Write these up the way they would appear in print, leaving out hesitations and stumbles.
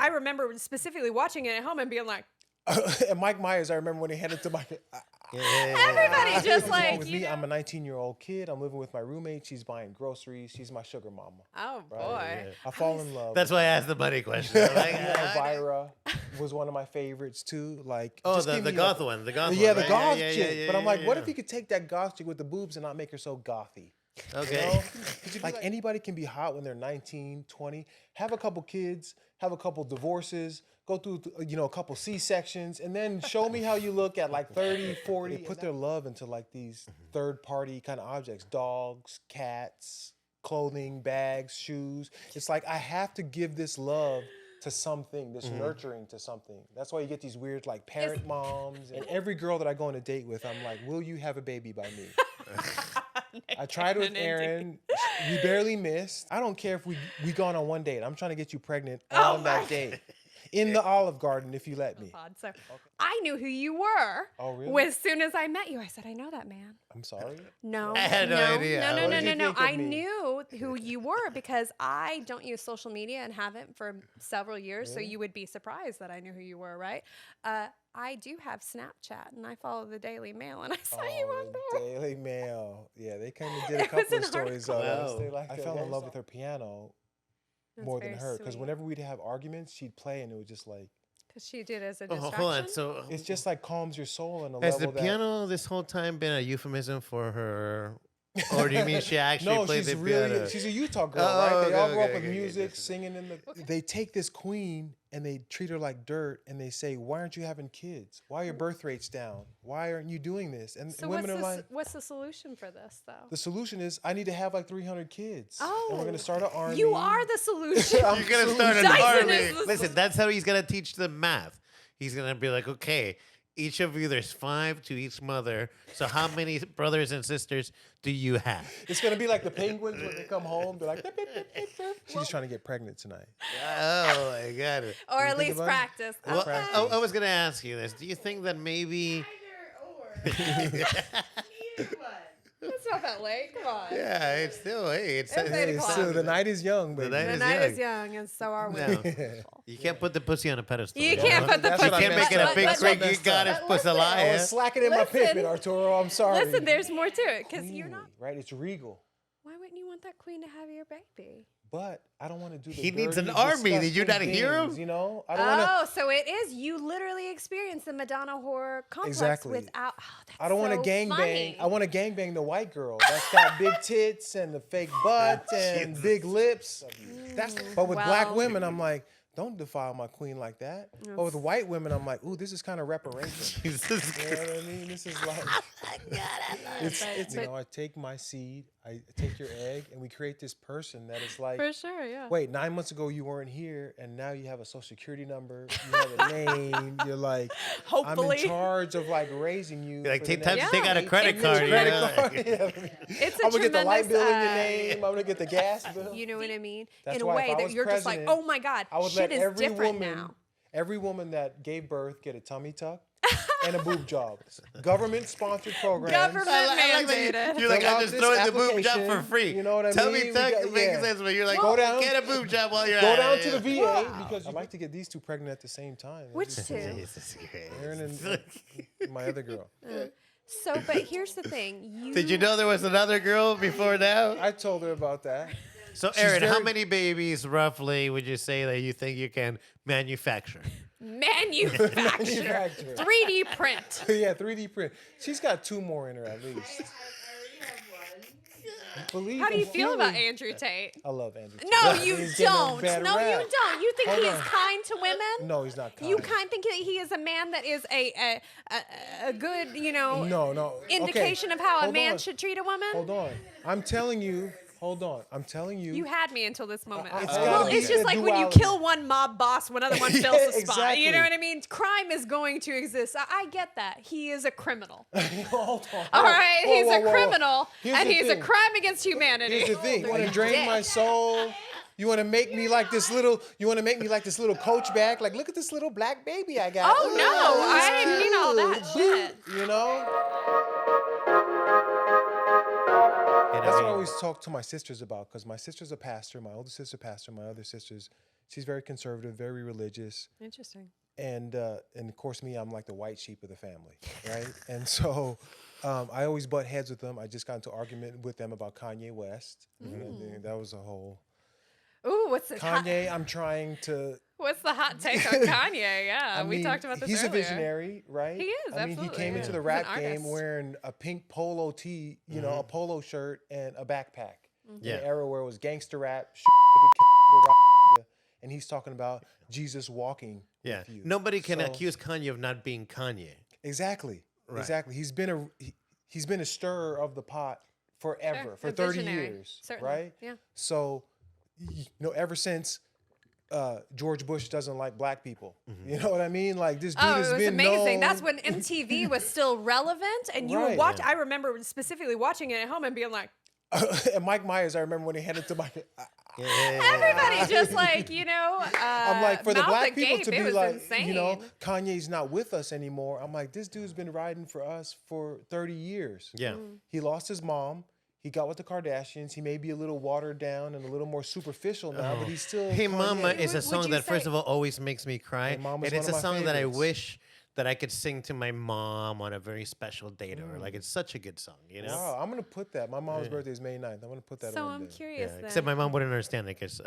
I remember specifically watching it at home and being like, And Mike Myers, I remember when he handed to Mike. everybody just like, with me, I'm a 19-year-old kid. I'm living with my roommate. She's buying groceries. She's my sugar mama. oh Right? boy. I fall in love. That's why I asked the money question. I'm like, Elvira was one of my favorites too. Like, oh, just the give me, goth like, one. The goth one. yeah, the right? goth Yeah, chick. yeah, But I'm like, yeah, what yeah. if you could take that goth chick with the boobs and not make her so gothy? Okay. You know? Like anybody can be hot when they're 19, 20, have a couple kids, have a couple divorces, go through, a couple C-sections, and then show me how you look at like 30, 40. They put their love into like these third-party kind of objects, dogs, cats, clothing, bags, shoes. It's like, I have to give this love to something, this nurturing to something. That's why you get these weird like parent moms. And every girl that I go on a date with, I'm like, will you have a baby by me? I tried with Aaron. We barely missed. I don't care if we gone on one date. I'm trying to get you pregnant on that date. In the Olive Garden, if you let me. So I knew who you were. Oh, really? As soon as I met you, I said, I know that man. I'm sorry? No. I had no idea. No. What did you think of I me? knew who you were because I don't use social media and haven't for several years. So you would be surprised that I knew who you were, right? I do have Snapchat and I follow the Daily Mail and I saw you on the there. Daily Mail. Yeah, they kind of did a It was couple of an stories article. on us. Wow. They liked I fell in love with her piano That's more than very her. Because sweet. whenever we'd have arguments, she'd play and it was just like, Because she did as a Oh, distraction. hold on. So it's just like calms your soul in a has level the piano this whole time been a euphemism for her? Or do you mean she actually No, played she's the really, piano? she's a Utah girl, Oh, right? They okay, all grew up okay, with okay, music, okay. singing in the. They take this queen and they treat her like dirt, and they say, "Why aren't you having kids? Why are your birth rates down? Why aren't you doing this?" And So women are like, what's the solution for this, though? "The solution is I need to have like 300 kids. Oh, and we're gonna start an army." You are the solution. I'm You're gonna start an Dyson army. is the Listen, that's how he's gonna teach them math. He's gonna be like, okay, each of you, there's 5 to each mother. So how many brothers and sisters do you have? It's gonna be like the penguins when they come home. They're like, "Beep, beep, beep, beep, beep." She's just trying to get pregnant tonight. Oh, I got it. or at think least about it? practice. Well, Okay. I was gonna ask you this. Do you think that maybe? It's not that late. Come on. Yeah, it's still it's. It's 8 o'clock. So the night is young, baby. night The is night young. is young, and so are we. No. You can't put the pussy on a pedestal. You can't put the That's pussy. what I can't messed make it a up. big That's what I Greek messed goddess up. But listen, I Pussalia. was slacking in my Listen. pivot, Arturo. I'm sorry. Listen, there's more to it because you're not. Right? It's regal. Why wouldn't you want that queen to have your baby? But I don't want to do the He needs an dirty, army. Did you disgusting not hear him? things, You know? I don't want to. Oh, so it is. You literally experience the Madonna horror complex Exactly. without. Oh, that's I don't want to so gang funny. bang. I want to gang bang the white girl that's got big tits and the fake butt and big lips. But with black Well- women, I'm like, don't defile my queen like that. But with white women, I'm like, ooh, this is kind of reparation. Jesus You know what I mean? This is like, it's But- I take my seed, I take your egg, and we create this person that is like, For sure, yeah. wait, 9 months ago you weren't here, and now you have a social security number, you have a name, you're like, I'm Hopefully. in charge of like raising you. Like for take the time next to take out a 18 credit years. card. You Credit know? card, yeah. It's a I'm gonna get the light tremendous, bill in your name. I'm gonna get the gas bill. You know what I mean? That's In a why if way I that was you're just like, president, oh my God, I would shit let is every different woman, now. every woman that gave birth get a tummy tuck and a boob job. Government-sponsored programs. Government I like that mandated. you're like, Fill I'm out just this throwing the boob job for application, free. you know what I Tell mean? me, We Tuck, got- it makes yeah. sense, but you're like, Go down. get a boob job while you're Go at down it. to the VA Wow. because I'd like to get these two pregnant at the same time. Which two? Jesus Christ. Aaron and my other girl. So, but here's the thing. Did you know there was another girl before now? I told her about that. So, She's Aaron, how very- many babies roughly would you say that you think you can manufacture? manufacture, Manufacture. 3D print? Yeah, 3D print. She's got 2 more in her at least. Believe How do you and feel about feeling. Andrew Tate? I love Andrew. Tate. No, you He's getting a don't. bad No, you rap. don't. You think Hold he is on. kind to women? No, he's not kind. You kind think that he is a man that is a good, No. indication Okay. of how a Hold man on. should treat a woman? Hold on. I'm telling you. Hold on. I'm telling you. You had me until this moment. It's well, gotta be it's just a like when you duality. kill one mob boss, one other one fills Yeah, the spot. You exactly. know what I mean? Crime is going to exist. I get that. He is a criminal. Hold on. All right? Whoa, he's whoa, a whoa, whoa. criminal, Here's and the he's a thing. crime against humanity. Here's the thing. You want to Dick. drain my soul? You want to make me like this little? You want to make me like this little coach back? Like, look at this little black baby I got. Oh, no. I didn't mean all that shit. You know? And That's I what I mean, always talk to my sisters about, because my sister's a pastor, my older sister's a pastor, my other sister's, She's very conservative, very religious. Interesting. And of course, me, I'm like the white sheep of the family, right? And so I always butt heads with them. I just got into argument with them about Kanye West. And that was a whole... Ooh, what's the Kanye, I'm trying to... What's the hot take on Kanye? Yeah, we talked about this He's earlier. a visionary, right? He is, I mean, he absolutely, came into yeah. the He's rap an game artist. wearing a pink polo tee, you know, a polo shirt and a backpack. Yeah. In an era where it was gangster rap, and he's talking about Jesus walking with you. Nobody can So- accuse Kanye of not being Kanye. Exactly. Right. Exactly. He's been a stirrer of the pot forever, Sure, for a 30 visionary, years, certainly, right? yeah. So, you know, ever since George Bush doesn't like black people, you know what I mean? Like this dude Oh, has it was been amazing. known- That's when MTV was still relevant, and you were Right. watching. I remember specifically watching it at home and being like, and Mike Myers, I remember when he handed to Mike. everybody just like, you know, I'm like, for the mouth black agape, people to it be was like, insane. you know, Kanye's not with us anymore. I'm like, this dude's been riding for us for 30 years. Yeah. He lost his mom. He got with the Kardashians. He may be a little watered down and a little more superficial now, but he's still. Hey Kanye. Mama is a Would song you that, first say- of all, always makes me cry. Hey Mama's And it's a one of my song that I favorites. wish that I could sing to my mom on a very special date or like it's such a good song, you know? Wow, I'm gonna put that. My mom's birthday is May 9th. I'm gonna put that So on I'm there. curious Yeah, then. except my mom wouldn't understand it because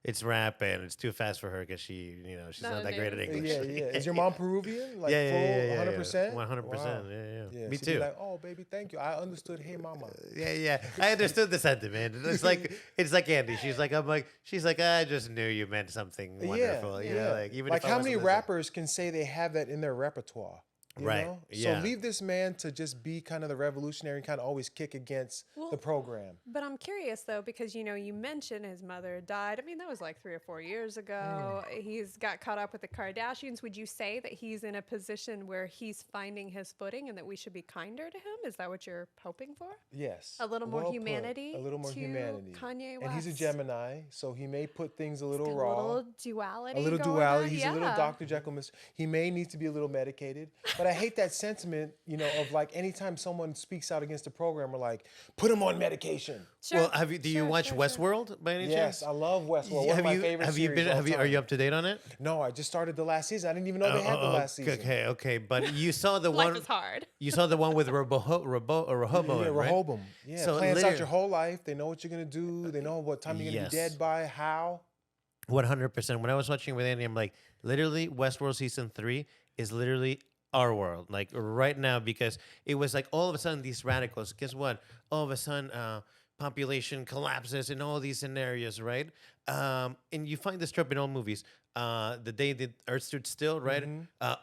it's rap and it's too fast for her because she, you know, she's Not not a that great at native English. Yeah, yeah. Is your mom Peruvian? Like yeah, full yeah, yeah, 100%? 100%. Wow. Yeah. Me she'd be too. like, oh, baby, thank you. I understood. Hey, mama. Yeah. I understood the sentiment. It's like Andie. She's like, I just knew you meant something wonderful. You know, like even like if I how wasn't many listening. rappers can say they have that in their repertoire? You Right, know? yeah. So leave this man to just be kind of the revolutionary, kind of always kick against the program. But I'm curious though, because you know, you mentioned his mother died. I mean, that was like 3 or 4 years ago. He's got caught up with the Kardashians. Would you say that he's in a position where he's finding his footing and that we should be kinder to him? Is that what you're hoping for? Yes. A little more Well put. humanity A little more to humanity. Kanye And he's a West. Gemini, so he may put things a little A raw. little duality. A little going duality. on. He's yeah. a little Dr. Jekyll, Mr. He may need to be a little medicated. But I hate that sentiment, you know, of like anytime someone speaks out against a program, we're like, put him on medication. Sure, Well, do you sure, watch sure. Westworld by any Yes, chance? I love Westworld. One of my favorite series all are you time. up to date on it? No, I just started the last season. I didn't even know they had the last season. Okay. But you saw the Life one. is hard. You saw the one with Rehoboam, Yeah, right? Rehoboam. Yeah, So plans out literally- your whole life. They know what you're gonna do. They know what time you're gonna Yes. be dead by. How? 100%. When I was watching with Andy, I'm like, literally, Westworld season 3 is literally our world, like right now, because it was like all of a sudden these radicals. Guess what? All of a sudden, population collapses in all these scenarios, right? And you find this trope in all movies. The day the Earth stood still, right?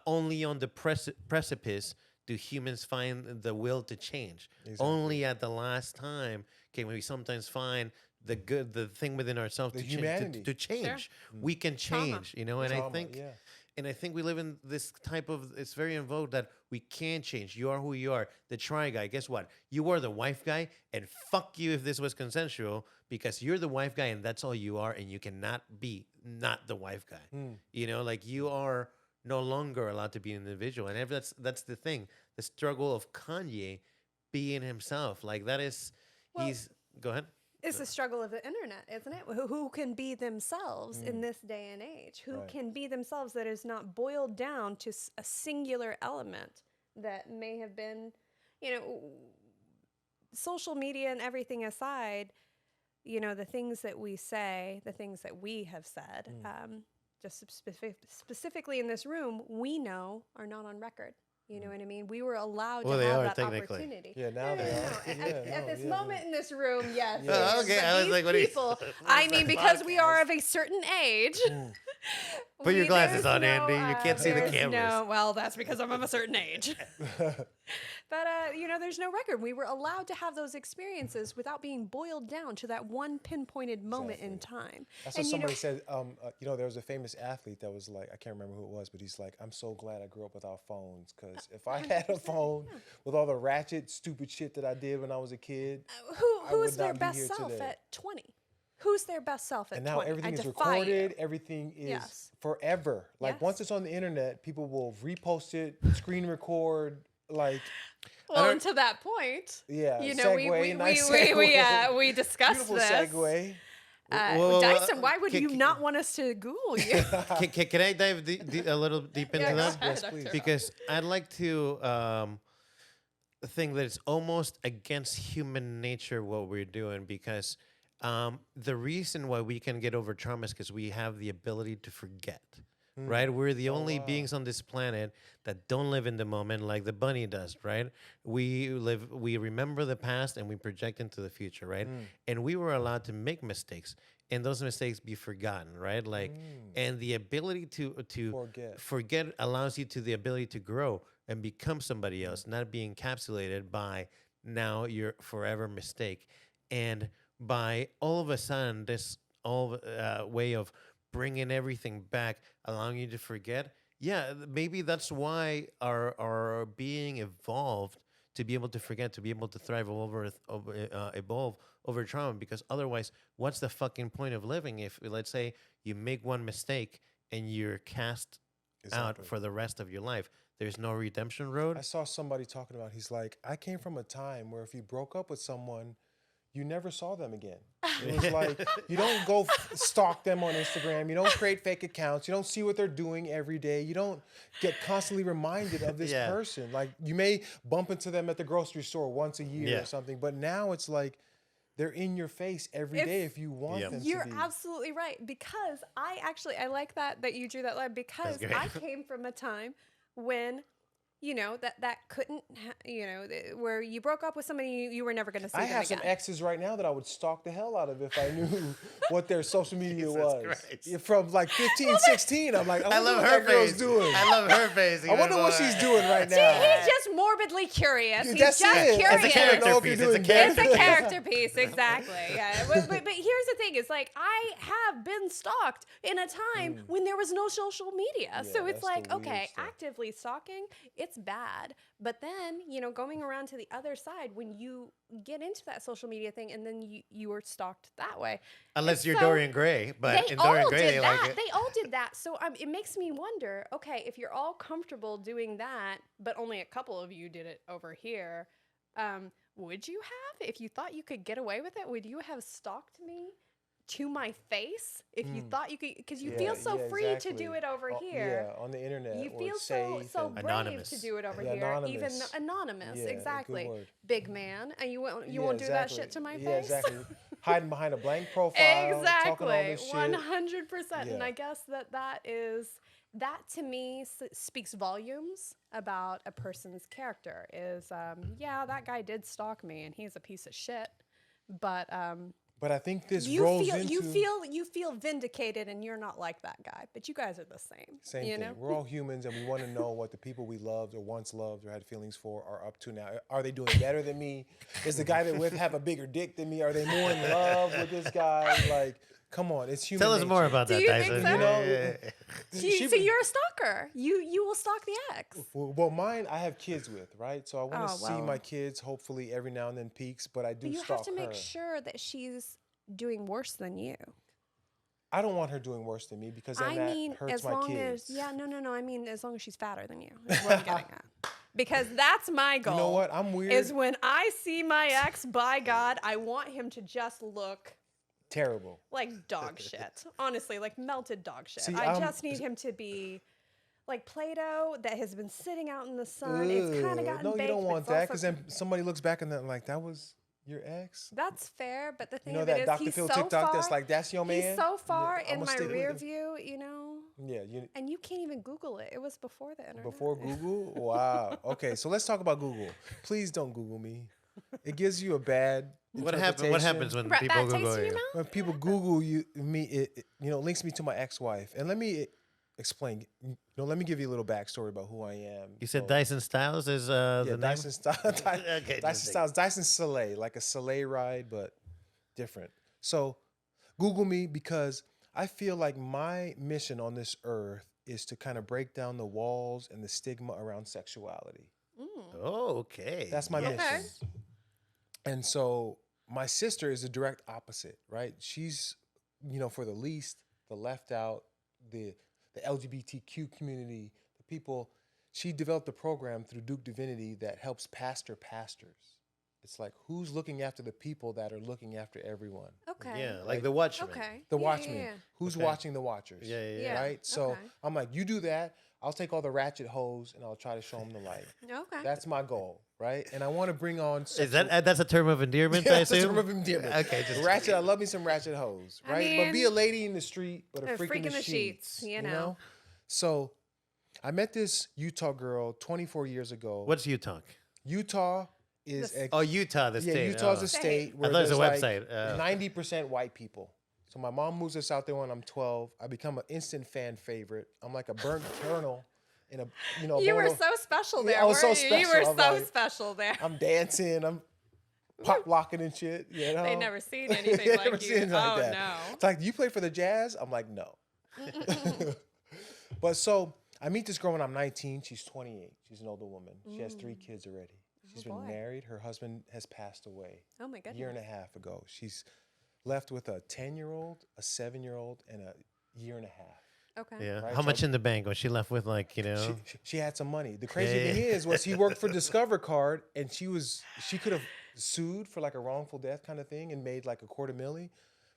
Only on the precipice do humans find the will to change. Only at the last time can we sometimes find the good, the thing within ourselves The to humanity. change. To change, we can change. You know, and Trauma, I think. yeah. And I think we live in this type of, it's very in vogue that we can change. You are who you are. The try guy, guess what? You are the wife guy, and fuck you if this was consensual, because you're the wife guy and that's all you are, and you cannot be not the wife guy. You know, like you are no longer allowed to be an individual. And if that's the thing, the struggle of Kanye being himself. Like that is, go ahead. It's the struggle of the internet, isn't it? Who can be themselves in this day and age? Who can be themselves that is not boiled down to a singular element that may have been, you know, social media and everything aside, you know, the things that we say, the things that we have said, just specifically in this room, we know are not on record. You know what I mean? We were allowed Well, to they have are that technically. opportunity. Yeah, now they are. At this moment in this room, yes. Oh, yes. okay. But I was these like, what are you- people, what is I that mean, because we are podcast? of a certain age. Put your glasses there's on, Andy. You can't see the there's cameras. No, well, that's because I'm of a certain age. But, you know, there's no record. We were allowed to have those experiences without being boiled down to that one pinpointed moment in time. That's And, what you know, somebody said. You know, there was a famous athlete that was like, I can't remember who it was, but he's like, I'm so glad I grew up without phones, because if I had a phone with all the ratchet, stupid shit that I did when I was a kid, I who's would their not be best here self today. at 20? Who's their best self at And now 20? everything I is defy you. recorded. Everything is Yes. forever. Like Yes. once it's on the internet, people will repost it, screen record. Like, Well, and to that point, yeah, you know, segue, nice we segue. discussed Beautiful this. segue. Dyson, why would can- you can- not want us to Google you? Can I dive a little deep into Yeah, go that? ahead, Yes, please. Because I'd like to think that it's almost against human nature what we're doing, because the reason why we can get over trauma is because we have the ability to forget. Right, we're the only beings on this planet that don't live in the moment like the bunny does. Right, we remember the past and we project into the future. Right, and we were allowed to make mistakes, and those mistakes be forgotten. Right, like, and the ability to forget allows you to the ability to grow and become somebody else, not be encapsulated by now your forever mistake, and by all of a sudden this way of bringing everything back, allowing you to forget. Yeah, maybe that's why our being evolved to be able to forget, to be able to thrive evolve over trauma. Because otherwise, what's the fucking point of living if, let's say, you make one mistake and you're cast out for the rest of your life? There's no redemption road. I saw somebody talking about, he's like, I came from a time where if you broke up with someone, you never saw them again. It was like, you don't go stalk them on Instagram. You don't create fake accounts. You don't see what they're doing every day. You don't get constantly reminded of this person. Like, you may bump into them at the grocery store once a year or something, but now it's like they're in your face every day if you want them to be. You're absolutely right, because I like that you drew that line, because I came from a time when, you know, that couldn't, where you broke up with somebody, you were never going to see them again. I have some exes right now that I would stalk the hell out of if I knew what their social media was. Christ. From like 15, 16, I'm like, I wonder what that girl's doing. I love her face. I wonder what she's doing right now. See, he's just morbidly curious. He's That's just it. curious. It's a character piece. It's a character piece, exactly. Yeah, but here's the thing: is like I have been stalked in a time when there was no social media, so it's like, okay, actively stalking, it's bad. But then, going around to the other side, when you get into that social media thing, and then you were stalked that way. Unless you're Dorian Gray, but in Dorian Gray, they like it. They all did that. So it makes me wonder, okay, if you're all comfortable doing that, but only a couple of you did it over here, would you have, if you thought you could get away with it, would you have stalked me to my face if you thought you could? Because you feel so free to do it over here. Yeah, on the internet. You feel so brave anonymous. to do it over here, Anonymous. even anonymous. Yeah, exactly, good word. big man, and you won't do that shit to my face. Yeah, exactly. Hiding behind a blank profile, talking all this shit. 100%. And I guess that to me speaks volumes about a person's character. Is that guy did stalk me, and he's a piece of shit, but I think this rolls into... You feel vindicated, and you're not like that guy. But you guys are the same. Same thing. We're all humans, and we want to know what the people we loved or once loved or had feelings for are up to now. Are they doing better than me? Is the guy they're with have a bigger dick than me? Are they more in love with this guy? Like, come on, it's human Tell us nature. more about that, Do you Dyson. think so? So you're a stalker. You will stalk the ex. Well, mine, I have kids with, right? So I want to see my kids, hopefully every now and then peaks, but I do But you stalk have to make her. sure that she's doing worse than you. I don't want her doing worse than me because then that hurts as my long kids. as I mean, as long as she's fatter than you. Is what I'm getting at. Because that's my goal. You know what? I'm weird. Is when I see my ex, by God, I want him to just look terrible, like dog shit. Honestly, like melted dog shit. See, I just need him to be like Play-Doh that has been sitting out in the sun. It's kind of gotten No, baked. you don't but want it's that also- because then somebody looks back and they're like, that was your ex? That's fair, but the thing You know of it that is, Dr. he's Phil so TikTok far, that's like, that's your man? he's so far Yeah, in I'ma my stick with rear him. view, Yeah, and you can't even Google it. It was before the internet. before Google? Wow. Okay, so let's talk about Google. Please don't Google me. It gives you a bad What happens when people bad Google taste in you? your mouth? When people Google me, it links me to my ex-wife. And let me explain. Let me give you a little backstory about who I am. You said So- Dyson Styles is the name? Dyson Styles. Okay, Dyson just Styles. Dyson Soleil, like a Soleil ride, but different. So Google me because I feel like my mission on this earth is to kind of break down the walls and the stigma around sexuality. Oh, okay. That's my Yes. mission. And so my sister is the direct opposite, right? She's, for the least, the left out, the LGBTQ community, the people. She developed a program through Duke Divinity that helps pastor pastors. It's like, who's looking after the people that are looking after everyone? Okay. Yeah, like the Watchmen. Okay. The Yeah, Watchmen. yeah, Who's Okay. watching the Watchers? Yeah, yeah, yeah. Yeah. Right? So Okay. I'm like, you do that. I'll take all the ratchet hoes and I'll try to show them the light. Yeah. Okay. That's my goal, right? And I want to bring on Is that that's a term of endearment? I That's a assume? term of endearment. Okay, just ratchet. I love me some ratchet hoes, I right? But be mean, a lady in the street, but a a freak in the sheets. you know. So I met this Utah girl 24 years ago. What's Utah? Utah is The- Oh, Utah, the state. Utah's oh. a state where thought it was there's a like website. 90% white people. So my mom moves us out there when I'm 12. I become an instant fan favorite. I'm like a burnt kernel in a You were bowl of- so special Yeah, there. I was so weren't you? You special. were I'm so like- special there. I'm dancing. I'm pop locking and shit. You know? They never seen anything They like never you. seen anything like Oh, that. no. It's like, do you play for the Jazz? I'm like, no. But so I meet this girl when I'm 19. She's 28. She's an older woman. She has 3 kids already. She's been boy. married. Her husband has passed away Oh, my a goodness. year and a half ago. She's left with a 10-year-old, a 7-year-old, and a year and a half. Okay. Yeah. Right, How so- much in the bank was she left with? Like, you know. She had some money. The crazy Yeah. thing is he worked for Discover Card, and she could have sued for like a wrongful death kind of thing and made like $250,000,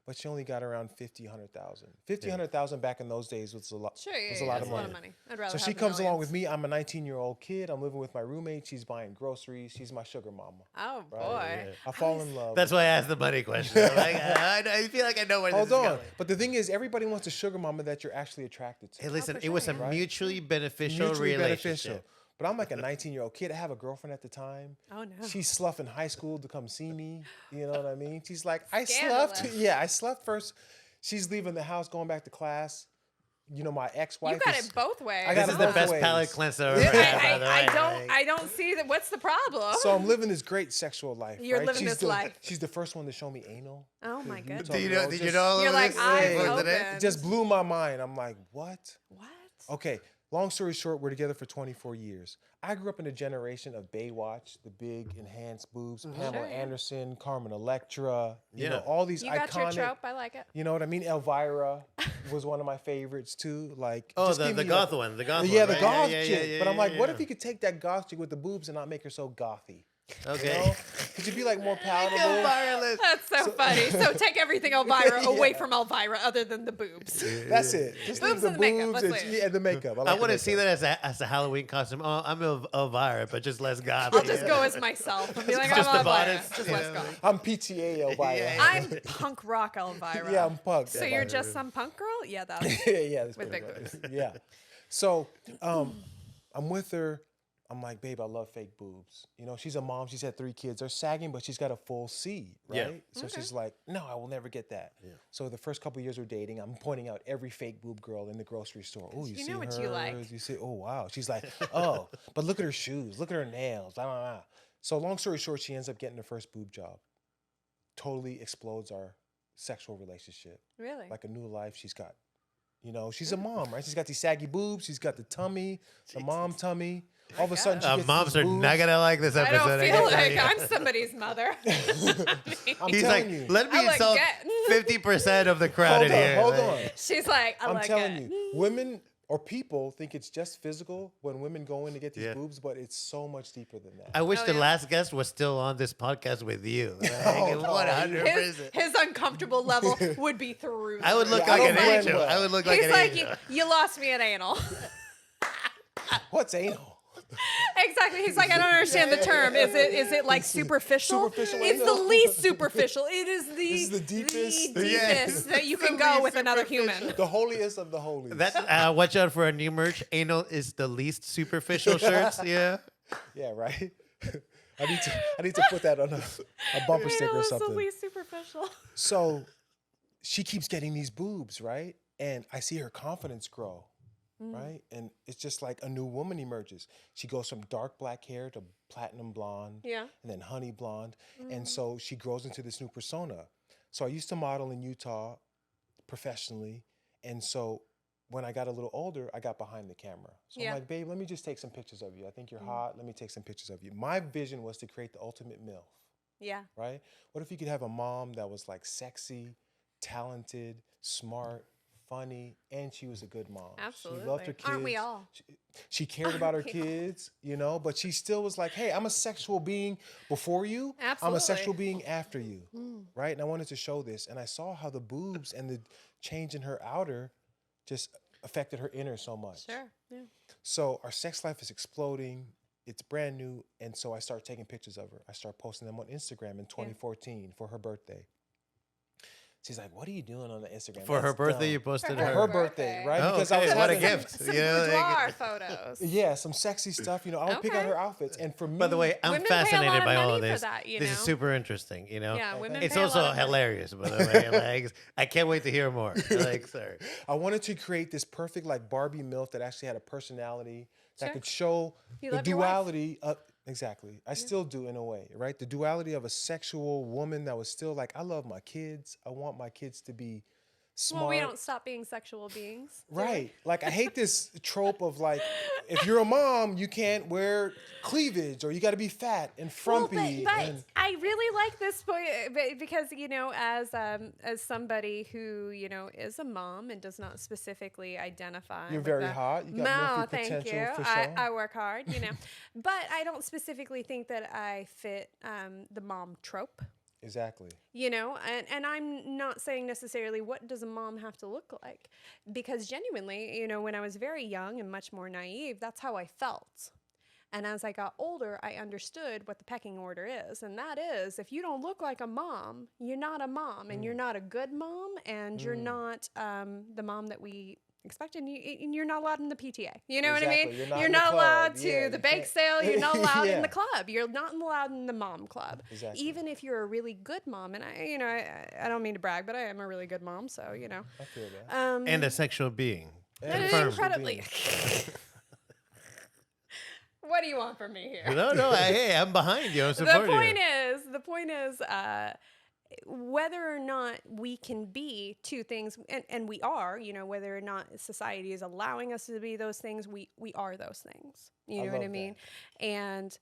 but she only got around 100,000. 100,000 back in those days was a lot. Sure, yeah, was yeah, a lot that's of money. I'd rather So have she the comes along millions. with me. I'm a 19-year-old kid. I'm living with my roommate. She's buying groceries. She's my sugar mama. Oh, boy. Right? I fall in love. That's why I asked the money question. I'm like, I feel like I know where this Hold is on. going. But the thing is, everybody wants a sugar mama that you're actually attracted to. Hey, listen, for it was a sure. Right? mutually beneficial Mutually relationship. beneficial. But I'm like a 19-year-old kid. I have a girlfriend at the time. Oh, no. She's sloughing high school to come see me. You know what I mean? She's like, I Scandalous. slept. Yeah, I slept first. She's leaving the house, going back to class. You know, my ex-wife. You got is- it both ways. I got This it is the both best ways. palate cleanser I've Yeah. ever had, by the way. I don't see that. What's the problem? So I'm living this great sexual life. You're right? living She's this the, life. She's the first one to show me anal. Oh, my goodness. Do you Girl, know? Did you just- know all You're of like, this? I'm before today? open. It just blew my mind. I'm like, what? What? Okay, long story short, we're together for 24 years. I grew up in a generation of Baywatch, the big enhanced boobs, Pamela Sure, yeah. Anderson, Carmen Electra, you Yeah. know, all these You iconic. got your trope. I like it. You know what I mean? Elvira was one of my favorites too. Like, Oh, just the give me, goth like- one. The goth Yeah, one. the right? goth Yeah, chick. yeah, But I'm like, yeah, what yeah. if you could take that goth chick with the boobs and not make her so gothy? Okay. You know? Could you be like more palatable? Environment. That's so funny. So take everything Elvira away from Elvira other than the boobs. That's it. Just leave Boobs the and the makeup. boobs Let's and, leave. yeah, the makeup. I like want the to see makeup. that as a Halloween costume. Oh, I'm Elvira, but just less goth. I'll just go as myself and be like, Just I'm the Elvira. bodice, Just you let's know? go. I'm PTA Elvira. Yeah. I'm punk rock Elvira. Yeah, I'm punk. So you're just some punk girl? Yeah, that's yeah, that's with pretty big much. boobs. Yeah. So I'm with her. I'm like, babe, I love fake boobs. You know, she's a mom. She's had 3 kids. They're sagging, but she's got a full C, right? Yeah. So she's like, no, I will never get that. So the first couple years we're dating, I'm pointing out every fake boob girl in the grocery store. Oh, you You see know what hers. you like. You see, oh, wow. She's like, oh, but look at her shoes. Look at her nails. Blah, blah, blah. So long story short, she ends up getting her first boob job. Totally explodes our sexual relationship. Really? Like a new life she's got. You know, she's a mom, right? She's got these saggy boobs. She's got the tummy, the mom tummy. All of a sudden, she gets Moms these are boobs. not gonna like this I episode. don't I feel can tell like you. I'm somebody's mother. I'm He's telling like, you. let me I like insult it. 50% of the crowd in here. Hold Like, on. She's like, I I'm like telling it. you, women or people think it's just physical when women go in to get these Yeah. boobs, but it's so much deeper than that. I wish Oh, the yeah. last guest was still on this podcast with you. Like, no. 100%. His uncomfortable level would be through. I would the look roof. Yeah, I like an don't blend angel. well. I would look like He's an like, angel. you lost me at anal. What's anal? Exactly. He's like, I don't understand the term. Is it like superficial? Superficial It's the anal? least superficial. It is the This is the deepest. the Yeah. deepest that you The can go least with another human. The holiest of the holies. That's watch out for our new merch. Anal is the least superficial shirts. Yeah. Yeah, right? I need to put that on a bumper sticker Anal or is the something. least superficial. So she keeps getting these boobs, right? And I see her confidence grow, right? And it's just like a new woman emerges. She goes from dark black hair to platinum blonde, Yeah. and then honey blonde. And so she grows into this new persona. So I used to model in Utah professionally. And so when I got a little older, I got behind the camera. So Yeah. I'm like, babe, let me just take some pictures of you. I think you're hot. Let me take some pictures of you. My vision was to create the ultimate MILF. Yeah. Right? What if you could have a mom that was like sexy, talented, smart, funny, and she was a good mom. Absolutely. She loved her kids. Aren't we all? She cared about her kids, you know, but she still was like, hey, I'm a sexual being before you. I'm a sexual Absolutely. being after you, right? And I wanted to show this. And I saw how the boobs and the change in her outer just affected her inner so much. Sure. Yeah. So our sex life is exploding. It's brand new. And so I start taking pictures of her. I start posting them on Instagram in 2014 for her birthday. She's like, what are you doing on the Instagram? For her That's birthday, dumb. you posted For her. her birthday, right? Oh, Because okay. I was What a having gift. Some You know, boudoir photos. Yeah, some sexy stuff. You know, I would pick out Okay. her outfits. And for me, By the way, I'm Women pay a lot fascinated of by all money of for this. that, you This is know? super interesting, you know? Yeah, women It's pay a also lot of money. hilarious, by the way. Like, I can't wait to hear more. Like, sorry. I wanted to create this perfect like Barbie MILF that actually had a personality that Sure. could show You the love your wife. duality of exactly. I still do in a way, right? The duality of a sexual woman that was still like, I love my kids. I want my kids to be smart. Well, we don't stop being sexual beings. do we? Right. Like I hate this trope of like, if you're a mom, you can't wear cleavage or you got to be fat and frumpy. But and I really like this point because you know, as somebody who you know is a mom and does not specifically identify. You're with very the- hot. You got No, milky thank potential you. for sure. I work hard, you know, but I don't specifically think that I fit the mom trope. Exactly. You know, and I'm not saying necessarily what does a mom have to look like, because genuinely, you know, when I was very young and much more naive, that's how I felt. And as I got older, I understood what the pecking order is. And that is, if you don't look like a mom, you're not a mom, and you're not a good mom, and you're not the mom that we expect, and you're not allowed in the PTA. You know what I Exactly. mean? You're not You're in the not club. allowed to Yeah, the you bake can't- sale. You're not allowed in Yeah. the club. You're not allowed in the mom club. Exactly. Even if you're a really good mom. And I don't mean to brag, but I am a really good mom. So, you know. I feel that. And a sexual being. That is Confirmed. incredibly. What do you want from me here? No, hey, I'm behind you. I'm supporting you. The point is, whether or not we can be two things, and we are, you know, whether or not society is allowing us to be those things, we are those things. You know what I love mean? And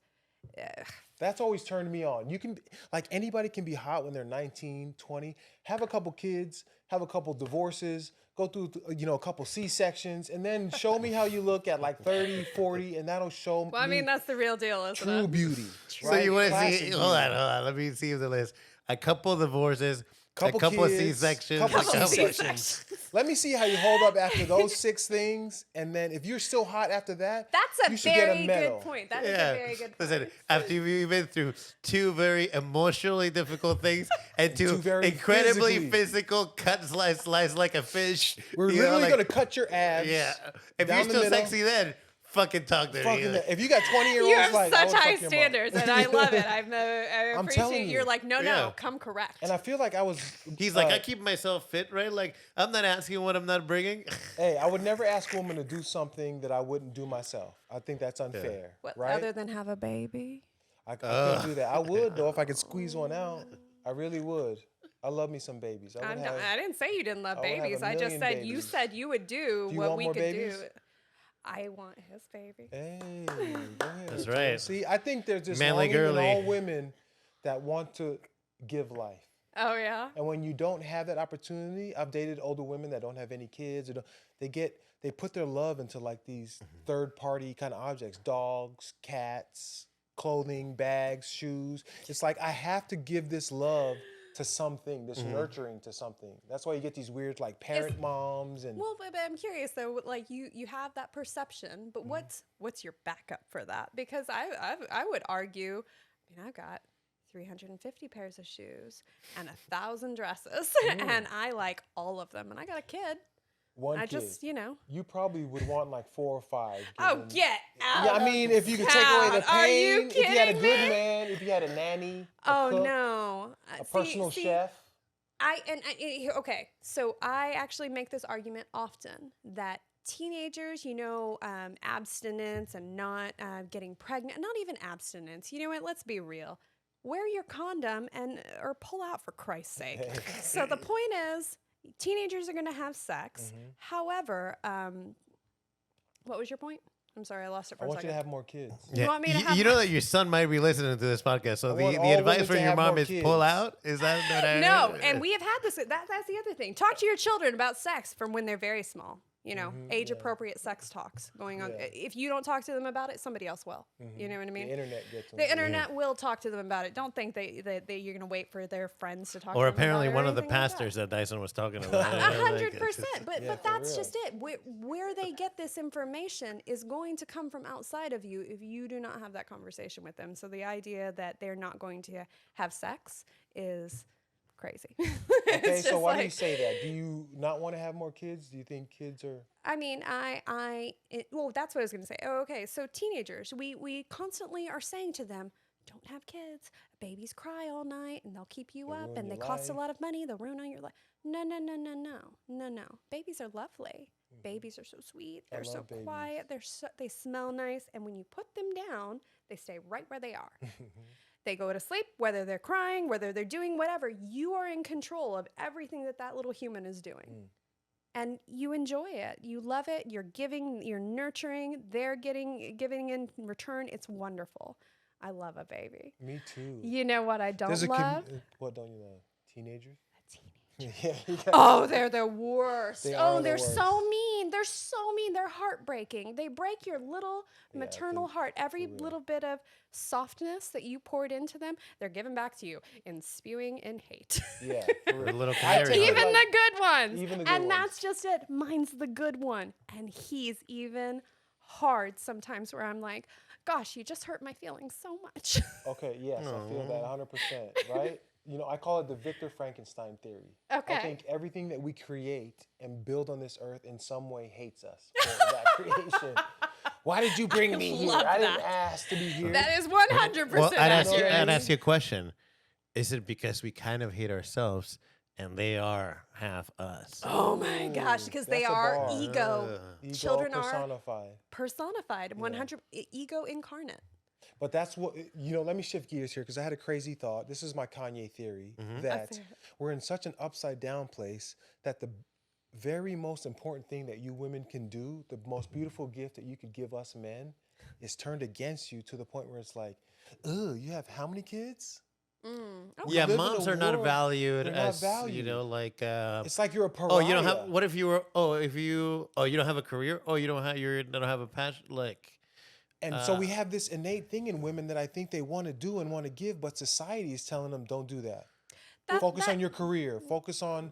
That's always turned me on. You can, like anybody can be hot when they're 19, 20, have a couple kids, have a couple divorces, go through, you know, a couple C-sections, and then show me how you look at like 30, 40, and that'll show well, I me mean, that's the real deal, isn't true it? beauty. So right? you want to Classic see? beauty. Hold on. Let me see the list. A couple divorces, a couple kids, C-sections, couple a couple- C-sections. Let me see how you hold up after those 6 things, and then if you're still hot after that, That's you a should get a very medal. good point. That is Yeah. a very good point. Listen, after you've been through 2 very emotionally difficult things and 2 2 very incredibly physically- physical cut, slice like a fish. We're you know, literally like- gonna cut your abs. Yeah. If down you're the still middle. sexy then, fucking talk to me. Fucking if you got 20-year-olds, You have like I such would high fuck your mom. standards, and I love it. I I'm appreciate telling you're you. like, no, Yeah. come correct. And I feel like I was. He's like, I keep myself fit, right? Like, I'm not asking what I'm not bringing. Hey, I would never ask a woman to do something that I wouldn't do myself. I think that's unfair, What, right? other than have a baby? I couldn't do that. I would though if I could squeeze one out. I really would. I love me some babies. I didn't say you didn't love I would have babies. a I just million said you babies. said you would do you what want we more could babies? do. I want his baby. Hey, go ahead. That's Victoria. right. See, I think there's this Manly longing in girly. all women that want to give life. Oh yeah. And when you don't have that opportunity, I've dated older women that don't have any kids. They put their love into like these third party kind of objects, dogs, cats, clothing, bags, shoes. It's like, I have to give this love to something, this nurturing to something. That's why you get these weird like parent moms and Well, but I'm curious though. Like you have that perception, but what's your backup for that? Because I would argue. I mean, I've got 350 pairs of shoes and 1,000 dresses, and I like all of them. And I got a kid. one I kid. just, you know. You probably would want like 4 or 5. Oh, given- get out! Yeah, I mean, if you could take away the town. Are you pain, if you had a kidding good me? man, if you had a nanny, a Oh cook, no! a personal chef. Okay, so I actually make this argument often that teenagers, you know, abstinence and not getting pregnant, not even abstinence. You know what? Let's be real. Wear your condom or pull out for Christ's sake. So the point is, teenagers are going to have sex. However, what was your point? I'm sorry, I lost it for I a want you second. to have more kids. You want me to have you know that your son might be listening to this podcast, so I want the all advice women from to your have mom more is pull kids. out. Is that what I No, heard? and we have had this. That's the other thing. Talk to your children about sex from when they're very small. You know, age appropriate sex talks going on. Yeah. If you don't talk to them about it, somebody else will. You know what I mean? The internet gets them. The internet will talk to them about it. Don't think that you're going to wait for their friends to talk Or to them apparently about it one or of the anything like pastors that. that Dyson was talking about. 100%. But Yeah, for that's real. just it. Where they get this information is going to come from outside of you if you do not have that conversation with them. So the idea that they're not going to have sex is crazy. Okay, so why do you say that? Do you not want to have more kids? Do you think kids are... I mean, well, that's what I was going to say. Oh, okay. So teenagers, we constantly are saying to them, don't have kids. Babies cry all night and they'll keep you up ruin and they your cost a life. lot of money. They'll ruin all your life. No. Babies are lovely. Babies are so sweet. They're so love babies. quiet. They smell nice. And when you put them down, they stay right where they are. They go to sleep, whether they're crying, whether they're doing whatever. You are in control of everything that little human is doing. And you enjoy it. You love it. You're giving, you're nurturing. They're giving in return. It's wonderful. I love a baby. Me too. You know what I don't love? What don't you love? Teenagers? A teenager. Yeah. You got- Oh, they're the worst. They Oh, are the they're worst. so mean. They're so mean. They're heartbreaking. They break your little maternal heart. Every little bit of softness that you poured into them, they're giving back to you in spewing and hate. Yeah. For real. little I canary. take it Even like- the good ones. Even the good and ones. that's just it. Mine's the good one. And he's even hard sometimes where I'm like, gosh, you just hurt my feelings so much. Okay, yes, I feel that 100%, right? You know, I call it the Victor Frankenstein theory. Okay. I think everything that we create and build on this earth in some way hates us for that creation. Why did you bring me here? love I didn't that. ask to be here. That is 100% Well, I'd accurate. ask you a question. Is it because we kind of hate ourselves and they are half us? Oh my gosh, because they that's a are bar. ego. Ego Children personified. are personified, 100 ego incarnate. But that's what, you know, let me shift gears here because I had a crazy thought. This is my Kanye theory that Let's hear it. we're in such an upside down place that the very most important thing that you women can do, the most beautiful gift that you could give us men, is turned against you to the point where it's like, ugh, you have how many kids? Yeah, live in moms a are not world- valued they're not as, you valued. know, like... It's like you're a pariah. oh, you don't have... What if you were... Oh, you don't have a career? Oh, you don't have a passion? Like... And so we have this innate thing in women that I think they want to do and want to give, but society is telling them, don't do that. Focus on your career. Focus on,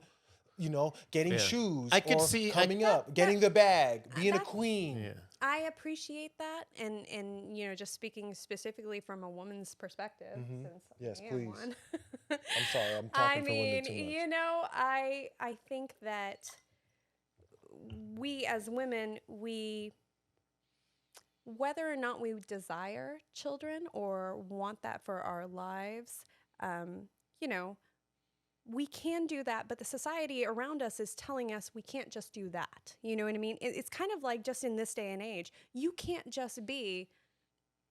you know, getting shoes. I could or see- coming up, getting the bag, being a queen. Yeah. I appreciate that, and you know, just speaking specifically from a woman's perspective, since Yes, I am please. one. I'm sorry, I'm I talking for mean, women too much. you know, I think that we as women, whether or not we desire children or want that for our lives, you know, we can do that, but the society around us is telling us we can't just do that. You know what I mean? It's kind of like just in this day and age, you can't just be,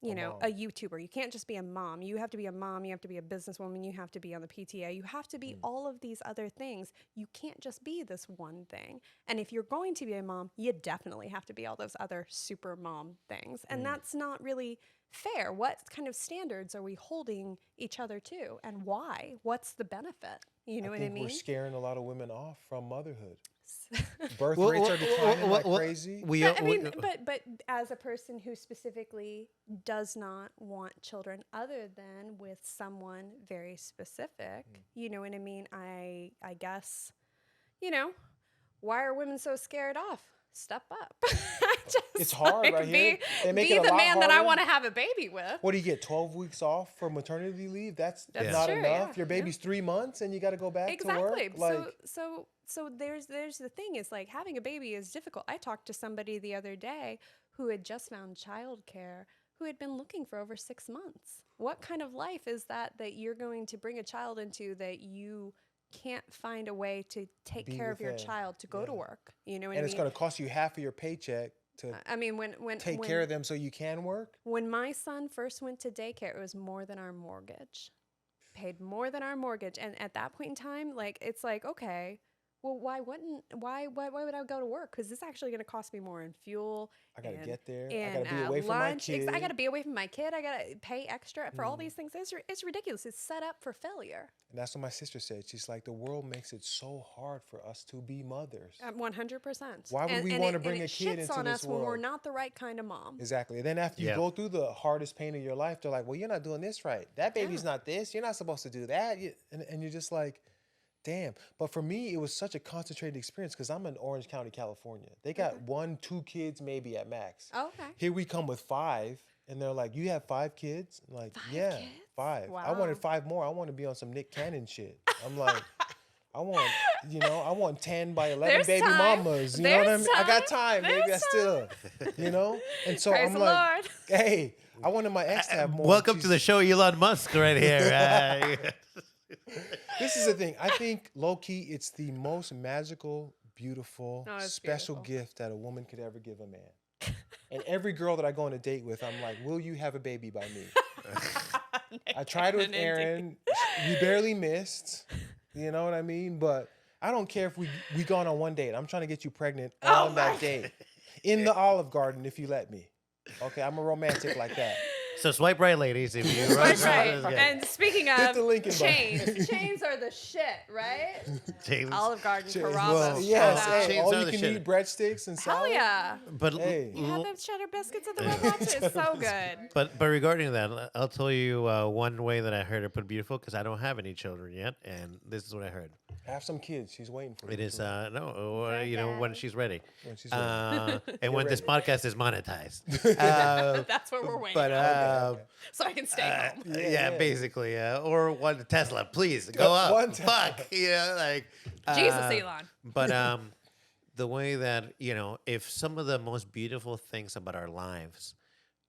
you know, a YouTuber. You can't just be a mom. You have to be a mom. You have to be a businesswoman. You have to be on the PTA. You have to be all of these other things. You can't just be this one thing. And if you're going to be a mom, you definitely have to be all those other super mom things. And that's not really fair. What kind of standards are we holding each other to, and why? What's the benefit? You know what I think mean? we're scaring a lot of women off from motherhood. Birth Well, rates are declining like well, crazy. But, I mean, but as a person who specifically does not want children other than with someone very specific, you know what I mean? I guess, you know, why are women so scared off? Step up. It's hard right here. They make be it a the lot man that I harder. want to have a baby with. What do you get? 12 weeks off for maternity leave? That's That's not true, enough. yeah, Your baby's 3 months and you got to go back to work. Exactly. Like, So there's the thing is like having a baby is difficult. I talked to somebody the other day who had just found childcare, who had been looking for over 6 months. What kind of life is that you're going to bring a child into that you can't find a way to take Be care of your within. child to go to work? You know what and I it's mean? going to cost you half of your paycheck to I mean, when take care of them so you can work. When my son first went to daycare, it was more than our mortgage. Paid more than our mortgage. And at that point in time, like, it's like, okay, Well, why would I go to work? Because it's actually going to cost me more in fuel. I gotta and, get there. I And gotta be away from my lunch. kid. I got to be away from my kid. I got to pay extra for all these things. It's ridiculous. It's set up for failure. And that's what my sister said. She's like, the world makes it so hard for us to be mothers. 100%. Why would we want to bring a kid shits into on this us when we're world? not the right kind of mom. Exactly. And then after you Yeah. go through the hardest pain of your life, they're like, well, you're not doing this right. That baby's not this. You're not supposed to do that. And you're just like, damn. But for me, it was such a concentrated experience because I'm in Orange County, California. They got 1, 2 kids maybe at max. Oh, okay. Here we come with 5. And they're like, you have 5 kids? I'm like, yeah, kids? 5. I Wow. wanted 5 more. I want to be on some Nick Cannon shit. I'm like, I want 10 by 11 There's baby time. mamas. You know what I There's mean? I got time. time, baby. I There's still, And so Praise I'm the like, Lord. hey, I wanted my ex to have more. Welcome to the show, Elon Musk, right here. This is the thing. I think low key, it's the most magical, beautiful, Oh, it's special beautiful. gift that a woman could ever give a man. And every girl that I go on a date with, I'm like, will you have a baby by me? I tried with Aaron. We barely missed. You know what I mean? But I don't care if we gone on one date. I'm trying to get you pregnant on that date. In the Olive Garden, if you let me. Okay, I'm a romantic like that. So swipe right, ladies, if you That's right. Yeah. And speaking Hit of the Lincoln button. chains are the shit, right? James. Olive Garden, Well, Carrabba's. yes, shout out. hey, Chains all are you the can shit. eat breadsticks and Hell salad. yeah. But Hey. You had them cheddar biscuits at the Red Lobster. It's so good. But regarding that, I'll tell you one way that I heard it put beautiful because I don't have any children yet, and this is what I heard. Have some kids. She's waiting for you. It is no, Okay. when she's ready, When she's ready. and when this ready. podcast is monetized. That's what we're waiting But on. So I can stay home. yeah, basically, or one Tesla, please go up. One Tesla. Fuck, like Jesus, Elon. But the way that if some of the most beautiful things about our lives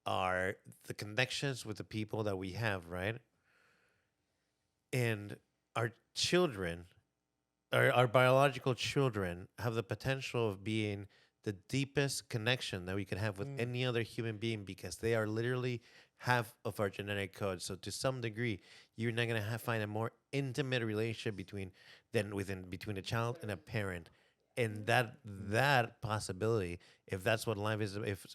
are the connections with the people that we have, right? And our children, our biological children, have the potential of being the deepest connection that we could have with any other human being because they are literally half of our genetic code. So to some degree, you're not gonna find a more intimate relationship between a child and a parent. And that possibility, if that's what life is, if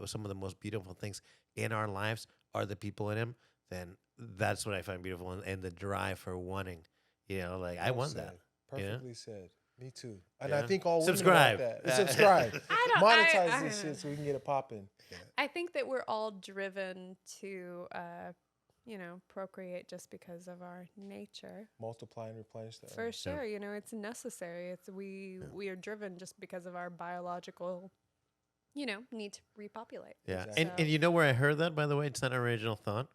some of the most beautiful things in our lives are the people in them, then that's what I find beautiful, and the drive for wanting, I want that. Perfectly said. Me too. And Yeah. I think all Subscribe. women want that. Subscribe. Monetize I this don't shit so we can get it popping. I think that we're all driven to, procreate just because of our nature. Multiply and replenish the For earth. sure, it's necessary. We are driven just because of our biological, need to repopulate. Yeah, Exactly. and you know where I heard that, by the way? It's not an original thought.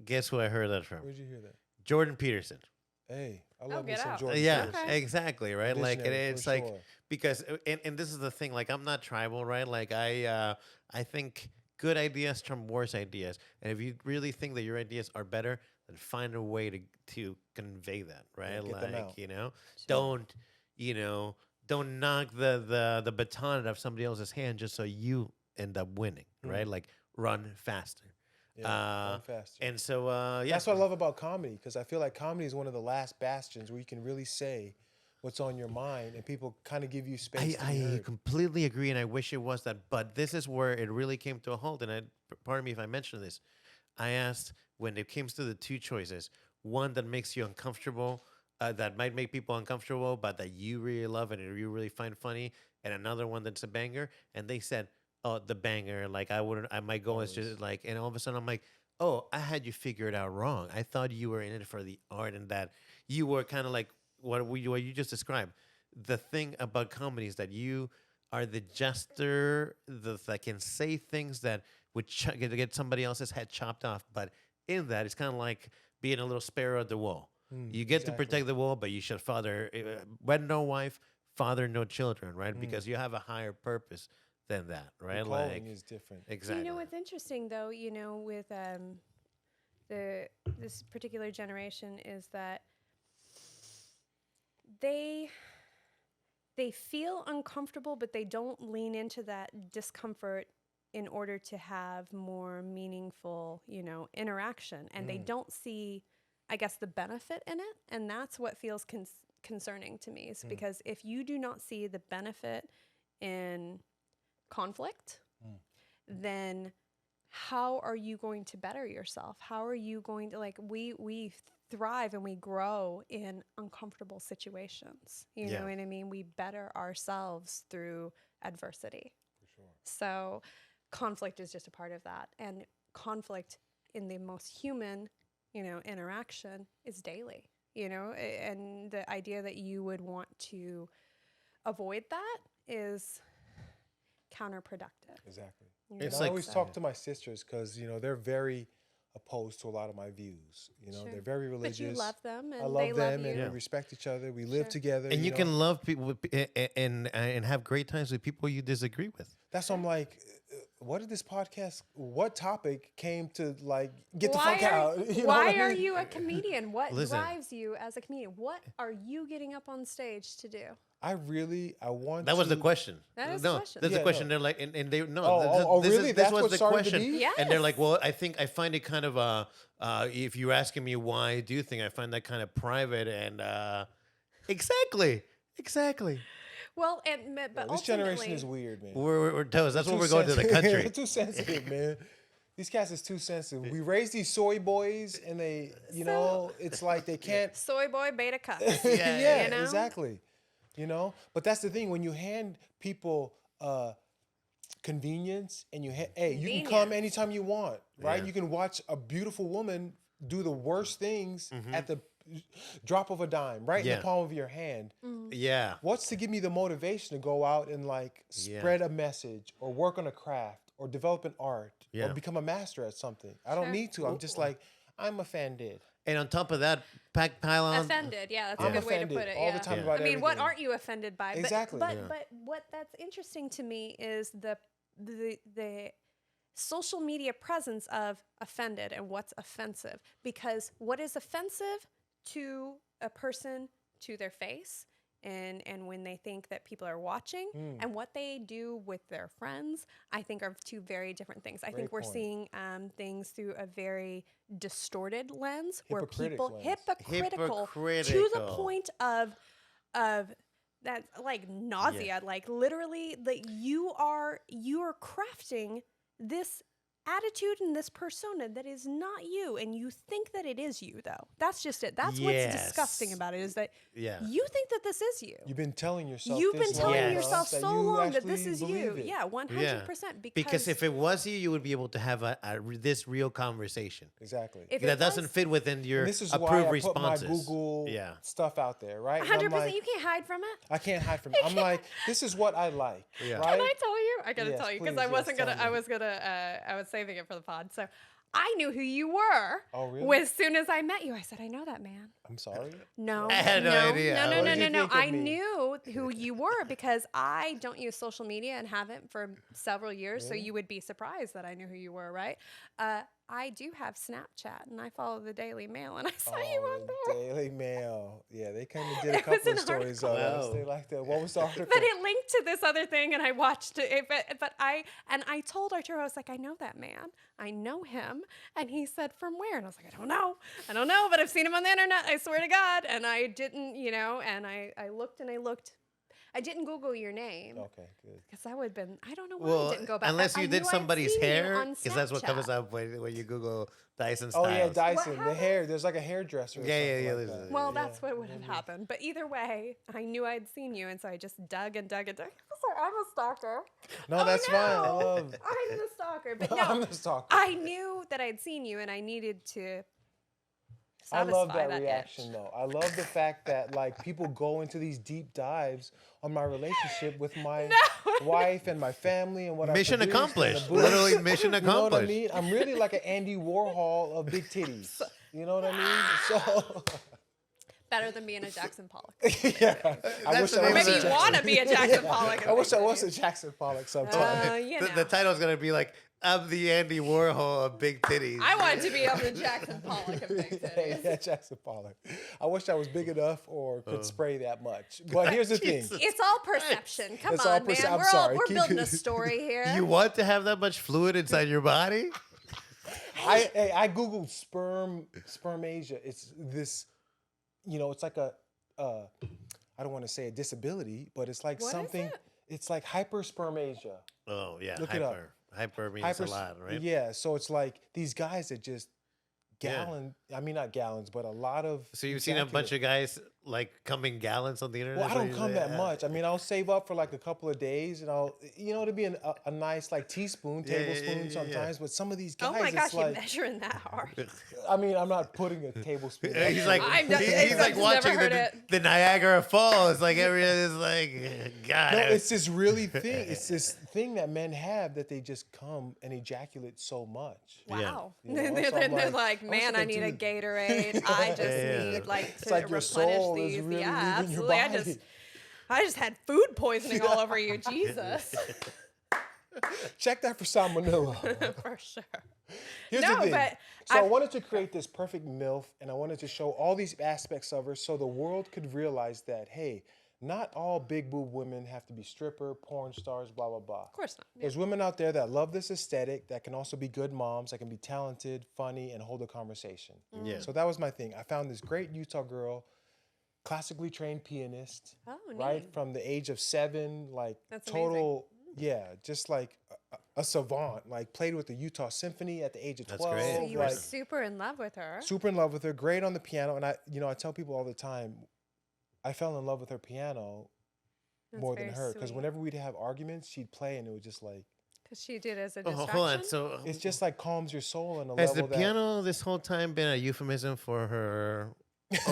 Guess who I heard that from? Where'd you hear that? Jordan Peterson. Hey, I love me get some out. Jordan. Yeah, Peterson. Okay. exactly, right? Like Visionary, it's for like sure. because and this is the thing. Like I'm not tribal, right? Like I think good ideas trump worse ideas, and if you really think that your ideas are better, then find a way to convey that, right? get them like out. don't knock the baton out of somebody else's hand just so you end up winning, right? Like run faster. Yeah, run faster. And so yeah, That's what I love about comedy, because I feel like comedy is one of the last bastions where you can really say what's on your mind and people kind of give you space to be I heard. completely agree, and I wish it was that. But this is where it really came to a halt. And pardon me if I mention this. I asked when it came to the two choices: one that makes you uncomfortable, that might make people uncomfortable, but that you really love and you really find funny, and another one that's a banger. And they said, "Oh, the banger." Like my goal is just like, and all of a sudden I'm like, "Oh, I had you figured out wrong. I thought you were in it for the art, and that you were kind of like." What you just described. The thing about comedy is that you are the jester that can say things that would get somebody else's head chopped off. But in that, it's kind of like being a little sparrow at the wall. You get to protect the wall, but you should wed no wife, father no children, right? Because you have a higher purpose than that, right? The calling is different. Exactly. What's interesting though, with this particular generation is that they feel uncomfortable, but they don't lean into that discomfort in order to have more meaningful, interaction. And they don't see, I guess, the benefit in it. And that's what feels concerning to me is because if you do not see the benefit in conflict, then how are you going to better yourself? How are you going to, like, we thrive and we grow in uncomfortable situations. You know what I mean? We better ourselves through adversity. For sure. So conflict is just a part of that. And conflict in the most human, interaction is daily, and the idea that you would want to avoid that is counterproductive. Exactly. It's I like always talk to my sisters because, they're very opposed to a lot of my views. They're very religious. But you love them, and I love they love them, you. and we respect each other. We live together. And you can love people and have great times with people you disagree with. That's why I'm like, what topic came to get the fuck out? Why are you a comedian? What drives you as a comedian? What are you getting up on stage to do? I want That was the question. That is the question. That's the question. They're like, and they really? This That's was what the started to question. be? Yes. And they're like, well, I find it kind of if you're asking me why I do think, I find that kind of private and exactly. Well, but this generation is weird, man. We're toast. That's Too what we're going to the sensitive. country. They're too sensitive, man. These cats is too sensitive. We raise these soy boys, and they, it's like they can't. Soy boy, beta cup. Yeah, exactly. But that's the thing, when you hand people convenience, and you can come anytime you want, right? Yeah. You can watch a beautiful woman do the worst things at the drop of a dime, right in the palm of your hand. Yeah. What's to give me the motivation to go out and spread a message or work on a craft or develop an art or become a master at something? I don't need to. I'm just I'm offended. And on top of that, pile on. Offended, that's I'm a good way to offended put it. all the time about I mean, what everything. aren't you offended by? Exactly. But what that's interesting to me is the social media presence of offended and what's offensive. Because what is offensive to a person to their face and when they think that people are watching and what they do with their friends, I think are two very different things. I think we're seeing things through a very distorted lens where people hypocritical to the point of that's like nausea, like literally that you are crafting this attitude and this persona that is not you, and you think that it is you, though. That's just it. That's what's disgusting about it, is that you think that this is you. You've been telling yourself You've been this telling long yourself enough so long that this actually is you. believe it. Yeah, 100%. Because if it was you, you would be able to have this real conversation. Exactly. If That doesn't fit within your this is approved why I responses. put my Google stuff out there, right? 100%, you can't hide from it. I can't hide from it. I'm like, this is what I like. Yeah. Right? Can I tell you? I gotta Yes, tell you because please, I wasn't tell gonna. me. I was saving it for the pod. So I knew who you were. Oh, really? As soon as I met you, I said, I know that man. I'm sorry. No, I had no idea. No, What no, did no, you no. think of I me? knew who you were because I don't use social media and haven't for several years. So you would be surprised that I knew who you were, right? I do have Snapchat and I follow the Daily Mail and I saw you on there. Daily Mail. Yeah, they kind of did a It was couple an of stories on article. us. They like that. What was the article? But it linked to this other thing, and I watched it. But I told Arturo, I was like, I know that man. I know him. And he said, from where? And I was like, I don't know, but I've seen him on the internet. I swear to God. And I didn't, and I looked and I looked. I didn't Google your name. Okay, good. Because I would have been, I don't know why I didn't go back. Unless I you knew did I'd somebody's seen you hair, on because that's what comes Snapchat. up when you Google Dyson Oh styles. yeah, Dyson. The happened? hair. There's like a hairdresser. Or Yeah, something yeah. like that. Well, that's what would have happened. But either way, I knew I'd seen you, and so I just dug and dug and dug. So I'm a stalker. No, that's fine. I love. I'm the stalker. But I'm no, the stalker. I knew that I'd seen you, and I needed to I satisfy love that itch. reaction though. I love the fact that people go into these deep dives on my relationship with my wife and my family and what Mission I produced and the accomplished. books. Literally mission You know what I accomplished. mean? I'm really like an Andy Warhol of big titties. You know what I mean? So Better than being a Jackson Pollock. yeah, I wish the I name was of Maybe a you Jackson. want to be a Jackson Pollock. I wish I was a Jackson Pollock sometime. The title's going to be like, I'm the Andy Warhol of big titties. I wanted to be able to Jackson Pollock of big titties. Yeah, Jackson Pollock. I wish I was big enough or could spray that much. But here's the thing. It's all perception. Come It's all on, man. I'm We're sorry. we're Keep building a it- story here. You want to have that much fluid inside your body? I googled sperm Asia. It's this, it's like a I don't want to say a disability, but it's like What is something. it? It's like hyperspermasia. Oh yeah, Look it up. Hyper means a lot, right? Yeah, so it's like these guys that just Yeah. not gallons, but a lot of. So you've seen a bunch of guys like come in gallons on the internet. Well, I so don't you come say, that much. I mean, I'll save up for like a couple of days, and it'll be a nice like teaspoon, Yeah, yeah, tablespoon yeah. sometimes. But some of these guys, Oh my gosh, it's you're like, measuring that hard. I mean, I'm not putting a tablespoon. Yeah, he's like I've never- he's like I've never watching heard the, it. the Niagara Falls. Like everyone is like, God. No, it's this really thing. It's this thing that men have that they just come and ejaculate so much. Wow. You know, they're, so I'm they're like, like, I wish man, I I could need a do- Gatorade. I just Yeah. need like It's to like your replenish soul is these. really Yeah, leaving your absolutely. body. I just had food poisoning all over you, Jesus. Check that for salmonella. For sure. Here's No, the thing. but So I I've- wanted to create this perfect MILF, and I wanted to show all these aspects of her so the world could realize that, hey, not all big boob women have to be stripper, porn stars, blah, blah, blah. Of course not. Yeah. There's women out there that love this aesthetic, that can also be good moms, that can be talented, funny, and hold a conversation. Yeah. So that was my thing. I found this great Utah girl, classically trained pianist, Oh, right neat. from the age of 7, like That's total, yeah, just like a savant. Like played with the Utah Symphony at the age of That's 12. great. So you were like, super in love with her. super in love with her, great on the piano, and I tell people all the time, I fell in love with her piano That's more than very her because sweet. whenever we'd have arguments, she'd play, and it was just like Because she did as a Oh, distraction. hold on. So it's just like calms your soul on a has the level that. piano this whole time been a euphemism for her,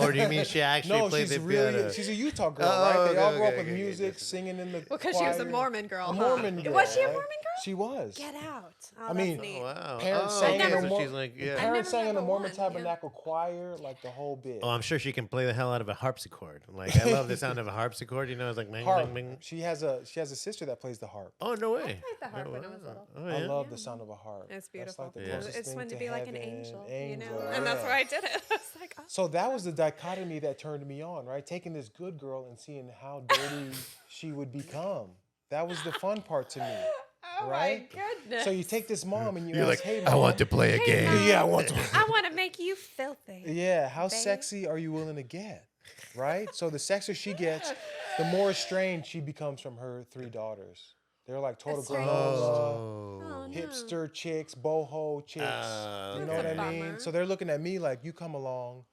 or do you mean she actually No, played she's the really piano? she's a Utah girl, Oh, right? They all okay, grew up okay, with okay, music, okay. singing in the Because she was a choir. Mormon girl. A huh? Mormon girl. Was she a right? Mormon girl? She was. Get out. Oh, I mean, that's neat. Oh, wow. Parents oh, sang okay, in so a mo- she's like, yeah. Parents sang in never the Mormon met one, yeah. Tabernacle Choir, like the whole bit. Oh, I'm sure she can play the hell out of a harpsichord. Like I love the sound of a harpsichord. You know, it's like bing, Harp. bing, bing. She has a sister that plays the harp. Oh no way! played the harp Oh, when I was wow. little. Oh, I yeah? love the sound of a harp. It's That's beautiful. like the Yeah. closest It's thing fun to be like an heaven, angel, you know? angel, And that's yeah. why I did it. I was like, oh. So that was the dichotomy that turned me on, right? Taking this good girl and seeing how dirty she would become. That was the fun part to me. Oh right? my goodness. So you take this mom and you You're ask, like, hey, I mom, want to play a Hey, game. Mom. Yeah, I want to. I want to make you filthy. Yeah, how Babe. sexy are you willing to get? Right? So the sexier she gets, the more estranged she becomes from her 3 daughters. They're like total Estranged. girls, Oh, no. hipster chicks, boho chicks. You know okay. what I That's a mean? bummer. So they're looking at me like, you come along,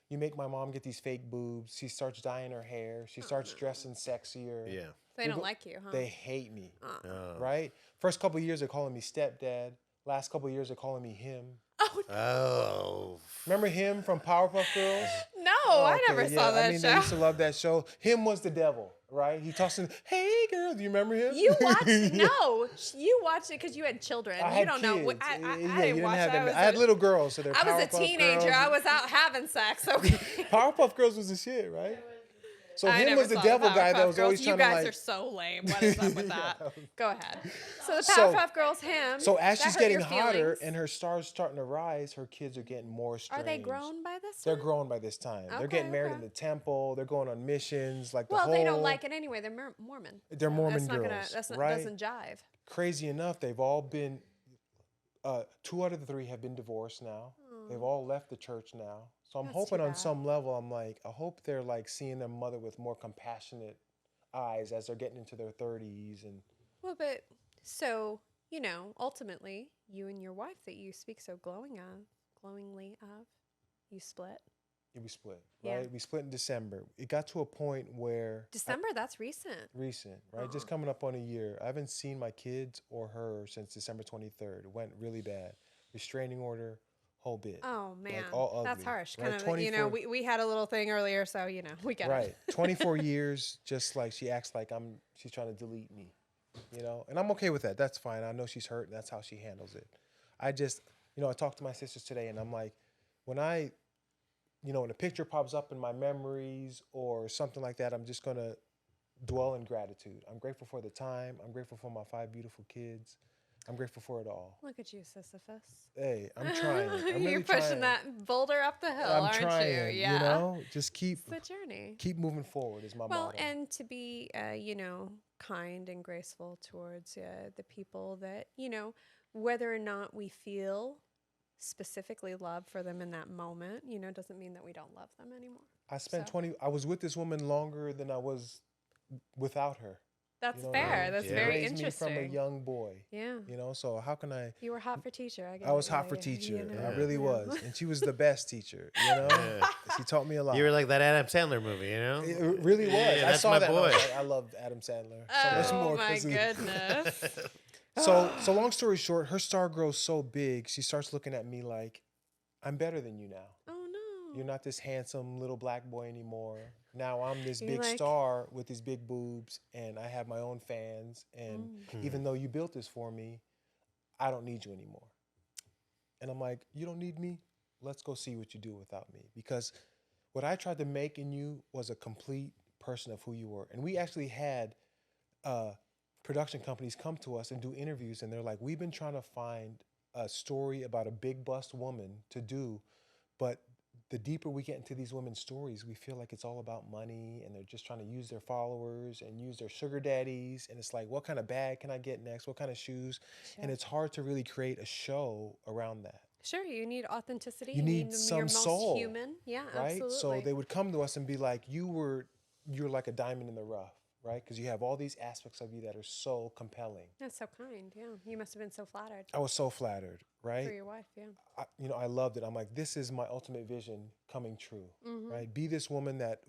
you make my mom get these fake boobs. She starts dyeing her hair. She starts dressing sexier. Yeah. They don't like you, huh? They hate me, Oh. right? First couple of years, they're calling me stepdad. Last couple of years, they're calling me him. Oh, Oh. Remember him from Powerpuff Girls? no, I Okay, never saw that I mean, they used to show. love that show. Him was the devil, right? He tossed in, hey, girl, do you remember him? You watched? Yeah. No, you watched it because you had children. I you had don't know. kids. I Yeah, didn't you didn't watch have it. them. I had little girls, so they're I was a Powerpuff teenager. Girls. I was out having sex. Okay. Powerpuff Girls was the shit, right? So I him never was the saw devil Powerpuff guy that was Girls. always You trying to guys like. are so lame. What is up with that? Go ahead. So the So- Powerpuff Girls, him. So as that she's hurt getting your hotter feelings? and her stars starting to rise, her kids are getting more strange. Are they grown by this They're time? grown by this time. They're Okay, getting married okay. in the temple. They're going on missions. Like the Well, whole. they don't like it anyway. They're Mormon. They're So Mormon that's not girls, Gonna, that's not, right? doesn't jive. Crazy enough, they've all been. 2 out of the 3 have been divorced now. They've all left the church now. So I'm That's too hoping on bad. some level, I'm like, I hope they're like seeing their mother with more compassionate eyes as they're getting into their 30s and. Well, but so ultimately, you and your wife that you speak so glowingly of, you split. Yeah, we split, Yeah. right? We split in December. It got to a point where December, that's recent. recent, right? Just coming up on a year. I haven't seen my kids or her since December 23rd. It went really bad. Restraining order, whole bit. Oh man, all that's ugly, harsh. right? Kind of, 24 we had a little thing earlier, so we get Right. it. 24 years, just like she acts like she's trying to delete me, And I'm okay with that. That's fine. I know she's hurt, and that's how she handles it. I just, I talked to my sisters today, and I'm like, when when a picture pops up in my memories or something like that, I'm just going to dwell in gratitude. I'm grateful for the time. I'm grateful for my 5 beautiful kids. I'm grateful for it all. Look at you, Sisyphus. Hey, I'm trying. I'm You're really pushing trying. that boulder up the hill, I'm aren't trying, you? Yeah. Just keep It's the journey. moving forward is my Well, motto. and to be, kind and graceful towards the people that, whether or not we feel specifically love for them in that moment, doesn't mean that we don't love them anymore. I spent So. I was with this woman longer than I was without her. That's You know, fair. That's she very raised interesting. me from a young boy. Yeah. You know, so how can I? You were hot for teacher. I guess. I was hot for teacher. You know? I really Yeah. was, and she was the best teacher. You know, Yeah. she taught me a lot. You were like that Adam Sandler movie, you know? It really was. Yeah, I that's saw my that. And I, was boy. like, I loved Adam Sandler so much Oh more. my 'cause of- goodness. So long story short, her star grows so big, she starts looking at me like, I'm better than you now. Oh no. You're not this handsome little black boy anymore. Now I'm this You're big like- star with these big boobs, and I have my own fans. And even though you built this for me, I don't need you anymore. And I'm like, you don't need me? Let's go see what you do without me. Because what I tried to make in you was a complete person of who you were. And we actually had production companies come to us and do interviews, and they're like, we've been trying to find a story about a big bust woman to do, but the deeper we get into these women's stories, we feel like it's all about money, and they're just trying to use their followers and use their sugar daddies, and it's like, what kind of bag can I get next? What kind of shoes? Sure. And it's hard to really create a show around that. Sure, you need authenticity. You need your some most soul, human. Yeah, right? absolutely. So they would come to us and be like, you're like a diamond in the rough, right? Because you have all these aspects of you that are so compelling. That's so kind. Yeah, you must have been so flattered I was so flattered, right? for your wife. Yeah. I loved it. I'm like, this is my ultimate vision coming true, Mm-hmm. right? Be this woman that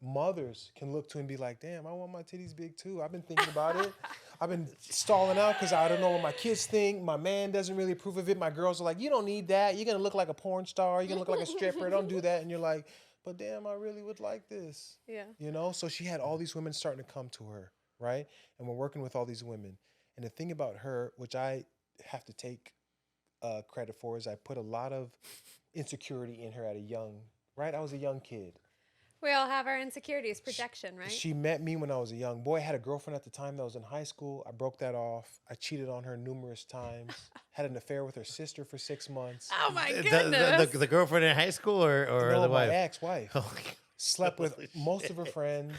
mothers can look to and be like, damn, I want my titties big too. I've been thinking about it. I've been stalling out because I don't know what my kids think. My man doesn't really approve of it. My girls are like, you don't need that. You're going to look like a porn star. You're going to look like a stripper. Don't do that. And you're like, but damn, I really would like this. Yeah. You know? So she had all these women starting to come to her, right? And we're working with all these women. And the thing about her, which I have to take credit for, is I put a lot of insecurity in her at a young, right? I was a young kid. We all have our insecurities, projection, right? She met me when I was a young boy. I had a girlfriend at the time that was in high school. I broke that off. I cheated on her numerous times. Had an affair with her sister for 6 months. Oh my goodness. The girlfriend in high school or No, the my wife? ex-wife. Oh, Slept with most of her friends.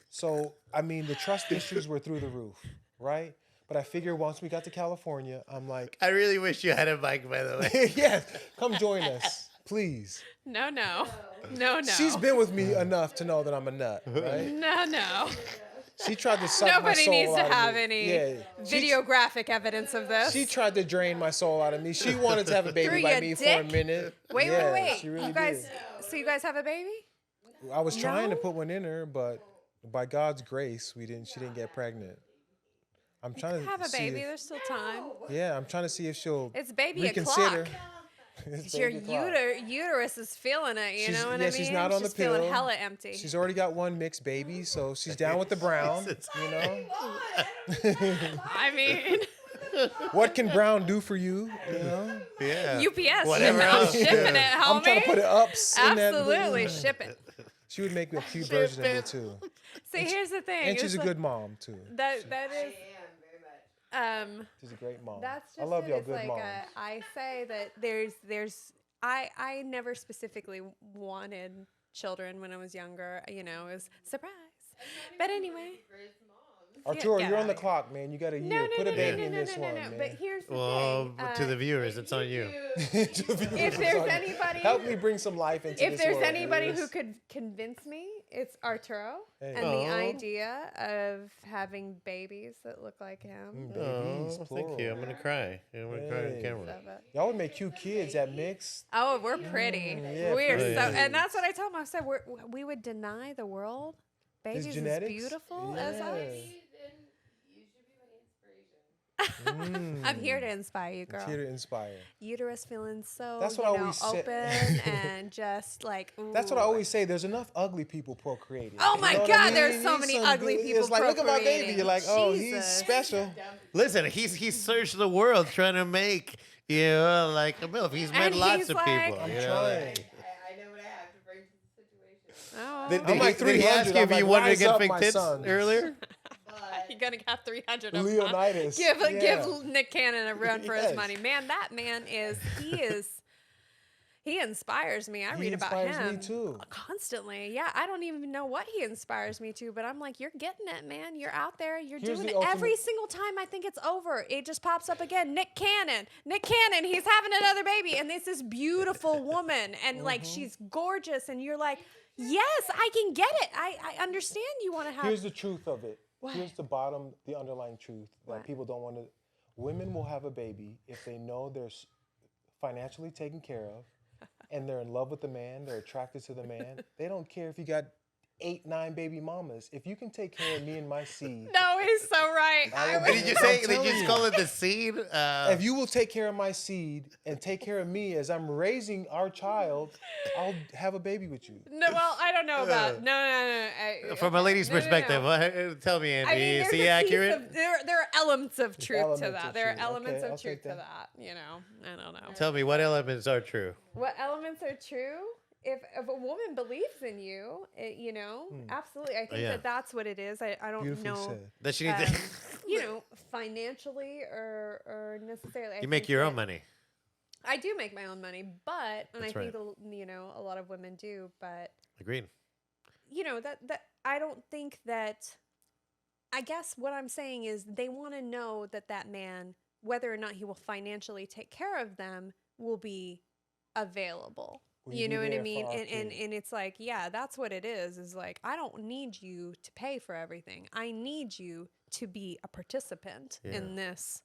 So, I mean, the trust issues were through the roof, right? But I figure once we got to California, I'm like, I really wish you had a mic, by the way. yes, come join us, please. No. She's been with me enough to know that I'm a nut, right? No. She tried to suck my Nobody soul needs to out of have me. any Yeah. videographic evidence of this. She tried to drain my soul out of me. She wanted to have a baby Through by your me for a dick? minute. Wait. Yeah, She really You guys, did. so you guys have a baby? I was trying to No? put one in her, but by God's grace, she didn't get pregnant. I'm trying to Have a see baby. if- There's still time. yeah, I'm trying to see if she'll It's baby reconsider. o'clock. It's Your baby o'clock. uterus is feeling it. You know what I mean? She's not on She's the pill. feeling hella empty. She's already got one mixed baby, so she's down with the brown. You know, I mean, what can brown do for you? You know, Yeah. UPS. Whatever I'm else. shipping it, homie. I'm trying to put it ups. in that- Absolutely, ship it. She would make me a cute version of me too, See, here's the thing. and she's It's a like- good mom too. That is. She's a great mom. That's just I love it. y'all It's good like moms. I say that there's I never specifically wanted children when I was younger. You know, it was surprise. But anyway. Arturo, get you're on out the of here. clock, man. You got a year. No, Put a baby in this one, But man. here's the Well, thing. to the viewers, it's on you. If there's anybody, help me bring some life into if this there's world, anybody please. who could convince me, it's Arturo Hey. and Aw. the idea of having babies that look like him. Babies, Oh, thank you. I'm plural. gonna cry. I'm gonna cry on Hey. camera. Love it. Y'all would make cute kids at mix. Oh, we're pretty. yeah, We're pretty. so, and that's what I told him. I said we would deny the world babies as genetics? beautiful as us. Yeah. I'm here to inspire you, girl. Here to inspire. Uterus feeling so That's what I always say. open and just like. That's what I ooh. always say. There's enough ugly people procreating. Oh You my know what I God, mean? there's You so need many some ugly good- people It's like, look at my baby. procreating. You're like, oh, he's Jesus. special. Listen, he's searched the world trying to make like a MILF. He's met And lots he's of like- people. I'm you know, trying. like- I know what I have to bring to the situation. Oh. Did I'm like did he ask 300. you I'm if you like, wanted to rise get up, fake my tits sons. earlier? But You're gonna have 300 of them. Leonidas. Give Yeah. Nick Cannon a run for his Yes. money, man. That man he inspires me. I He read about inspires him me too. constantly. Yeah, I don't even know what he inspires me to, but I'm like, you're getting it, man. You're out there. You're Here's doing the it every ultimate- single time. I think it's over. It just pops up again. Nick Cannon. He's having another baby, and this is beautiful woman, and like she's gorgeous, and you're like. Yes, I can get it. I understand you want to have. Here's the truth of it. What? Here's the underlying truth that What? people don't want to. Women will have a baby if they know they're financially taken care of, and they're in love with the man. They're attracted to the man. They don't care if you got 8, 9 baby mamas. If you can take care of me and my seed. No, he's so right. Did you say? Did you just call it the seed? If you will take care of my seed and take care of me as I'm raising our child, I'll have a baby with you. No, well, I don't know about. No. From a lady's perspective, tell me, Andy, is there's he a piece accurate? of- there are elements of truth elements to of that. There are truth. elements Okay, of I'll truth take to that. that. You know, I don't know. Tell me what elements are true. What elements are true? If a woman believes in you, absolutely. I think Yeah. that's what it is. I don't Beautifully know, said. That she needs financially or necessarily. I you make think your that- own money. I do make my own money, but and That's I think right. a lot of women do, but Agreed. that I don't think that. I guess what I'm saying is they want to know that man, whether or not he will financially take care of them, will be available. Will You you be know what I there mean? for our And kid? it's like, yeah, that's what it is like, I don't need you to pay for everything. I need you to be a participant in this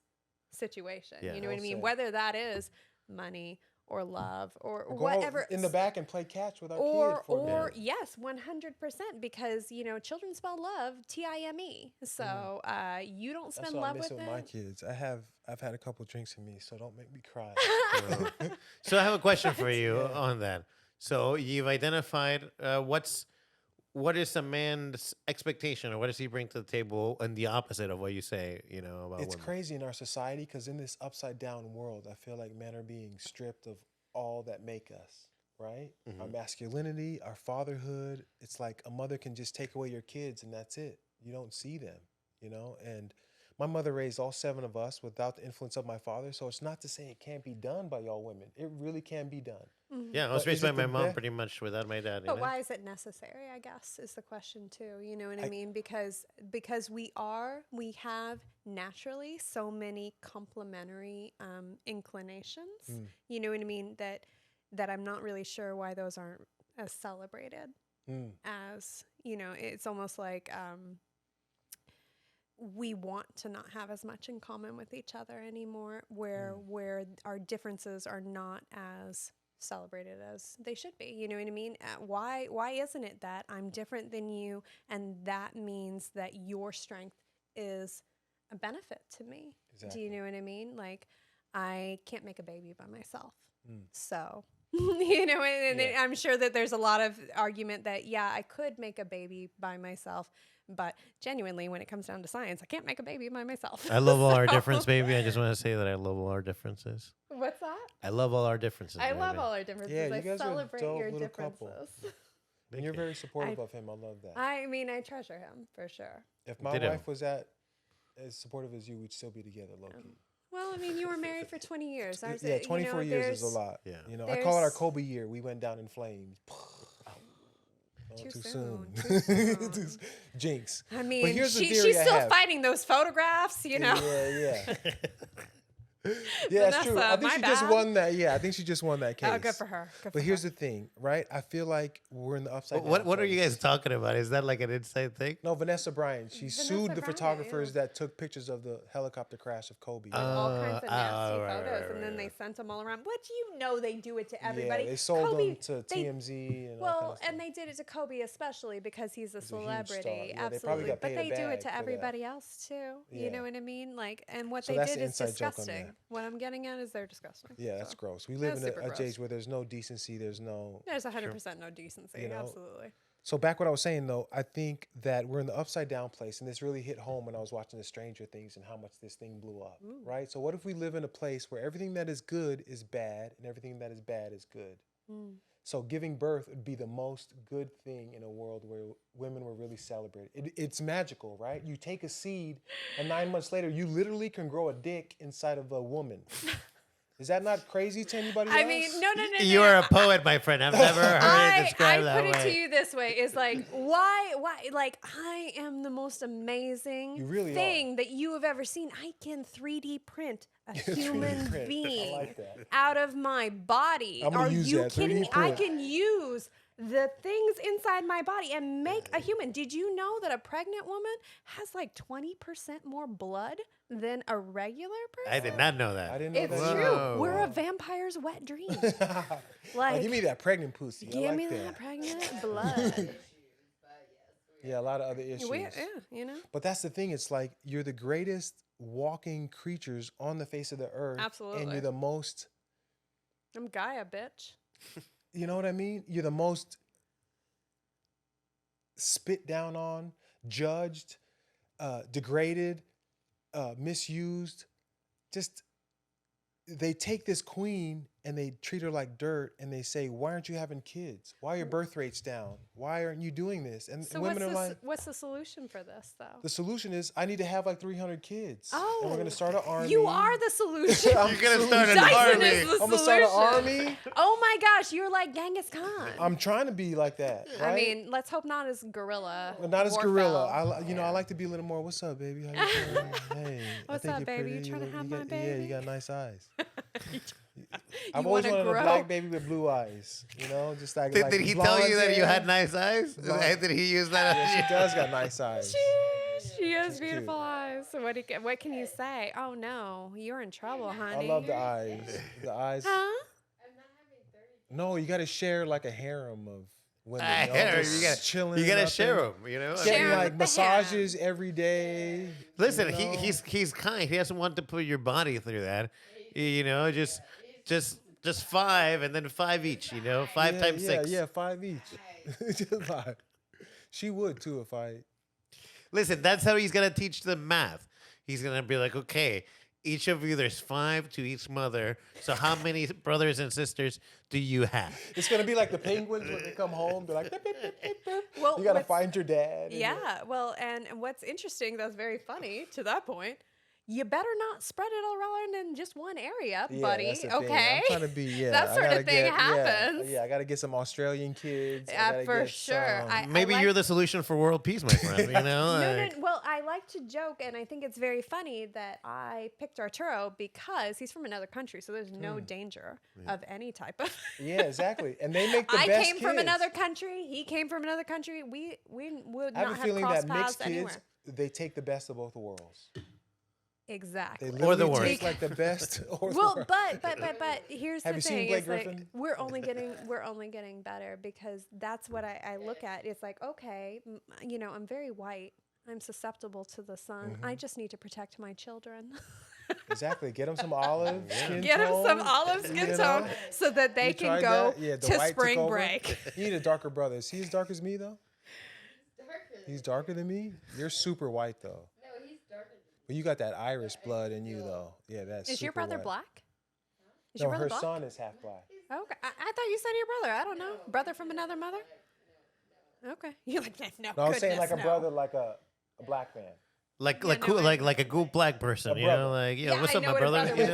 situation. Yeah. You know what I Well mean? said. Whether that is money or love or Go whatever. in the back and play catch with our Or, kid for a or minute. yes, 100%, because children spell love TIME. So you don't That's spend what I love miss with with it. my kids. I've had a couple drinks in me, so don't make me cry. So I have a question for you on that. So you've identified what is a man's expectation, or what does he bring to the table, and the opposite of what you say, about It's women. crazy in our society because in this upside down world, I feel like men are being stripped of all that make us, right? Our masculinity, our fatherhood. It's like a mother can just take away your kids and that's it. You don't see them, and my mother raised all 7 of us without the influence of my father. So it's not to say it can't be done by y'all women. It really can be done. Yeah, I was But raised is by it my the mom best? pretty much without my dad. But why is it necessary, I guess, is the question too. You know what I mean? Because we have naturally so many complementary inclinations. You know what I mean? That I'm not really sure why those aren't as celebrated as, it's almost like we want to not have as much in common with each other anymore, where our differences are not as celebrated as they should be. You know what I mean? Why isn't it that I'm different than you, and that means that your strength is a benefit to me? Exactly. Do you know what I mean? Like, I can't make a baby by myself, so. And Yeah. I'm sure that there's a lot of argument that I could make a baby by myself, but genuinely, when it comes down to science, I can't make a baby by myself. I love all our So- difference, baby. I just want to say that I love all our differences. What's that? I love all our differences. I love baby. all our differences. Yeah, you I guys are a celebrate dope your little couple. differences. And you're very supportive of him. I love that. I mean, I treasure him for sure. If my Ditto. wife was as supportive as you, we'd still be together, low-key. Well, I mean, you were married for 20 years. Ours, Yeah, 24 years is a there's- lot. Yeah. I call it our There's- Kobe year. We went down in flames. Too Too soon. soon. Too soon. Jinx. I mean, here's the she's theory I still have. fighting those photographs, Yeah, know. yeah, that's true. Vanessa, I think my she just bad. won that. Yeah, I think she just won that case. Oh, good for her. Good But for here's her. the thing, right? I feel like we're in the upside down. What are you place. guys talking about? Is that like an inside thing? No, Vanessa Bryant. She Vanessa sued the Bryant, photographers yeah. that took pictures of the helicopter crash of Kobe. All kinds of nasty right, photos, right, and then right, they right. sent them all around. But they do it to everybody. Yeah, they sold Kobe, them to they- TMZ and all Well, kind of stuff. and they did it to Kobe especially because he's a a huge star. celebrity. Yeah, they probably Absolutely. got But paid a they do bag it for to that. everybody else too. Yeah. You know what I mean? Like, and what So they that's did the is inside joke on disgusting. that. What I'm getting at is they're disgusting. Yeah, that's So, gross. We live That's in super a gross. age where there's no decency. There's no. There's 100% no decency. You know, Absolutely. So back what I was saying though, I think that we're in the upside down place, and this really hit home when I was watching the Stranger Things and how much this thing blew up, right? So what if we live in a place where everything that is good is bad and everything that is bad is good? So giving birth would be the most good thing in a world where women were really celebrated. It's magical, right? You take a seed, and 9 months later, you literally can grow a dick inside of a woman. Is that not crazy to anybody else? I mean, no. You are a poet, my friend. I've never heard it described I that put it to way. you this way: is like, why? Like, I am the most amazing You really thing that you have ever seen. I can 3D print a 3D human print. I being like that. out of my body. I'm gonna Are use you that, 3D kidding me? I print. can use the things inside my body and make a human. Did you know that a pregnant woman has like 20% more blood than a regular person? I did not know I that. didn't know It's that. true. Whoa. We're a vampire's wet dream. Like, give me that pregnant pussy. I Give like me that pregnant blood. Yeah, a lot of other issues. Yeah, you know? But that's the thing. It's like you're the greatest walking creatures on the face of the earth. And Absolutely. you're the most, I'm Gaia, bitch. you know what I mean? You're the most spit down on, judged, degraded, misused. Just, they take this queen and they treat her like dirt and they say, why aren't you having kids? Why are your birth rates down? Why aren't you doing this? And So women are like, what's the solution for this, though? the solution is I need to have like 300 kids. Oh, and we're going to start an army. You are the solution. I'm You're gonna start an Dyson army. is the I'm going to start an solution. army. Oh my gosh, you're like Genghis Khan. I'm trying to be like that. Right? I mean, let's hope not as gorilla. Well, not as Warfel. gorilla. I like to be a little more. What's up, baby? How you doing? Hey, What's I think up, you're baby? pretty. You trying to have my got, Yeah, baby? you got nice eyes. I've You always wanna wanted grow? a black baby with blue eyes. You know, just like. Did he tell you blonde that you hair. had nice eyes? Blonde- Did he use that? Yeah, she does got nice eyes. She has She's beautiful cute. eyes. So what can you say? Oh no, you're in trouble, I honey. love the eyes. The eyes. Huh? No, you got to share like a harem of women. I you know, hear just you chilling. You gotta out share there. them. You know. Share Getting 'em like with the massages every day. Listen, you know? he's kind. He doesn't want to put your body through that. You know, just 5 and then 5 each. You know, 5 times 6. Yeah, 5 each. Just 5. She would too if I. Listen, that's how he's gonna teach them math. He's gonna be like, okay, each of you, there's 5 to each mother. So how many brothers and sisters do you have? It's gonna be like the penguins when they come home. They're like, beep, beep, beep, beep, beep. Well, You gotta what's- find your dad. and Yeah, well, and what's interesting, that's very funny to that point, you better not spread it around in just one area, Yeah, buddy, that's the thing. okay? I'm trying to be, That I sort of gotta thing get- happens. Yeah, I gotta get some Australian kids. I Yeah, gotta for get sure. some- Maybe like- you're the solution for world peace, my friend. You know. No, like- well, I like to joke, and I think it's very funny that I picked Arturo because he's from another country, so there's no danger of any type of. Yeah, exactly. And they make the I best came from kids. another country. He came from another country. We would I have not a feeling crossed that paths mixed anywhere. kids, they take the best of both worlds. Exactly. They Or the literally worst. take like the best or the Well, worst. but here's Have the you seen thing: Blake is like Griffin? we're only getting better because that's what I look at. It's like, okay, you know, I'm very white. I'm susceptible to the sun. Mm-hmm. I just need to protect my children. Exactly. Get them some olive skin Get them some tone, olive skin you tone know? so that they You can tried go that? Yeah, the to white took spring over. break. You need a darker brother. Is he as dark as me though? Darker than He's darker than me. You're super white though. No, he's darker than But you got that Irish blood in you though. Yeah, that's. Is your super brother white. black? Is No, your brother her black? son is half black. Okay, I thought you said your brother. I don't know. Brother from another mother. Okay, you're like no. No, I'm saying like a goodness, brother, like a black man. Like Yeah, like no, cool, I- like a cool black person, A you know, brother. like Yeah, what's I up, know my what a brother? brother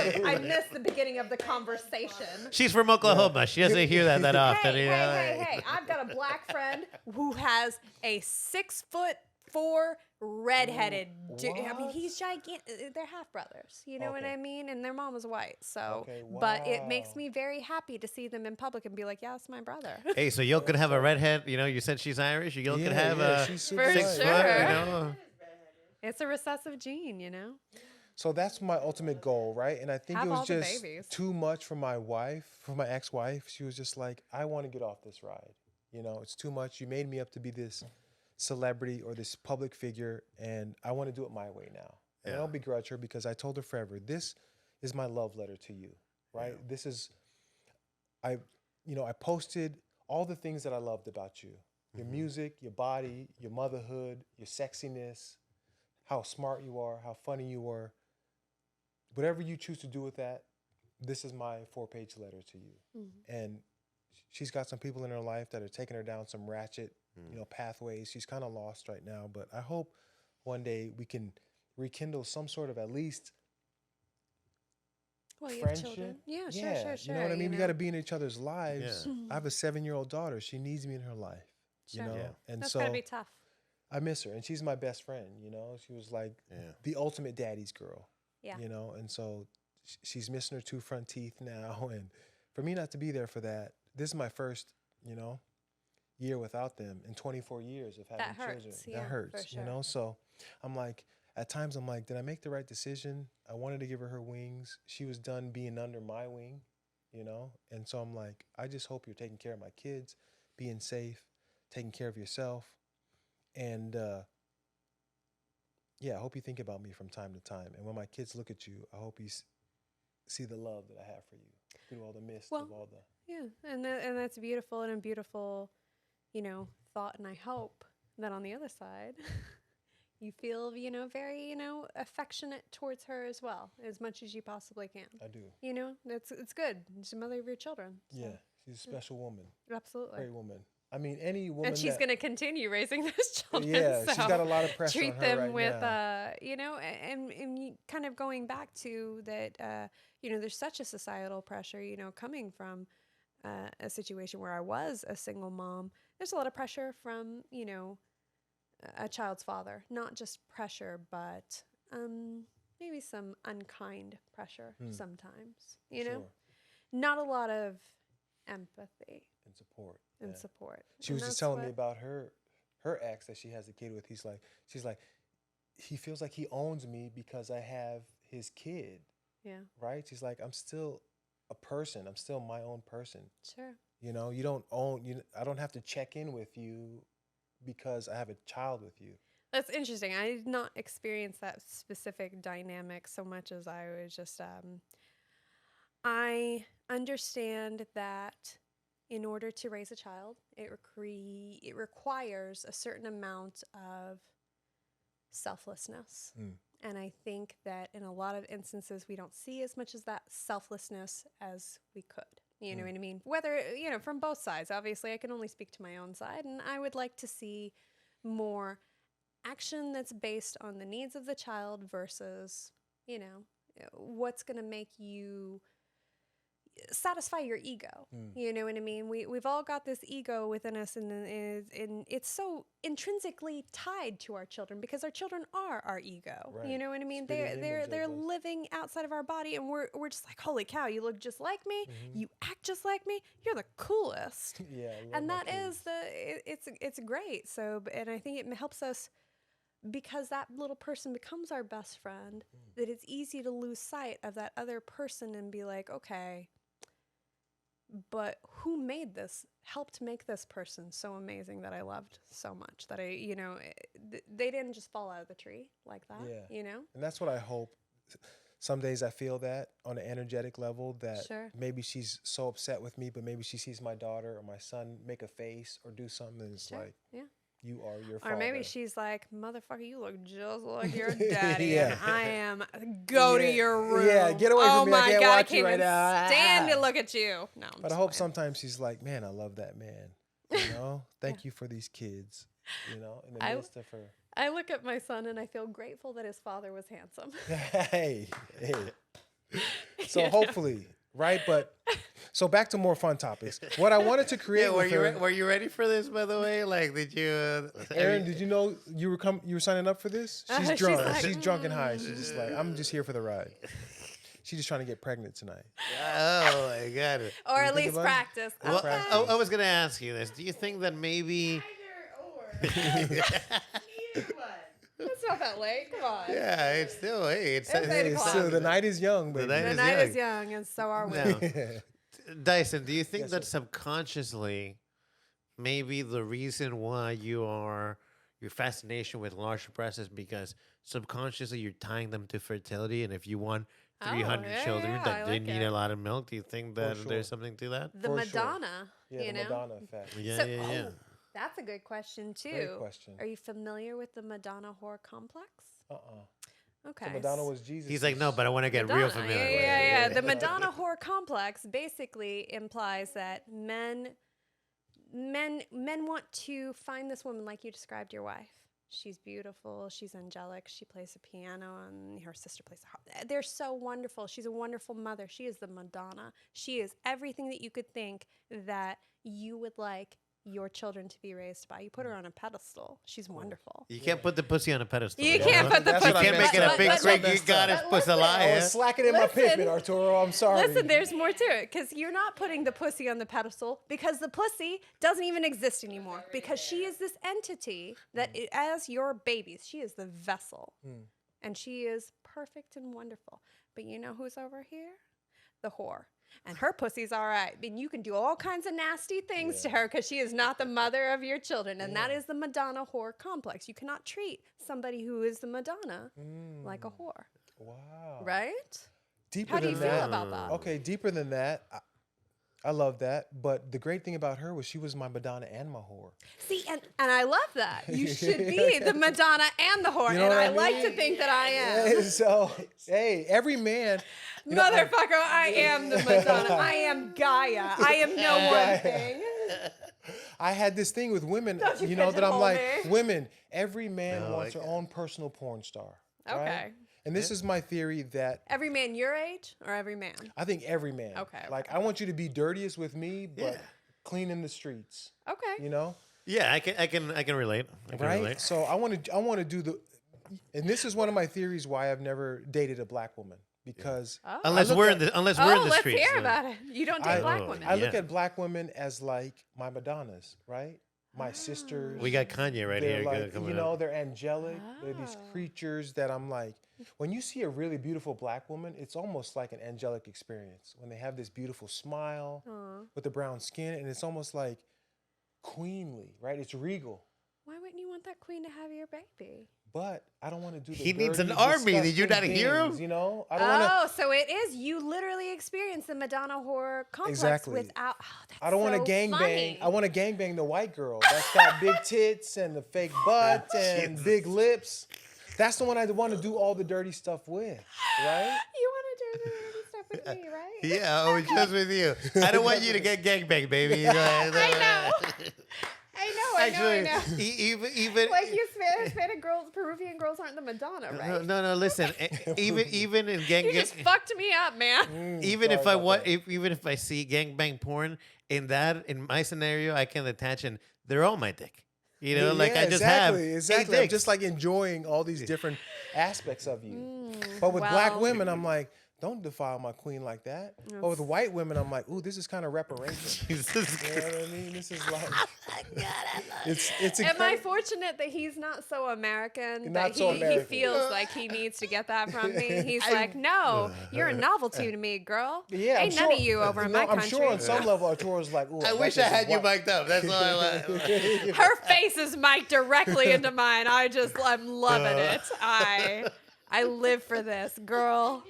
You was. know? I missed the beginning of the conversation. She's from Oklahoma. She doesn't hear that often. Hey, you know? hey! I've got a black friend who has a 6'4" redheaded dude. I mean, What? he's gigantic. They're half brothers. You know what Okay. I mean? And their mom was white. So, Okay, but it makes wow. me very happy to see them in public and be like, yeah, that's my brother. Hey, so you could have a redhead. You know, you said she's Irish. You could have a she's super For white. 6 sure. foot. You know. It's a recessive gene, you know? So that's my ultimate goal, right? And I think Have it all was the just babies. too much for my wife, for my ex-wife. She was just like, I want to get off this ride. You know, it's too much. You made me up to be this celebrity or this public figure, and I want to do it my way now. And I Yeah. don't begrudge her because I told her forever, this is my love letter to you, right? This is, I posted all the things that I loved about you. Your music, your body, your motherhood, your sexiness, how smart you are, how funny you are. Whatever you choose to do with that, this is my 4-page letter to you. And she's got some people in her life that are taking her down some ratchet, pathways. She's kind of lost right now, but I hope one day we can rekindle some sort of at least Well, you have friendship. children. Yeah, Yeah, sure. you know what I mean? We got to be in each other's lives. Yeah. I have a 7-year-old daughter. She needs me in her life, Sure. you know? Yeah. And That's so gotta be tough. I miss her, and she's my best friend, you know? She was like Yeah. the ultimate daddy's girl. Yeah. You know, and so she's missing her 2 front teeth now. And for me not to be there for that, this is my first, you know, year without them in 24 years of having That hurts, children. yeah, That for hurts, sure. you know? So I'm like, at times I'm like, did I make the right decision? I wanted to give her wings. She was done being under my wing, you know? And so I'm like, I just hope you're taking care of my kids, being safe, taking care of yourself. And yeah, I hope you think about me from time to time. And when my kids look at you, I hope you see the love that I have for you through all the mist Well, of all the. yeah, and that's beautiful and a beautiful, thought. And I hope that on the other side, you feel, very, affectionate towards her as well, as much as you possibly can. I do. It's good. She's the mother of your children. So. Yeah, she's a special woman, Absolutely. great woman. I mean, any woman. And she's that, going to continue raising those children. Yeah, so she's got a lot of pressure treat on her them right with, now. and kind of going back to that, there's such a societal pressure, coming from a situation where I was a single mom. There's a lot of pressure from, a child's father. Not just pressure, but maybe some unkind pressure sometimes, Sure. Not a lot of empathy And support. and Yeah. support. She And was just that's telling me what- about her ex that she has a kid with. She's like, he feels like he owns me because I have his kid, Yeah, right? She's like, I'm still a person. I'm still my own person. sure. You know, you don't own you. I don't have to check in with you because I have a child with you. That's interesting. I did not experience that specific dynamic so much as I was just, I understand that in order to raise a child, it requires a certain amount of selflessness. Mm. And I think that in a lot of instances, we don't see as much as that selflessness as we could. You know what I mean? Whether, from both sides. Obviously, I can only speak to my own side, and I would like to see more action that's based on the needs of the child versus, what's going to make you satisfy your ego. You know what I mean? We've all got this ego within us, and it's so intrinsically tied to our children because our children are our ego. Right. You know what I mean? Spitting image They're of us. living outside of our body, and we're just like, holy cow, you look just like me, you act just like me, you're the coolest. Yeah, I love And my that kids. is it's great. So, and I think it helps us because that little person becomes our best friend. That it's easy to lose sight of that other person and be like, okay, but who made this? Helped make this person so amazing that I loved so much that they didn't just fall out of the tree like that. Yeah. And that's what I hope. Some days I feel that on an energetic level that Sure. maybe she's so upset with me, but maybe she sees my daughter or my son make a face or do something and it's Sure. like, Yeah. you are your father. Or maybe she's like, motherfucker, you look just like your daddy. Yeah. And I am, go to Yeah, your room. yeah, get away oh from me, I my can't God, watch I you can't right even now. stand to look at you. No, I'm But I just hope playing. sometimes she's like, man, I love that man. You know, thank you for these kids. You know, in the I- midst of her. I look at my son and I feel grateful that his father was handsome. Hey. So You know? hopefully, right? But so back to more fun topics. What I wanted to create Yeah, with her, were you ready for this? By the way, like, did you? Aaron, did you know you were signing up for this? She's She's drunk. like, She's drunk and high. She's just like, I'm just here for the ride. She's just trying to get pregnant tonight. Oh my God! Or You at think least about it? practice. Well, Okay. I was gonna ask you this. Do you think that maybe? Either one. It's not that late. Come on. Yeah, it's still It's 8 Hey, o'clock. so the night is young, baby. night The is night young. is young, and so are we. No. Dyson, do you think Yes, that sir. subconsciously, maybe the reason why your fascination with large breasts is because subconsciously you're tying them to fertility, and if you want 300 yeah, children, yeah, that I they like need it. a lot of milk. Do you think that sure. there's something to that? The For sure. Madonna, Yeah, you the know? Madonna effect. Yeah, So- yeah, yeah. oh, that's a good question, too. Great question. Are you familiar with the Madonna whore complex? Okay. So Madonna was Jesus. He's like, no, but I want to get real Madonna, familiar yeah, with yeah, it. yeah. The Madonna whore complex basically implies that men want to find this woman like you described your wife. She's beautiful. She's angelic. She plays the piano, and her sister plays the harp. They're so wonderful. She's a wonderful mother. She is the Madonna. She is everything that you could think that you would like your children to be raised by. You put her on a pedestal. She's wonderful. You can't put the pussy on a pedestal. You can't put the That's pussy. what I You can't messed make it a up. big That's what I Greek messed goddess up. But listen, I Pussalia. was slacking in my Listen. pigment, Arturo. I'm sorry. Listen, there's more to it because you're not putting the pussy on the pedestal because the pussy doesn't even exist anymore because she is this entity that as your babies, she is the vessel and she is perfect and wonderful. But you know who's over here? The whore. And her pussy's all right. And you can do all kinds of nasty things to her because she is not the mother of your children. And that is the Madonna whore complex. You cannot treat somebody who is the Madonna like a whore. Wow. Right? Deeper How do than you that. feel about that? Okay, deeper than that. I love that. But the great thing about her was she was my Madonna and my whore. See, and I love that. You should be the Madonna and the whore. You know And what I I like to mean? think that I am. So, hey, every man. you know, I- Motherfucker, I am the Madonna. I am Gaia. I am no one thing. I had this thing with women, Don't you that I'm like, pigeonhole me. women, every man No, wants I their own personal porn star. Okay. Right? And this is my theory that Every man your age or every man? I think every man. Okay, Like, I want you to be dirtiest with me, but clean in the streets. Okay. You know? Yeah, I can relate. I can Right? relate. So I want to do the, and this is one of my theories why I've never dated a black woman because Oh. Unless look we're at- in the unless we're Oh, in the let's streets. hear then. about it. You don't date black Oh, women. I look Yeah. at black women as like my Madonnas, right? My sisters. We got Kanye right They're here. like, coming you know, up. they're angelic. They're these Oh. creatures that I'm like, when you see a really beautiful black woman, it's almost like an angelic experience. When they have this beautiful smile with the brown skin, and it's almost like queenly, right? It's regal. Why wouldn't you want that queen to have your baby? But I don't want to do the He needs an dirty, army. Did you disgusting not hear him? things, You know, I don't want to. Oh, so it is. You literally experience the Madonna horror complex Exactly. without. Oh, that's I don't want to so gang funny. bang. I want to gang bang the white girl that's got big tits and the fake butt and big lips. That's the one I want to do all the dirty stuff with, right? You want to do the dirty stuff with me, right? Yeah, oh, just with you. I don't want you to get gangbanged, baby. Go ahead. I know. I know. Even Like you Hispanic girls, Peruvian girls aren't the Madonna, right? no. Listen, even in gang, You just fucked me up, man. even if sorry I about want, that. even if I see gangbang porn in my scenario, I can attach and they're all my dick. You know, like Yeah, I just have exactly. eight I'm dicks. just like enjoying all these different aspects of you. But with black well- women, I'm like, don't defile my queen like that. But with white women, I'm like, ooh, this is kind of reparation. You know what I mean? This is like, it's Am I incredible. fortunate that he's not so American Not that so he American. feels like he needs to get that from me? He's like, no, you're a novelty to me, girl. Yeah, Ain't none of you over in my I'm country. sure on some level, Arturo's like, ooh, I like wish I this had you white. mic'd up. That's all I want. Her face is mic'd directly into mine. I'm loving it. I live for this, girl.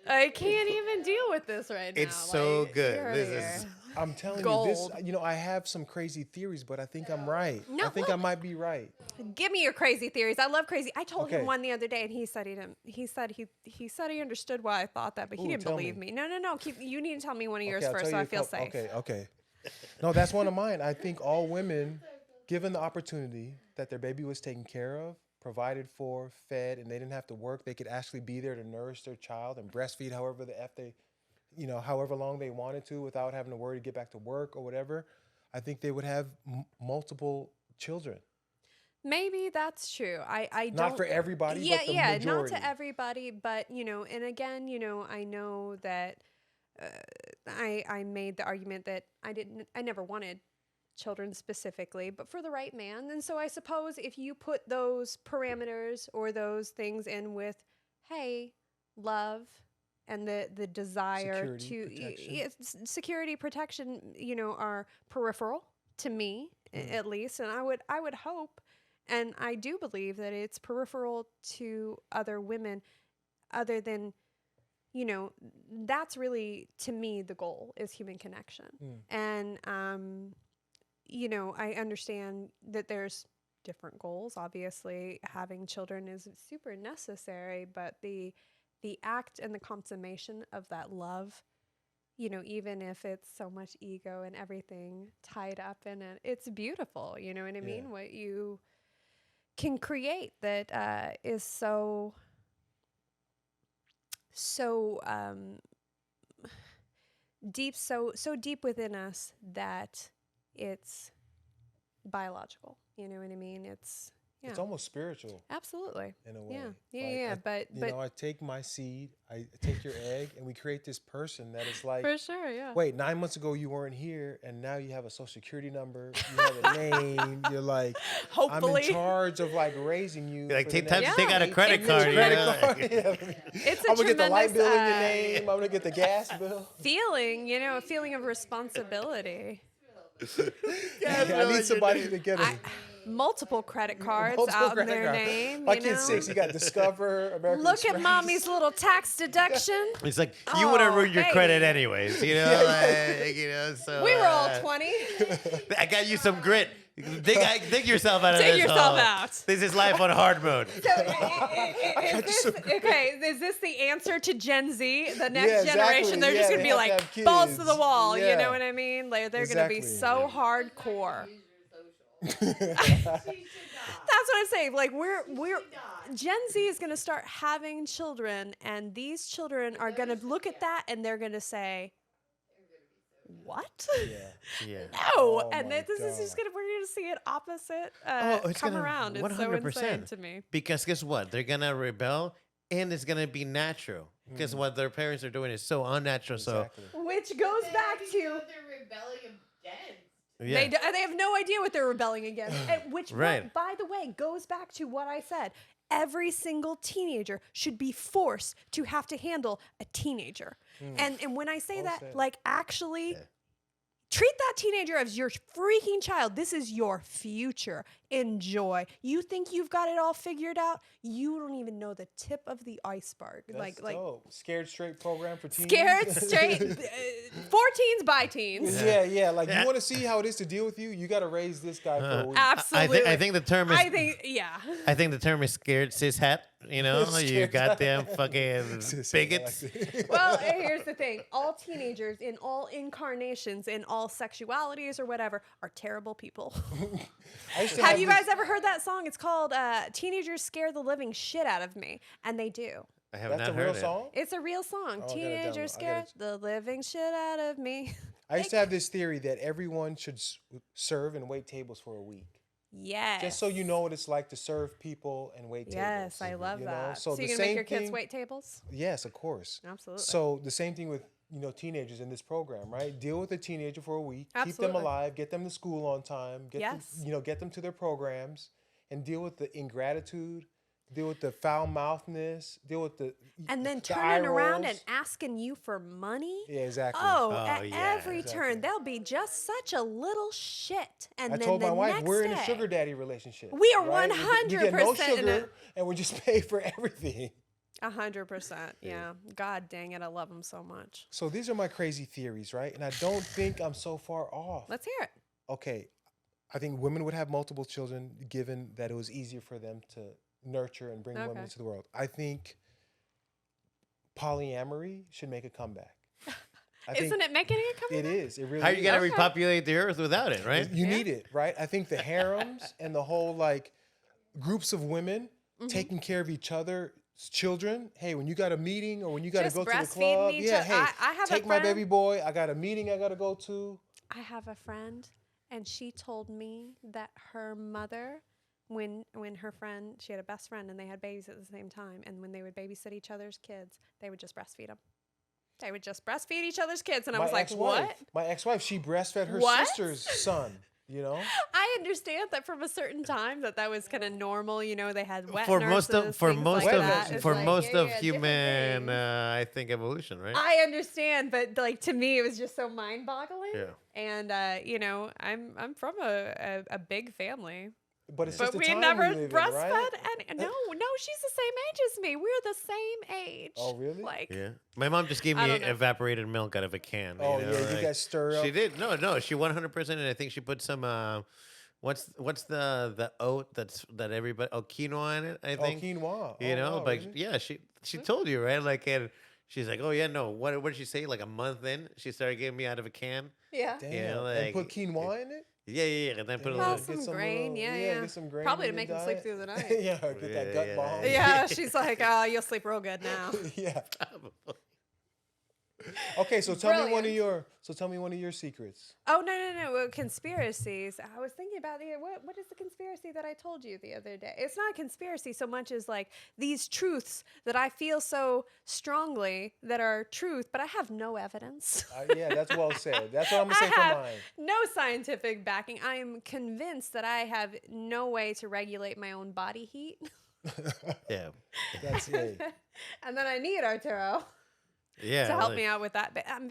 I can't even deal with this right now. It's so Like, good. you're This here. is I'm telling Gold. you, I have some crazy theories, but I think I'm right. No, I think I might be right. Give me your crazy theories. I love crazy. I told Okay. him one the other day, and he said he didn't. He said he understood why I thought that, but he Ooh, didn't tell believe me. me. No. You need to tell me one of yours Okay, I'll first, tell so you I a feel couple- safe. Okay. No, that's one of mine. I think all women, given the opportunity that their baby was taken care of, provided for, fed, and they didn't have to work, they could actually be there to nourish their child and breastfeed however however long they wanted to without having to worry to get back to work or whatever. I think they would have multiple children. Maybe that's true. I don't. Not for everybody, Yeah, but the yeah, majority. not to everybody, but and again, I know that I made the argument that I never wanted children specifically, but for the right man. And so I suppose if you put those parameters or those things in with, hey, love and the desire Security, protection. security, protection, are peripheral to me at least, and I would hope, and I do believe that it's peripheral to other women, other than. That's really, to me, the goal is human connection. And, I understand that there's different goals. Obviously, having children is super necessary, but the act and the consummation of that love, even if it's so much ego and everything tied up in it, it's beautiful. You know what I mean? What you can create that is so deep, so deep within us that it's biological. You know what I mean? It's It's almost spiritual absolutely in a way. Yeah. Like, But I take my seed, I take your egg, and we create this person that is like, for sure, yeah. wait, 9 months ago you weren't here, and now you have a social security number, you have a name, you're like, Hopefully. I'm in charge of like raising you. Like for the take time to next take out a 18 credit It's a card. You credit know? card. It's a I'm gonna get the light bill in your tremendous, name. I'm gonna get the gas bill. feeling, a feeling of responsibility. I need somebody to get them. Multiple credit cards Multiple out in credit their cards. name. My you kid's know? 6. You got Discover, American Look Express. at mommy's little tax deduction. It's like you would have Oh, ruined your baby. credit anyways, you know. Like, you know, so We were all 20. I got you some grit. Dig yourself out of Dig this yourself hole. out. This is life on hard mode. Is this the answer to Gen Z? The next Yeah, exactly. generation, they're just Yeah, going to they be have like to have balls to kids. the wall. You Yeah. know what I mean? Like, they're going to be Exactly. so hardcore. She should not. That's what I'm saying. Like we're Gen Z is going to start having children, and these children are going to look at that and they're going to say, "What? Yeah. No!" Oh and my then this is just God. we're going to see it opposite it's come gonna- around. It's so 100%. insane to me. Because guess what? They're gonna rebel, and it's gonna be natural. Because what their parents are doing is so unnatural. Exactly. Which goes back to They're rebelling against. So yeah, they have no idea what they're rebelling against. And which, Right. by the way, goes back to what I said. Every single teenager should be forced to have to handle a teenager. And when I say Well that, said. like actually treat that teenager as your freaking child. This is your future. Enjoy. You think you've got it all figured out? You don't even know the tip of the iceberg. That's like dope. Scared Straight program for teens. scared straight for teens by teens. Yeah. Like you want to see how it is to deal with you. You got to raise this guy for a week. Absolutely. I think the term is. I think the term is scared cis het. You know, you Scared goddamn fucking Sis, bigots. I like it. Well, here's the thing. All teenagers in all incarnations, in all sexualities or whatever, are terrible people. I used to Have you this- guys ever heard that song? It's called Teenagers Scare the Living Shit Out of Me. And they do. I have That's not a heard real it. song. It's a real song. I gotta Teenagers download- I scare gotta- the living shit out of me. I used to have this theory that everyone should serve and wait tables for a week. Yes. Just so you know what it's like to serve people and wait tables. Yes, I love you know? that. So So the you're going to make same your kids thing- wait tables? Yes, of course. Absolutely. So the same thing with teenagers in this program, right? Deal with a teenager for a week, keep them Absolutely. alive, get them to school on time, get Yes. them, get them to their programs, and deal with the ingratitude, deal with the foul mouthness, deal with the And then the eye turning around rolls. and asking you for money? Yeah, exactly. Oh, Oh, at yeah, every exactly. turn, they'll be just such a little shit. And I then told the my wife next we're in a day- sugar daddy relationship. We are right? You get no 100% in a- sugar, and we just pay for everything. 100%. Yeah. God dang it. I love them so much. So these are my crazy theories, right? And I don't think I'm so far off. Let's hear it. Okay, I think women would have multiple children given that it was easier for them to nurture and bring women Okay. into the world. I think polyamory should make a comeback. I think Isn't it making it come it is. It really How are you is. gonna Okay. repopulate the earth without it, right? You need it, right? I think the harems and the whole like groups of women Mm-hmm. taking care of each other's children. Hey, when you got a meeting or when you got to Just go to the breastfeeding club, each yeah, oth- hey, I have a take my friend- baby boy. I got a meeting I got to go to. I have a friend, and she told me that her mother, when her friend, she had a best friend, and they had babies at the same time, and when they would babysit each other's kids, they would just breastfeed them. They would just breastfeed each other's kids, and I was like, what? My ex-wife, she breastfed her What? sister's son. You know, I understand that from a certain time that was kind of normal. You know, they had wet For nurses, most of for things most like of that. It's for like, most yeah, of yeah, different human, things. I think evolution, right? I understand, but like to me, it was just so mind-boggling. Yeah. And I'm from a big family, but it's but just the we time never we live breastfed. in, right? And no, she's the same age as me. We're the same age. Oh, really? Like, Yeah. My mom just gave I me don't know. evaporated milk out of a can. Oh, you know, yeah, you guys stir up. She did. No, she 100%, and I think she put some. What's the oat that everybody quinoa in it? I Oh, think. quinoa. You Oh, know, wow, but really? yeah, she told you, right? Like, and she's like, oh yeah, no. What did she say? Like a month in, she started giving me out of a can. yeah. Damn. Yeah, And like- put quinoa in it? Yeah, and then put a Well, little. some Get grain, little- yeah. Get some grain. Probably in to your make them sleep diet. through the night. Yeah, get that gut Yeah. bomb. Yeah, she's like, oh, you'll sleep real good now. Yeah. Okay, so tell me one of Brilliant. your secrets. Oh no! Conspiracies. I was thinking about what is the conspiracy that I told you the other day? It's not a conspiracy so much as like these truths that I feel so strongly that are truth, but I have no evidence. Yeah, that's well said. That's what I'm gonna I say for have mine. no scientific backing. I am convinced that I have no way to regulate my own body heat, Yeah. That's it. and then I need Arturo Yeah. to help like- me out with that. But I'm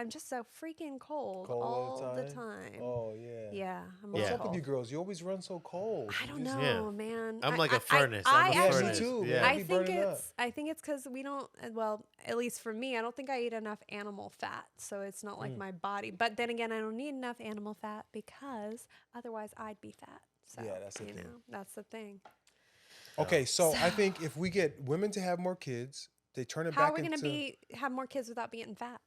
just so freaking cold Cold all all the the time. Oh yeah. Yeah, I'm What's real up with cold. you girls? You always run so cold. I You don't just- know, Yeah. man. I'm like a a furnace. I'm a Yeah, me furnace. too, Yeah. man. I Be think burning up. it's because we don't. Well, at least for me, I don't think I eat enough animal fat, so it's not like my body. But then again, I don't need enough animal fat because otherwise I'd be fat. So Yeah, that's the you thing. know, that's the thing. Okay, so I think if we get women to have more kids, they turn it How back are we into. gonna have more kids without being fat?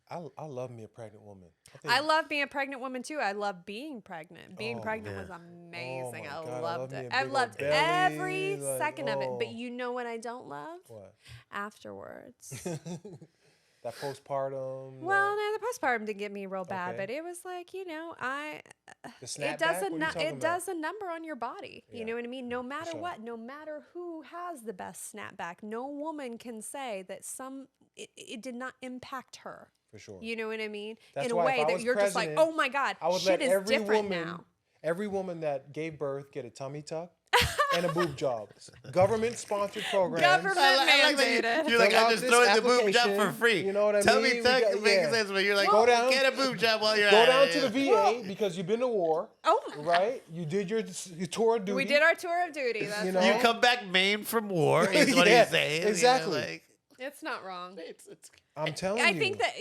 I love me a pregnant woman. I love being a pregnant woman too. I love being pregnant. Being Oh, pregnant yeah. was amazing. my I God, I loved love me it. a I big old loved belly, every like, second of it. But oh. you know what I don't love? What? Afterwards. That postpartum. Well, no, the postpartum didn't get me real bad, Okay. but it was like, you know, the it snapback. does What are you talking it about? does a number on your body. Yeah. You know what I mean? No matter sure. what, no matter who has the best snapback, no woman can say that it did not impact her. For sure. You know what I mean? That's In a why if way I that was you're just like, president, oh my God, I would shit let is every different woman, now. every woman that gave birth get a tummy tuck and a boob job. Government sponsored programs. Government that mandated. you're like, Fill I out just this throw in the boob job for application, free. you know what I Tell mean? me, We tuck, got- it makes yeah. sense, but you're like, Go down- get a boob job while you're Go at down it. to the VA because you've been to war, Oh, right? You did your tour of duty. we did our tour of duty. That's You know? You come back maimed from war, is what Yeah, he's saying. you know, exactly. like, It's not wrong. it's I'm telling you. I think that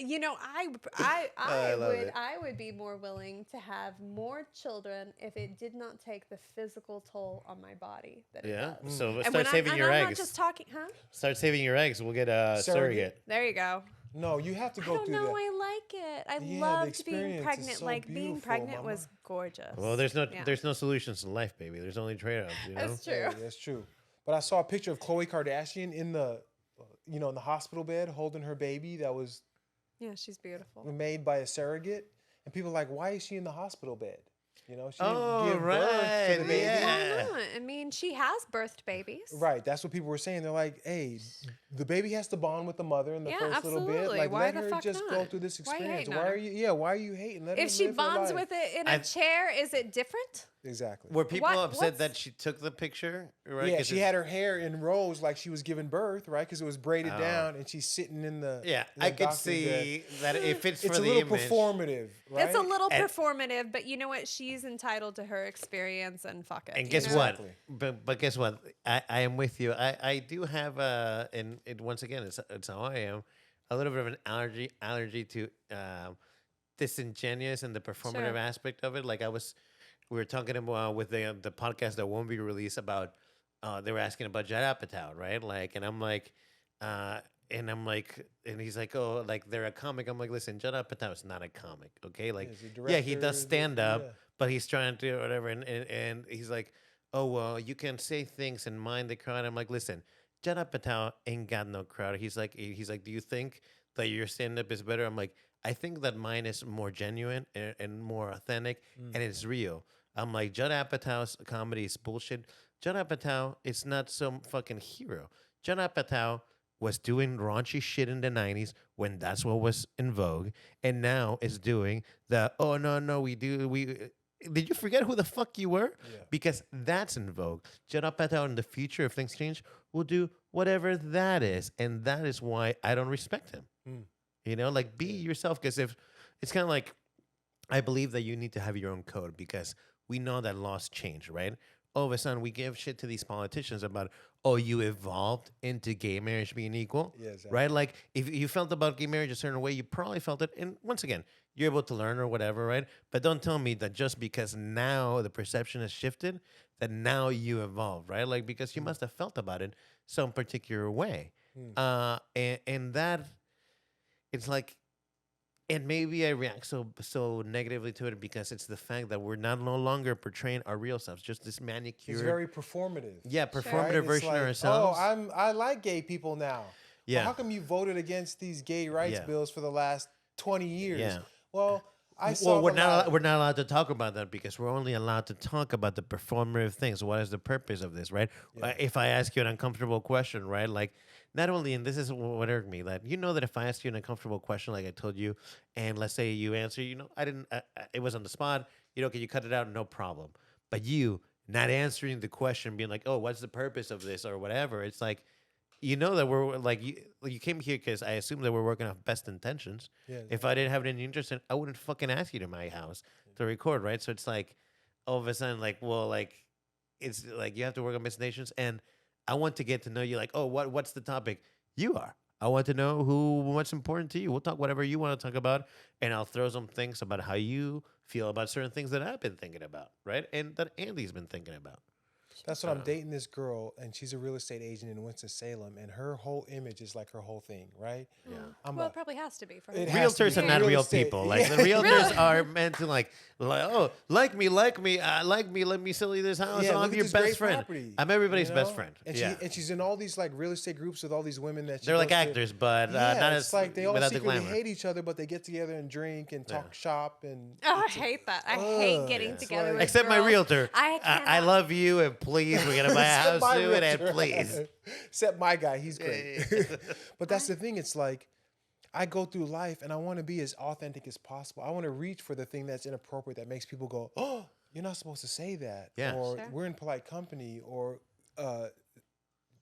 I love would it. I would be more willing to have more children if it did not take the physical toll on my body that it yeah. does. So And start when saving your I'm not eggs. just talking, huh? Start saving your eggs. We'll get a surrogate. There you go. No, you have to I go don't through know. that. I like it. I Yeah, the loved being experience is pregnant. so Like being beautiful, pregnant mama. was gorgeous. Well, there's Yeah. no solutions in life, baby. There's only trade-offs. You know. That's true. Yeah, that's true. But I saw a picture of Khloe Kardashian in the, in the hospital bed holding her baby that was Yeah, she's beautiful. made by a surrogate, and people are like, why is she in the hospital bed? You know, she Oh, didn't give birth to right, the baby. yeah. Why not? I mean, she has birthed babies. Right, that's what people were saying. They're like, hey, the baby has to bond with the mother in the Yeah, first little bit. absolutely. Like, Why let the her fuck just go not? through this Why you experience. hating Why on are her? you? Yeah, why are you hating? Let If her she live her bonds life. with it in I- a chair, is it different? Exactly. Were people upset that what's- she took the picture? Right? Yeah, 'Cause she it's- had her hair in rows like she was giving birth, right? Because it was braided Oh. down, and she's sitting in the. Yeah, in the I could doctor's see bed. that if it's It's for a the little image. performative, right? It's a little And- performative, but you know what? She's entitled to her experience, and fuck it. And you guess know? what? Exactly. But guess what? I am with you. I do have and it once again it's how I am, a little bit of an allergy to disingenuous and the performative Sure. aspect of it. Like we were talking about with the podcast that won't be released about. They were asking about Judd Apatow, right? Like, and I'm like. And he's like, oh, like they're a comic. I'm like, listen, Judd Apatow is not a comic, okay? Like, he's a yeah, he director, does stand up, yeah. but he's trying to do whatever. And he's like, oh, well, you can say things and mind the crowd. I'm like, listen, Judd Apatow ain't got no crowd. He's like, do you think that your stand up is better? I'm like, I think that mine is more genuine and more authentic, and it's real. I'm like, Judd Apatow's comedy is bullshit. Judd Apatow is not some fucking hero. Judd Apatow was doing raunchy shit in the 90s when that's what was in vogue, and now is doing the, oh, no, we did you forget who the fuck you were? Yeah. Because that's in vogue. Judd Apatow in the future, if things change, will do whatever that is, and that is why I don't respect him. You know, like, be yourself, because if it's kind of like, I believe that you need to have your own code, because we know that laws change, right? All of a sudden, we give shit to these politicians about, oh, you evolved into gay marriage being equal, Yeah, exactly. right? Like, if you felt about gay marriage a certain way, you probably felt it. And once again, you're able to learn or whatever, right? But don't tell me that just because now the perception has shifted, that now you evolved, right? Like, because you must have felt about it some particular way. And that, it's like, and maybe I react so negatively to it because it's the fact that we're no longer portraying our real selves, just this manicured, It's very performative. yeah, right? performative It's version like, of ourselves. Oh, I like gay people now. Yeah. Well, how come you voted against these gay rights Yeah. bills for the last 20 years? Yeah. Well, I saw Well, we're the not light. we're not allowed to talk about that because we're only allowed to talk about the performative things. What is the purpose of this, right? If I ask you an uncomfortable question, right? Like, not only, and this is what irked me, that you know that if I ask you an uncomfortable question, like I told you, and let's say you answer, I didn't, it was on the spot. Can you cut it out? No problem. But you not answering the question, being like, oh, what's the purpose of this or whatever? It's like, that we're like you came here because I assume that we're working off best intentions. Yeah, If I didn't have any interest in, I wouldn't fucking ask you to my house to record, right? So it's like all of a sudden, like, well, like it's like you have to work on best intentions, and I want to get to know you. Like, oh, what's the topic? You are. I want to know what's important to you. We'll talk whatever you want to talk about, and I'll throw some things about how you feel about certain things that I've been thinking about, right? And that Andie's been thinking about. That's what I'm dating this girl, and she's a real estate agent in Winston-Salem, and her whole image is like her whole thing, right? Yeah. Well, it probably has to be for her. It has to Realtors be. are not Real real estate. people. Like the realtors are meant to like like me, let me sell you this house. Yeah, I'm look at your this best great friend. property, I'm everybody's you best know? friend. And Yeah. she's in all these like real estate groups with all these women that They're like goes to. actors, but Yeah, not it's as like they all without the secretly glamour. hate each other, but they get together and drink and talk shop and. Oh, I hate that. I hate getting it's together like- with Except my girls. realtor. I I love you, and please, we're gonna buy a Except house my soon, and realtor. please. Except my guy, he's great. But that's the thing. It's like I go through life and I want to be as authentic as possible. I want to reach for the thing that's inappropriate that makes people go, "Oh, you're not supposed to say that," Yeah. or Sure. "We're in polite company," or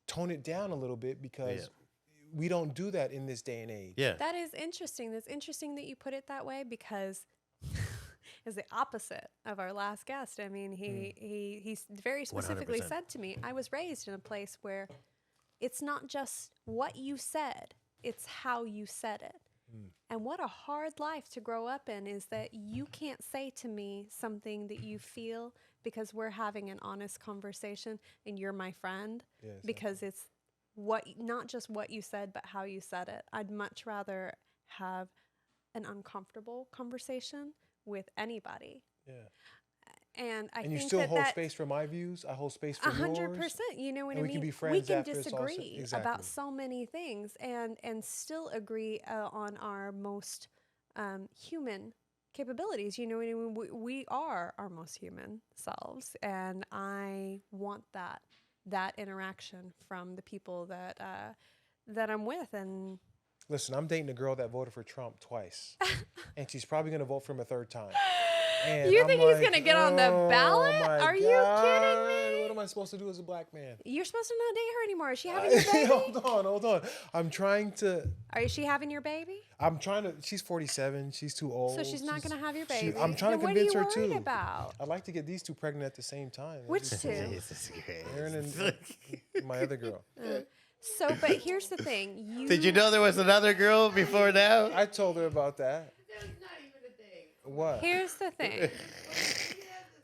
tone it down a little bit because we don't do that in this day and age. Yeah. That is interesting. That's interesting that you put it that way because is the opposite of our last guest. I mean, he very specifically 100%. said to me, I was raised in a place where it's not just what you said, it's how you said it. And what a hard life to grow up in is that you can't say to me something that you feel because we're having an honest conversation and you're my friend because it's not just what you said, but how you said it. I'd much rather have an uncomfortable conversation with anybody. Yeah. And I And you think still hold that space for my views. I hold space for 100%. yours. You know what and I we mean? can be We friends can after it's all said. disagree Exactly. about so many things and still agree on our most human capabilities. You know what I mean? We are our most human selves, and I want that interaction from the people that I'm with. And Listen, I'm dating a girl that voted for Trump twice, and she's probably going to vote for him a third time. And you I'm think he's like, gonna get on the "Oh ballot? my Are you God, kidding me? What am I supposed to do as a black man?" You're supposed to not date her anymore. Is she having your baby? Hold on. I'm trying to. Is she having your baby? She's 47. She's too old. So she's not going to have your baby. I'm trying Then to convince her What are you too. worried about? I'd like to get these two pregnant at the same time. Which two? Jesus Christ. Aaron and my other girl. So, but here's the thing. Did you know there was another girl before now? I told her about that. That's not even a thing. What? Here's the thing.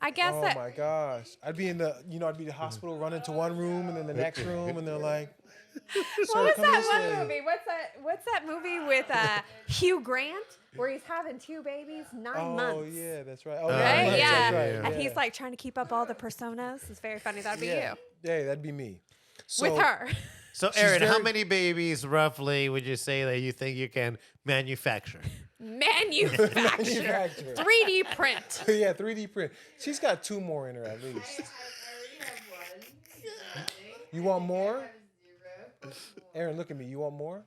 I guess Oh that my gosh. I'd be in the hospital, run into one room and then the next room, and they're like, what "Sir, was come this that way." one movie? What's that movie with Hugh Grant where he's having 2 babies, 9 months? Oh yeah, that's right. Oh, Right? months, Yeah. that's right, And he's like trying to keep up all the personas. It's very funny. That'd be you. Yeah, that'd be me. So, With her. So, Aaron, how very- many babies roughly would you say that you think you can manufacture? Manufacture. Manufacture. 3D print. Yeah, 3D print. She's got 2 more in her at least. I already have one. You want more? I have 0. Aaron, look at me. You want more?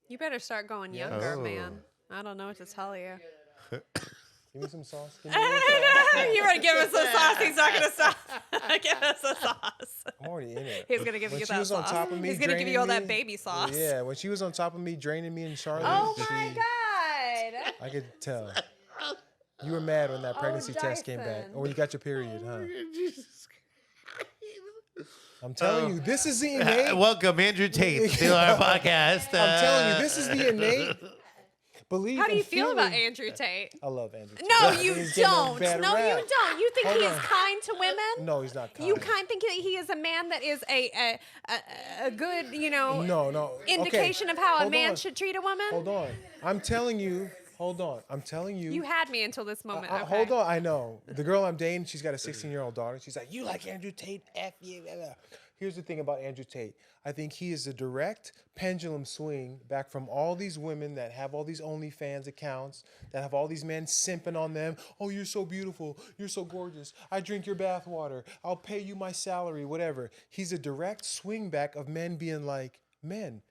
You better start going Yeah. younger, Oh. man. I don't know what to tell you. Give me some sauce. Give me a little sauce. You want to give us a sauce? He's not going to stop. Give us a sauce. I'm already in it. He's going to give When you she that was on sauce. top of me, He's going to give you all draining that me- baby sauce. Yeah, when she was on top of me, draining me in Charlotte. Oh my God. I could tell. You were mad when that pregnancy test came back. Dyson. Or when you got your period, huh? I'm telling you, this is the innate. Welcome, Andrew Tate, to our podcast. I'm telling you, this is the innate belief. How do you and feel about feeling- Andrew Tate? I love Andrew Tate. No, you He's getting a don't. bad No, you rap. don't. You think Hold he is on. kind to women? No, he's not kind. You think he is a man that is a good, No. indication Okay, of how a hold man on. should treat a woman? Hold on. I'm telling you. Hold on. I'm telling you. You had me until this moment. Okay. Hold on. I know. The girl I'm dating, she's got a 16-year-old daughter. She's like, "You like Andrew Tate? F you." Blah, blah." Here's the thing about Andrew Tate. I think he is a direct pendulum swing back from all these women that have all these OnlyFans accounts, that have all these men simping on them. Oh, you're so beautiful. You're so gorgeous. I drink your bath water. I'll pay you my salary, whatever. He's a direct swing back of men being like, men,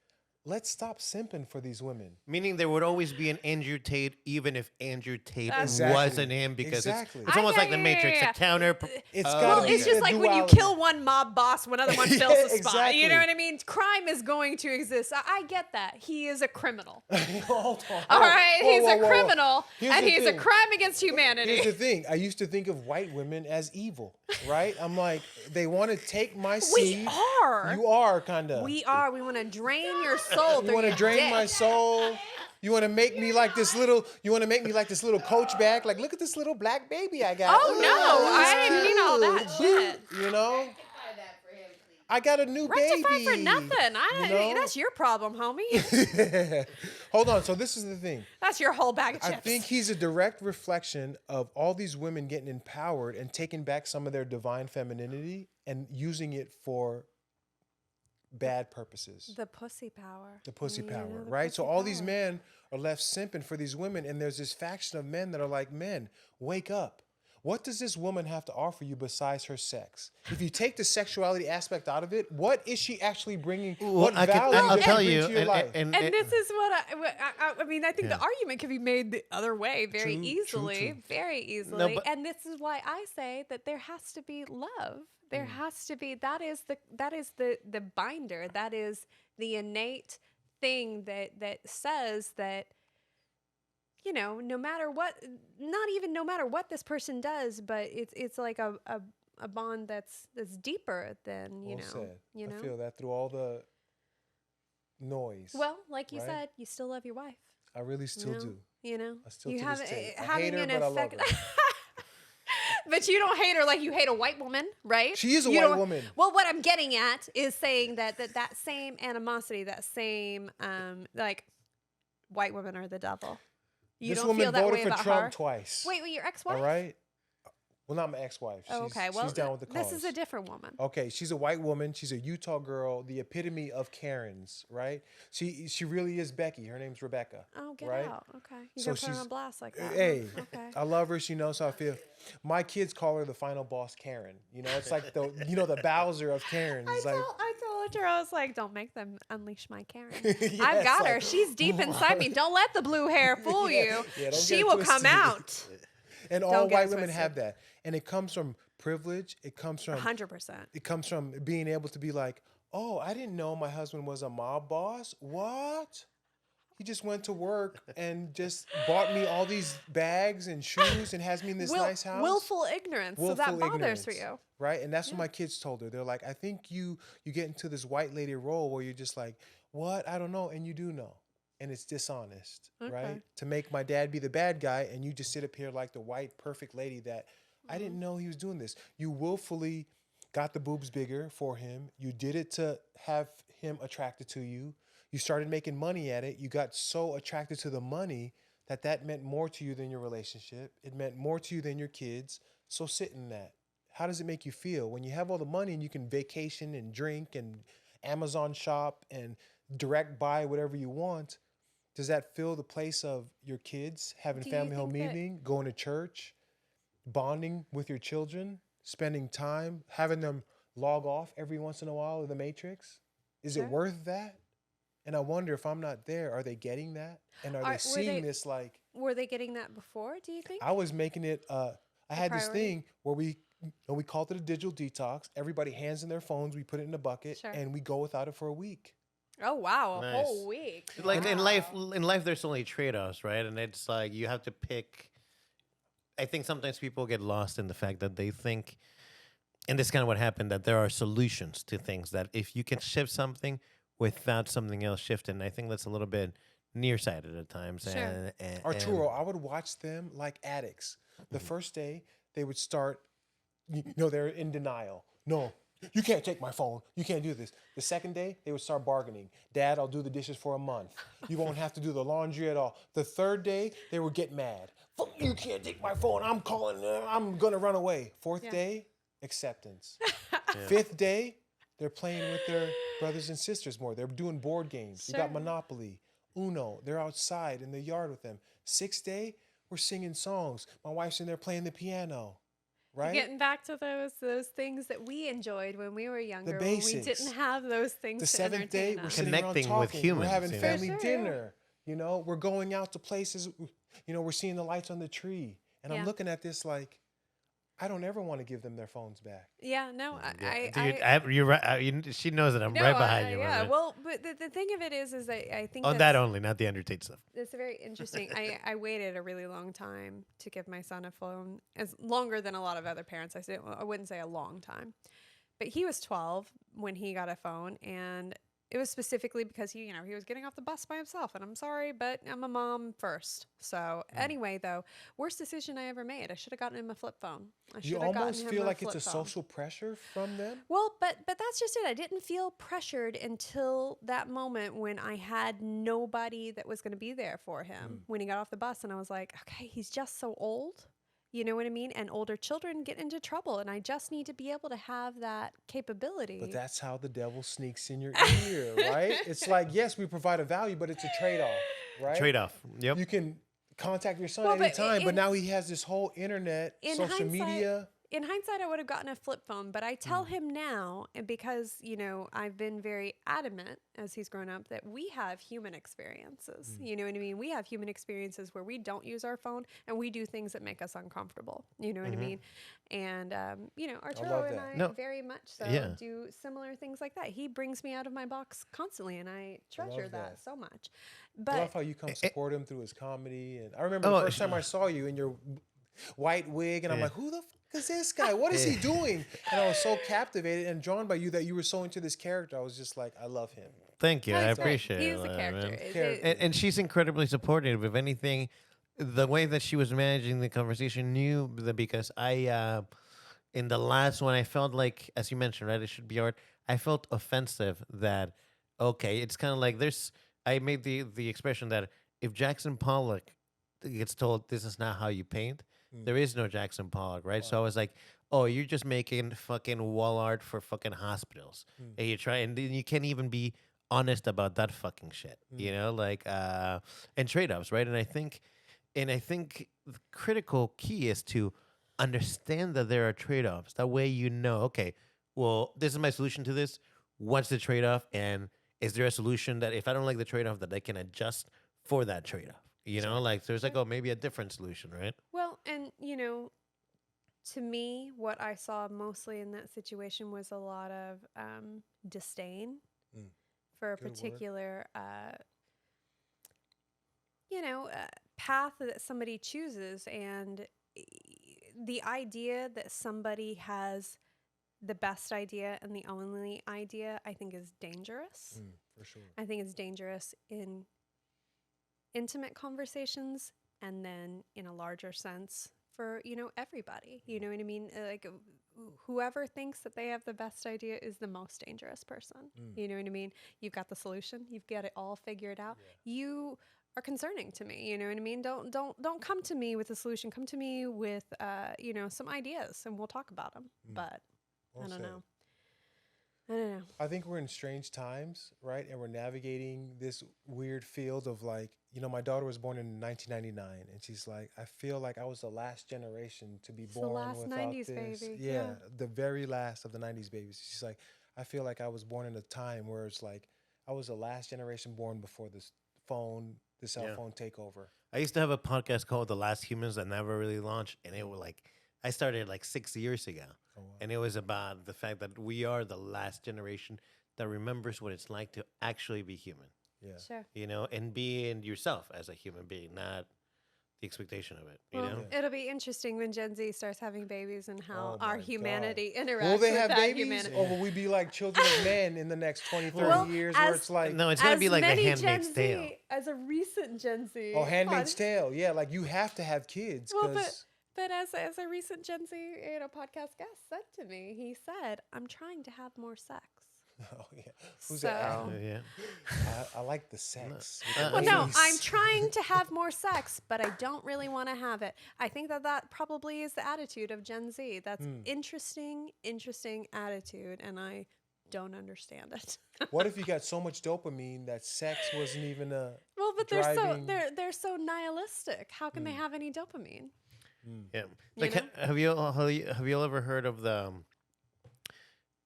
let's stop simping for these women. Meaning there would always be an Andrew Tate, even if Andrew Tate Exactly. wasn't him, because Exactly. it's almost like the Yeah. Matrix, a counter. It's Well, gotta be it's just a like when you duality. kill one mob boss, another one fills the spot. Exactly. You know what I mean? Crime is going to exist. I get that. He is a criminal. Hold on. All right? Whoa, He's whoa, a whoa, whoa. criminal, Here's and the he's a thing. crime against humanity. Here's the thing. I used to think of white women as evil, right? I'm like, they want to take my We seed. are. You are, kind of. We are. We want to drain your soul. You through want to your drain dick. my soul. You want to make me like this little. You want to make me like this little coach bag. Like, look at this little black baby I got. Oh, no. I didn't mean all that shit. You know, Rectify that for him, please. I got a new Rectify baby. for nothing. you know? That's your problem, homie. Hold on. So this is the thing. That's your whole bag of chips. I think he's a direct reflection of all these women getting empowered and taking back some of their divine femininity and using it for bad purposes. the pussy power. The pussy You power, know, the right? So pussy all these power. men are left simping for these women, and there's this faction of men that are like, men, wake up. What does this woman have to offer you besides her sex? If you take the sexuality aspect out of it, what is she actually bringing? What value I'll does she tell bring you, to your life? And this is what I mean. I think the Yeah. argument can be made the other way very True, easily, true, true. very easily. but- And this is why I say that there has to be love. There has to be. That is the binder. That is the innate thing that says that, you know, no matter what, not even no matter what this person does, but it's like a bond that's deeper than you Well know. said. You know. I feel that through all the noise. Well, like you right? said, you still love your wife. I really still know? do. You know, I still you to this have day. I having hate her, an but I love effect. her. But you don't hate her like you hate a white woman, right? She is a You white don't- woman. Well, what I'm getting at is saying that same animosity, that same like white women are the devil. You This don't woman feel that voted way for about Trump her. twice. Wait, your ex-wife? All right. Well, not my ex-wife. Oh, okay. Well, she's down with the cause. this is a different woman. Okay, she's a white woman. She's a Utah girl, the epitome of Karens, right? She really is Becky. Her name's Rebecca. Oh, get right? out. Okay. You So gonna put her she's- on blast like that. huh? Hey, Okay. I love her. She knows how I feel. My kids call her the final boss Karen. You know, it's like the Bowser of Karens. I It's like, told her, I was like, don't make them unleash my Karen. Yeah, I've it's got her. like, She's deep inside me. Don't let the blue hair fool Yeah, you. yeah, don't get She it will come twisted. out. and all Don't get white it women twisted. have that. And it comes from privilege. It comes from 100%. It comes from being able to be like, oh, I didn't know my husband was a mob boss. What? He just went to work and just bought me all these bags and shoes and has me in this nice house. Willful ignorance. So that Willful bothers for ignorance, you. right? And that's what my kids told her. They're like, I think you get into this white lady role where you're just like, what? I don't know. And you do know. And it's dishonest, Okay. right? To make my dad be the bad guy and you just sit up here like the white, perfect lady that I didn't know he was doing this. You willfully got the boobs bigger for him. You did it to have him attracted to you. You started making money at it. You got so attracted to the money that meant more to you than your relationship. It meant more to you than your kids. So sit in that. How does it make you feel when you have all the money and you can vacation and drink and Amazon shop and direct buy whatever you want? Does that fill the place of your kids having Do you family home think that- meeting, going to church, bonding with your children, spending time, having them log off every once in a while of the Matrix? Is Sure. it worth that? And I wonder if I'm not there, are they getting that? And are Were they they- seeing this like, Were they getting that before, do you think? I was making it, I had this priority? thing where we called it a digital detox. Everybody hands in their phones, we put it in a bucket, Sure. and we go without it for a week. Oh, wow. A Nice. whole week. Like in Wow. life, there's only trade-offs, right? And it's like you have to pick. I think sometimes people get lost in the fact that they think, and this is kind of what happened, that there are solutions to things. That if you can shift something without something else shifting, I think that's a little bit nearsighted at times. Sure. And Arturo, I would watch them like addicts. The first day, they would start, they're in denial. No, you can't take my phone. You can't do this. The second day, they would start bargaining. Dad, I'll do the dishes for a month. You won't have to do the laundry at all. The third day, they would get mad. Fuck, you can't take my phone. I'm calling. I'm going to run away. Fourth Yeah. day, acceptance. Fifth day, They're playing with their brothers and sisters more. They're doing board games. You got Sure. Monopoly, Uno. They're outside in the yard with them. 6th day, we're singing songs. My wife's in there playing the piano, right? Getting back to those things that we enjoyed when we were younger, when we basics. didn't have those things The to 7th day, entertain we're us. sitting around Connecting with talking. We're humans, having you know? family For sure, yeah. dinner. You know, we're going out to places. You know, we're seeing the lights on the tree. And I'm Yeah. looking at this like, I don't ever want to give them their phones back. Yeah, no, Yeah. I Dude, you're right. She knows that I'm right behind you. my Yeah, man. well, but the thing of it is I think On that only, not the undertake stuff. it's very interesting. I waited a really long time to give my son a phone, as longer than a lot of other parents. I wouldn't say a long time, but he was 12 when he got a phone, and it was specifically because he was getting off the bus by himself. And I'm sorry, but I'm a mom first. So anyway, though, worst decision I ever made. I should have gotten him a flip phone. You almost feel like it's a social pressure from them. Well, but that's just it. I didn't feel pressured until that moment when I had nobody that was going to be there for him when he got off the bus, and I was like, okay, he's just so old. You know what I mean? And older children get into trouble, and I just need to be able to have that capability. But that's how the devil sneaks in your ear, right? It's like, yes, we provide a value, but it's a trade-off, right? Trade-off. Yep. You can contact your son Well, but anytime, but now he has this whole internet, in social hindsight- media. In hindsight, I would have gotten a flip phone, but I tell him now, and because, I've been very adamant as he's grown up that we have human experiences. You know what I mean? We have human experiences where we don't use our phone and we do things that make us uncomfortable. You know what I mean? And, Arturo and that. I No. very much so Yeah. do similar things like that. He brings me out of my box constantly, and I treasure that so much. I But love how you come support him through his comedy. And I remember Oh, the first time I saw you in your white wig, and I'm Yeah. like, who the fuck is this guy? What is he doing? And I was so captivated and drawn by you that you were so into this character. I was just like, I love him. Thank you. I He's great. appreciate it. He's a character. man. It- And she's incredibly supportive. If anything, the way that she was managing the conversation knew that because in the last one, I felt like, as you mentioned, right, it should be art. I felt offensive that, okay, it's kind of like I made the expression that if Jackson Pollock gets told this is not how you paint, there is no Jackson Pollock, right? So I was like, oh, you're just making fucking wall art for fucking hospitals. And you try, and then you can't even be honest about that fucking shit, and trade-offs, right? And I think the critical key is to understand that there are trade-offs. That way okay, well, this is my solution to this. What's the trade-off? And is there a solution that if I don't like the trade-off that I can adjust for that trade-off? There's maybe a different solution, right? Well, and to me, what I saw mostly in that situation was a lot of disdain for a Good word. particular, path that somebody chooses, and the idea that somebody has the best idea and the only idea, I think, is dangerous. For sure. I think it's dangerous in intimate conversations, and then in a larger sense for everybody. You know what I mean? Like whoever thinks that they have the best idea is the most dangerous person. You know what I mean? You've got the solution, you've got it all figured out. You are concerning to me. You know what I mean? Don't come to me with a solution. Come to me with some ideas, and we'll talk about them. But Well I don't said. know. I don't know. I think we're in strange times, right? And we're navigating this weird field of my daughter was born in 1999, and she's like, I feel like I was the last generation to be It's the born last without 90s this. baby, Yeah, yeah. the very last of the 90s babies. She's like, I feel like I was born in a time where it's like I was the last generation born before the cell Yeah. phone takeover. I used to have a podcast called The Last Humans that never really launched, and it was I started 6 years ago, and it was about the fact that we are the last generation that remembers what it's like to actually be human, Yeah. Sure. and being yourself as a human being, not the expectation of it, Well, it'll be interesting when Gen Z starts having babies and how Oh our my humanity God. interacts Will they with have that babies? humanity. Or will we be like children of men in the next 20, 30 Well, years where as- it's like, No, it's gonna be like The many Handmaid's Gen Tale. Z, as a recent Gen Z. oh, Handmaid's pod- Tale. Yeah, like you have to have kids Well, because but as a recent Gen Z podcast guest said to me, he said, "I'm trying to have more sex." oh yeah, who's So- that? yeah. I like the sex. with the Well, no, ladies. I'm trying to have more sex, but I don't really want to have it. I think that probably is the attitude of Gen Z. That's interesting attitude, and I don't understand it. What if you got so much dopamine that sex wasn't even a Well, but driving? they're so nihilistic. How can they have any dopamine? Yeah. You Like, know? have you all ever heard of the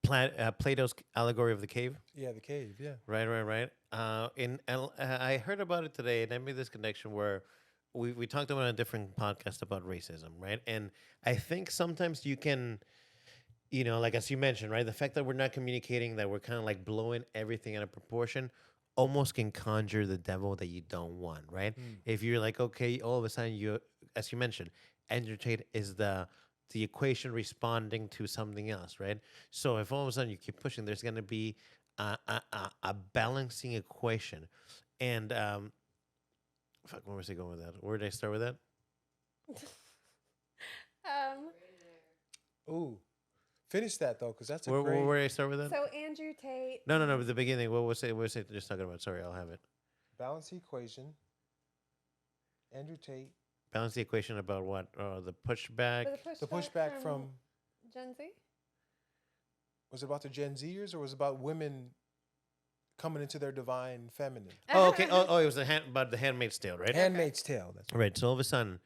Plato's allegory of the cave? Yeah, the cave. Yeah. Right. I heard about it today, and I made this connection where we talked about a different podcast about racism, right? And I think sometimes you can, like as you mentioned, right, the fact that we're not communicating, that we're kind of like blowing everything out of proportion, almost can conjure the devil that you don't want, right? If you're like, okay, all of a sudden you, as you mentioned, agitate is the equation responding to something else, right? So if all of a sudden you keep pushing, there's going to be a balancing equation. And fuck, where was I going with that? Where did I start with that? Ooh, finish that though, because that's a Where, great. where did I start with that? So Andrew Tate. No, the beginning. What was it just talking about? Sorry, I'll have it. Balance equation. Andrew Tate. Balance the equation about what? The pushback. The pushback from Gen Z. was it about the Gen Zers or was it about women coming into their divine feminine? Oh, okay. Oh, it was about the Handmaid's Tale, right? Handmaid's Tale. That's right. Right. So all of a sudden,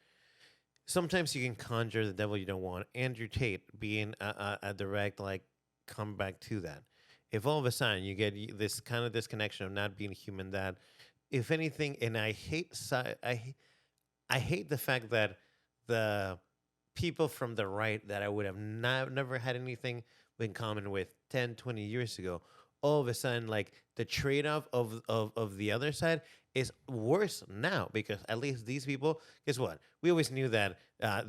sometimes you can conjure the devil you don't want. Andrew Tate being a direct like comeback to that. If all of a sudden you get this kind of disconnection of not being human, that if anything, and I hate the fact that the people from the right that I would have never had anything in common with 10, 20 years ago, all of a sudden, like the trade-off of the other side is worse now because at least these people, guess what? We always knew that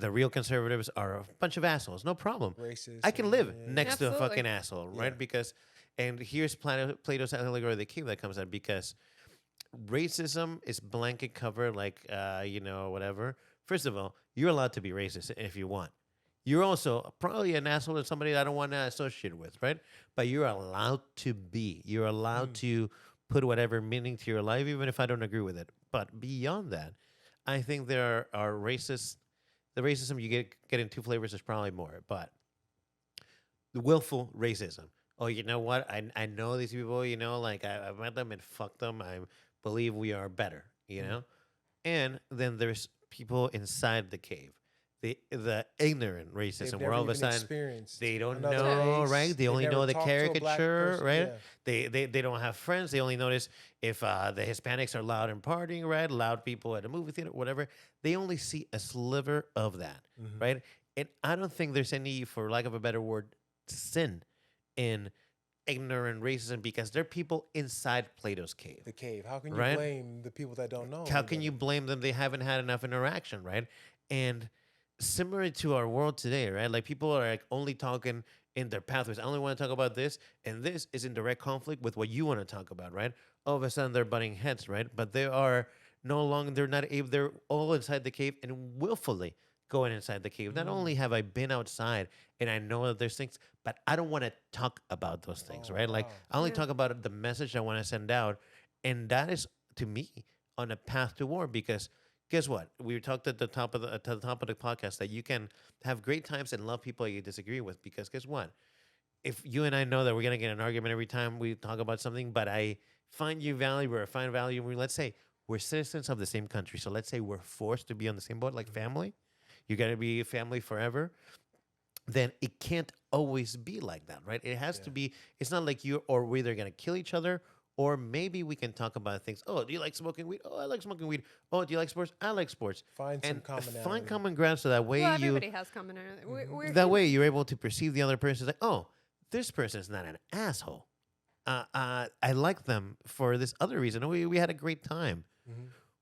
the real conservatives are a bunch of assholes. No problem. Racist. I can live yeah. next to a Absolutely. fucking asshole, right? Yeah. Because, and here's Plato's allegory of the cave that comes out because racism is blanket cover, like, whatever. First of all, you're allowed to be racist if you want. You're also probably an asshole to somebody that I don't want to associate with, right? But you're allowed to be. You're allowed to put whatever meaning to your life, even if I don't agree with it. But beyond that, I think there are racist. The racism you get in two flavors is probably more, but the willful racism. Oh, you know what? I know these people. Like I've met them and fucked them. I believe we are better. And then there's people inside the cave. The ignorant racism, They've where all of a never even sudden experienced they don't another know, race. right? They They've only never know the talked to a black caricature, person, right? yeah. They don't have friends. They only notice if the Hispanics are loud and partying, right? Loud people at a movie theater, whatever. They only see a sliver of that, right? And I don't think there's any, for lack of a better word, sin in ignorant racism because they're people inside Plato's cave. The cave. How can you Right? blame the people that don't know? How can you blame them? They haven't had enough interaction, right? And similar to our world today, right? Like people are like only talking in their pathways. I only want to talk about this, and this is in direct conflict with what you want to talk about, right? All of a sudden they're butting heads, right? But they are no longer. They're not able. They're all inside the cave and willfully going inside the cave. Not only have I been outside and I know that there's things, but I don't want to talk about those things, right? Like wow. I only talk about the message I want to send out, and that is to me on a path to war because guess what? We talked at the top of the podcast that you can have great times and love people you disagree with because guess what? If you and I know that we're gonna get in an argument every time we talk about something, but I find you valuable or find value, let's say we're citizens of the same country, so let's say we're forced to be on the same boat, like family. You gotta be family forever. Then it can't always be like that, right? It has to be. It's not like we're either gonna kill each other. Or maybe we can talk about things. Oh, do you like smoking weed? Oh, I like smoking weed. Oh, do you like sports? I like sports. Find some and commonality. find common ground so that way Well, everybody has commonality. that way you're able to perceive the other person as like, oh, this person is not an asshole. I like them for this other reason. We had a great time.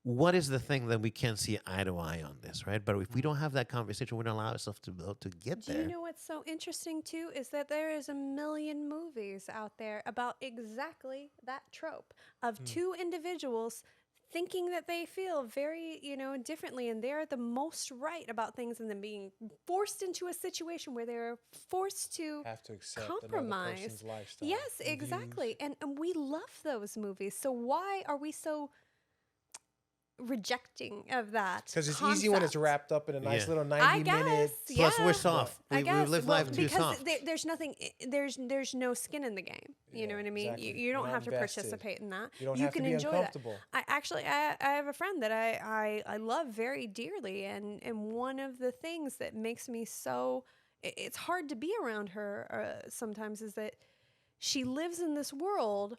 What is the thing that we can't see eye to eye on this, right? But if we don't have that conversation, we don't allow ourselves to get Do there. you know what's so interesting too is that there is a million movies out there about exactly that trope of two individuals thinking that they feel very, differently, and they're the most right about things, and then being forced into a situation where they're forced to have to accept compromise. another person's lifestyle. Yes, and exactly. views. And we love those movies. So why are we so rejecting of that. Because it's easy when it's concept. wrapped up in a nice Yeah. little I 90 guess. minutes. Plus, yeah. we're soft. I We guess. live Well, life too because soft. there's nothing. There's no skin in the game. You know Yeah, what I mean? exactly. You You're don't not have to invested. participate in that. You don't have to can be enjoy that. uncomfortable. I have a friend that I love very dearly, and one of the things that makes me so it's hard to be around her sometimes is that she lives in this world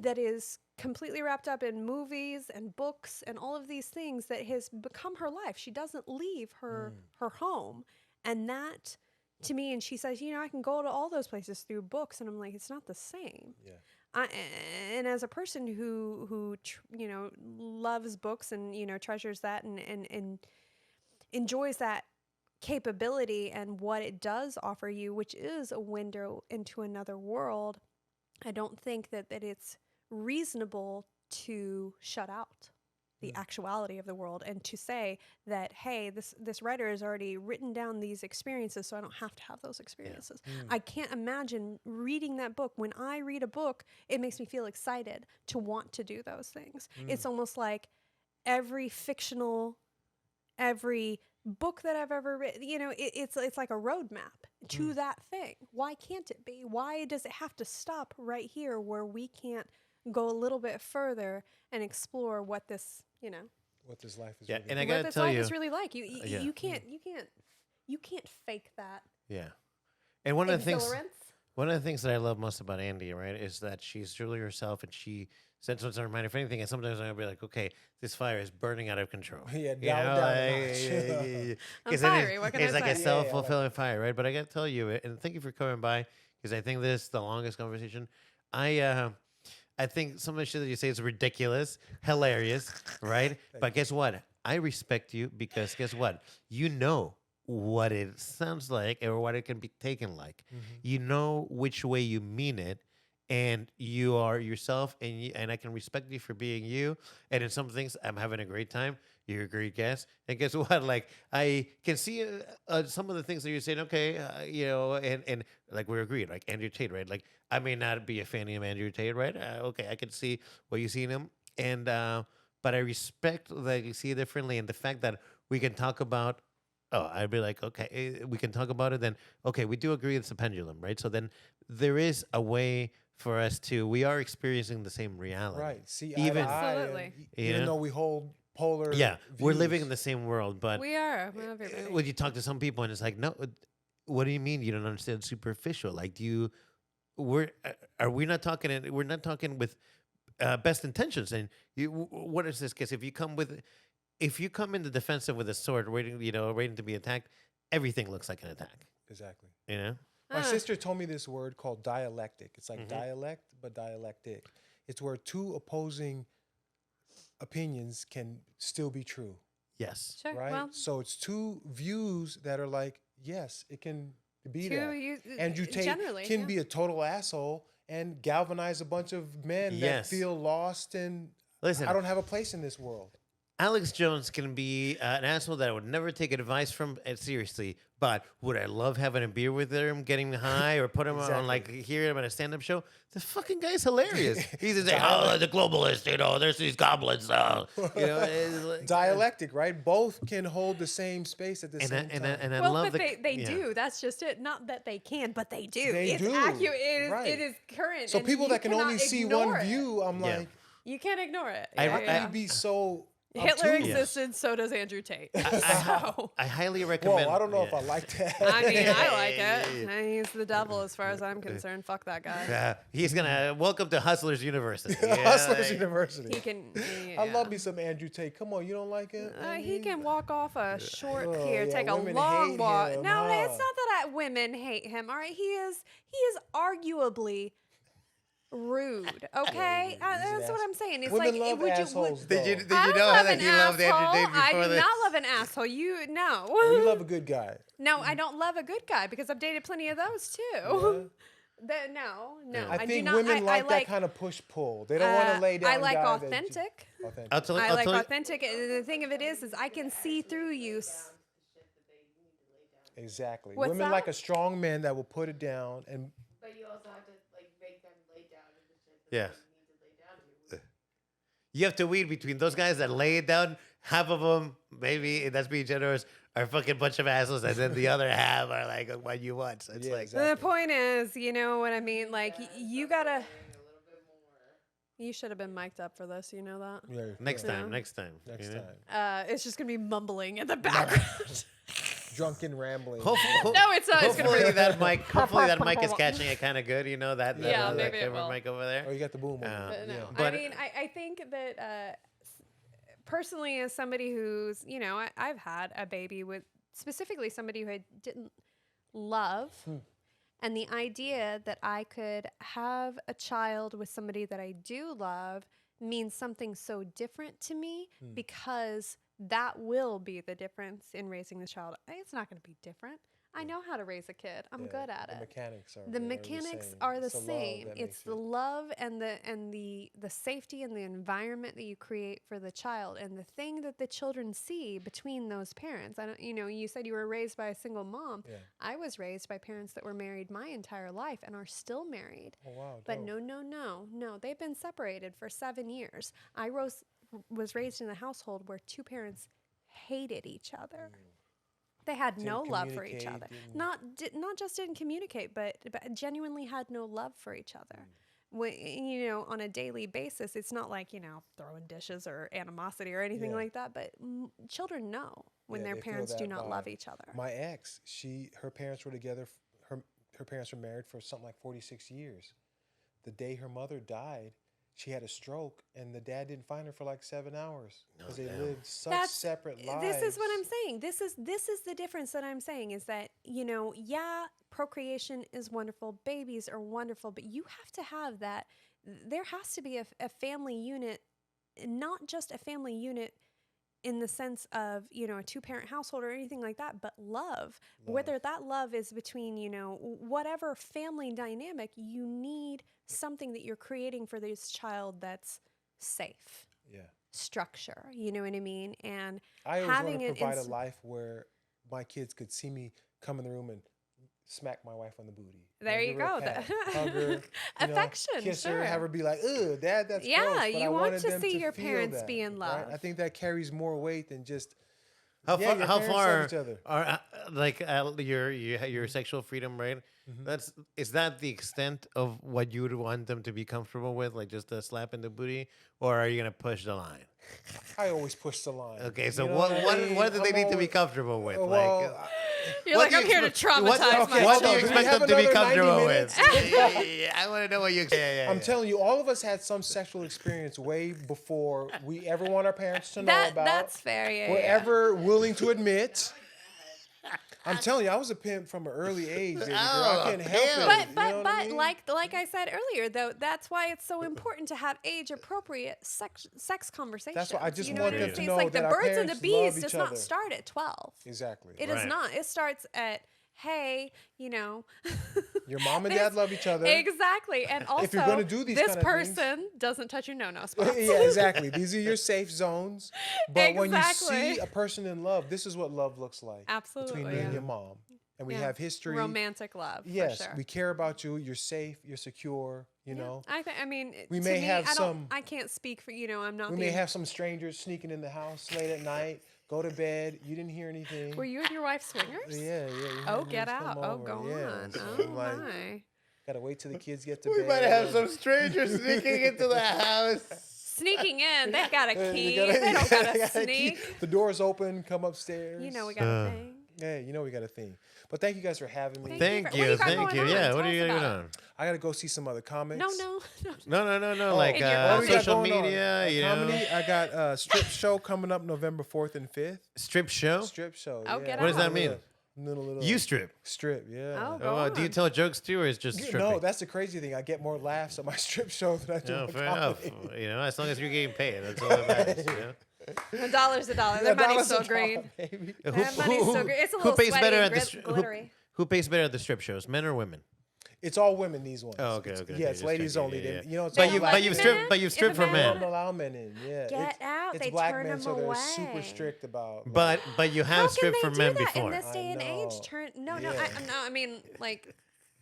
that is completely wrapped up in movies and books and all of these things that has become her life. She doesn't leave her home. And that to me, and she says, I can go to all those places through books. And I'm like, it's not the same. Yeah. And as a person who loves books and, treasures that and enjoys that capability and what it does offer you, which is a window into another world, I don't think that it's reasonable to shut out the actuality of the world and to say that, hey, this writer has already written down these experiences, so I don't have to have those experiences. I can't imagine reading that book. When I read a book, it makes me feel excited to want to do those things. It's almost like every book that I've ever written, it's like a roadmap to that thing. Why can't it be? Why does it have to stop right here where we can't go a little bit further and explore what this, What this life is Yeah, really and I like. what gotta this tell life you, is really like. You yeah. can't fake that. yeah. And one of the things, Exhilarance. one of the things that I love most about Andie, right, is that she's truly herself, and she sends what's on her mind. If anything, and sometimes I'll be like, okay, this fire is burning out of control. Yeah, You down, know, down a notch. I'm 'cause fiery, what can it's I like say? a Yeah, self-fulfilling fire, right? But I gotta tell you, and thank you for coming by, because I think this is the longest conversation. I think some of the shit that you say is ridiculous, hilarious, right? But guess what? I respect you because guess what? You know what it sounds like or what it can be taken like. You know which way you mean it, and you are yourself, and I can respect you for being you. And in some things, I'm having a great time. You're a great guest, and guess what? Like I can see some of the things that you're saying. Okay, and like we agreed, like Andrew Tate, right? Like I may not be a fan of Andrew Tate, right? Okay, I can see what you see in him, and but I respect that you see it differently, and the fact that we can talk about. Oh, I'd be like, okay, we can talk about it. Then, okay, we do agree it's a pendulum, right? So then there is a way for us to. We are experiencing the same reality, Right. See, Even- eye to eye, Absolutely. and Yeah. even though we hold polar Yeah, we're living views. in the same world, but We are. Everybody. when you talk to some people and it's like, no, what do you mean you don't understand superficial? Like, are we not talking? We're not talking with best intentions. And what is this? Because if you come in the defensive with a sword, waiting to be attacked, everything looks like an attack. Exactly. You know? My sister told me this word called dialectic. It's like dialect, but dialectic. It's where two opposing opinions can still be true, Yes. Sure. right? Well, So it's two views that are like, yes, it can be two, that. Andrew Tate generally, can yeah. be a total asshole and galvanize a bunch of men Yes. that feel lost and Listen, I don't have a place in this world. Alex Jones can be an asshole that I would never take advice from seriously, but would I love having a beer with him, getting high, or put him on, like, hear him at a stand-up show? The fucking guy's hilarious. He's just like, oh, the globalist, there's these goblins. It's like- Dialectic, right? Both can hold the same space at the and same time. I well, love but the they yeah. do. That's just it. Not that they can, but they do. They it's do. accurate. It Right. is current. So and people you that can only cannot see ignore one it. view, I'm Yeah. like, You can't ignore it. I- Yeah, how yeah, can yeah. you be so Hitler obtuse? existed, so does Andrew Tate. Wow. I highly Whoa, recommend. I don't know if yeah. I like that. I mean, I like it. He's the devil as far as I'm concerned. Fuck that guy. Yeah, he's gonna welcome to Hustlers University. Hustlers like- University. He can. I love me some Andrew Tate. Come on, you don't like it? He can walk off a short Oh, pier, yeah, take a women long hate walk. him, No, huh? it's not that women hate him. All right, he is arguably rude. Okay, he's an that's what I'm saying. It's Women like, love would assholes, Did you though. I know don't how love that an he loved Andrew asshole. Tate I before do this? not love an asshole. You no. Oh, you love a good guy. No, I don't love a good guy because I've dated plenty of those too. No. I do think not. women I like that kind of push-pull. They don't want to lay down I like guy that authentic. authentic. I'll tell I I'll like tell you- authentic. And the thing of it is I can see through you. Exactly. What's Women that? like a strong man that will put it down and But you also have to like make them lay down in the shit that Yeah. they need to lay down to. You have to weed between those guys that lay it down. Half of them, maybe that's being generous, are fucking bunch of assholes, and then the other half are like what you want. So it's Yeah, like exactly. The point is, you know what I mean? Like, you gotta. A little bit more. You should have been mic'd up for this. You know that? Yeah, next yeah. time, next time, Next you know? time. It's just gonna be mumbling in the background. Drunken rambling. No, it's not. It's gonna Hopefully be. hopefully that mic is catching it kind of good. You know that Yeah, that maybe it camera will. mic over there. Oh, you got the boom. Uh, on. But no, Yeah. But- I mean, I think that personally, as somebody who's, you know, I've had a baby with specifically somebody who I didn't love. And the idea that I could have a child with somebody that I do love means something so different to me because that will be the difference in raising the child. It's not going to be different. I know how to raise a kid. I'm Yeah, good at the it. Mechanics are The mechanics are the same. It's the love and the safety and the environment that you create for the child, and the thing that the children see between those parents. I don't, you know, you said you were raised by a single mom. Yeah. I was raised by parents that were married my entire life and are still married. Oh wow. But dope. no, they've been separated for 7 years. I was raised in a household where two parents hated each other. They had Didn't no love for each communicate, other. didn't- Not just didn't communicate, but genuinely had no love for each other. When, you know, on a daily basis, it's not like, you know, throwing dishes or animosity or anything Yeah. like that. But children know when Yeah, their they feel parents do that not vibe. love each other. My ex, her parents were together. Her parents were married for something like 46 years. The day her mother died, she had a stroke, and the dad didn't find her for like 7 hours because they damn. lived such That's- separate lives. This is what I'm saying. This is the difference that I'm saying is that, you know, yeah, procreation is wonderful, babies are wonderful, but you have to have that. There has to be a family unit, not just a family unit in the sense of, you know, a two-parent household or anything like that, but love. Whether that love is between, you know, whatever family dynamic, you need something that you're creating for this child that's safe. Yeah. Structure, you know what I mean? And I always want having to it provide a ins- life where my kids could see me come in the room and smack my wife on the booty. There you give her a go. pat, hug her, you know, Affection, kiss her, sure. have her be like, "Ugh, Dad, that's Yeah, gross." But you I want wanted to them see your feel parents that, be in right? love. I think that carries more weight than just How yeah, far? your How parents far love each other. are your sexual freedom, right? Is that the extent of what you would want them to be comfortable with, like just a slap in the booty, or are you gonna push the line? I always push the line. Okay, so You know what I mean? what do they I'm need to be always- comfortable with? Well, You're what like, do I'm you here to expect- traumatize what, my what do you Do children. we expect have them to be another 90 comfortable with? minutes? Yeah, I want to know what you. Yeah, I'm telling you, all of us had some sexual experience way before we ever want our parents to know about. That's fair, yeah. We're yeah. ever willing to admit. I'm telling you, I was a pimp from an early age, baby girl. I couldn't help it. pimp. But you know what I mean? like I said earlier, though, that's why it's so important to have age appropriate sex conversations. I just you know want what them I'm to saying? know It's like that the our birds and the parents love bees each does other. not start at 12. Exactly. It does Right. not. It starts at, hey, you know. Your mom and this- dad love each other. Exactly. And also, If you're gonna do these this kind of things- person doesn't touch your no-no spots. Yeah, exactly. These are your safe zones. But when you Exactly. see a person in love, this is what love looks like. Absolutely, Between me and yeah. your mom. And we Yeah. have history. Romantic love, Yes, for sure. we care about you. You're safe. You're secure. You know. I mean, We to may me, have I don't. some- I can't speak for, you know, I'm not We the may have some strangers sneaking in the house late at night. Go to bed. You didn't hear anything. Were you and your wife swingers? Yeah, yeah. you Oh, heard get us come out. Oh, over, go yeah. on. So Oh, I'm like, my. gotta wait till the kids get to We bed. might have some strangers sneaking into the house. Sneaking in. They've got a You key. gotta- They don't you got to gotta keep- sneak. The door's open. Come upstairs. You know we got a thing. Yeah, you know we got a thing. But thank you guys for having me. Thank Thank you. What do you, you got thank going you. on? Yeah, Tell what are you us going about on? I gotta go see some other comics. No. No, like In your What do we got social going on? media, you know, Comedy. I got a strip show coming up November 4th and 5th. strip show. Strip show. Oh, yeah. get What does that out. mean? Little You strip. strip, yeah. Oh, go Oh, do you on. tell jokes too, or is just stripping? No, that's the crazy thing. I get more laughs at my strip show than I do No, at fair enough. comedy. You know, as long as you're getting paid, that's all that matters. You know? A dollar's a dollar. Their Yeah, money's $1 so a green. dollar, baby. Their money's so green. It's a little pays sweaty better and at the glittery. who pays better at the strip shows, men or women? It's all women. These ones. Oh, okay, It's- okay, Yeah, okay, it's just ladies checking, only. yeah, They- yeah. You know, it's But all you- black but you men. strip- but you've stripped for They men. don't allow men in. Yeah, Get out. It's They black turn men, them so they're super away. strict about. But you How have can stripped they for do men that before. in this day and age? know. No. Yeah. I mean, like,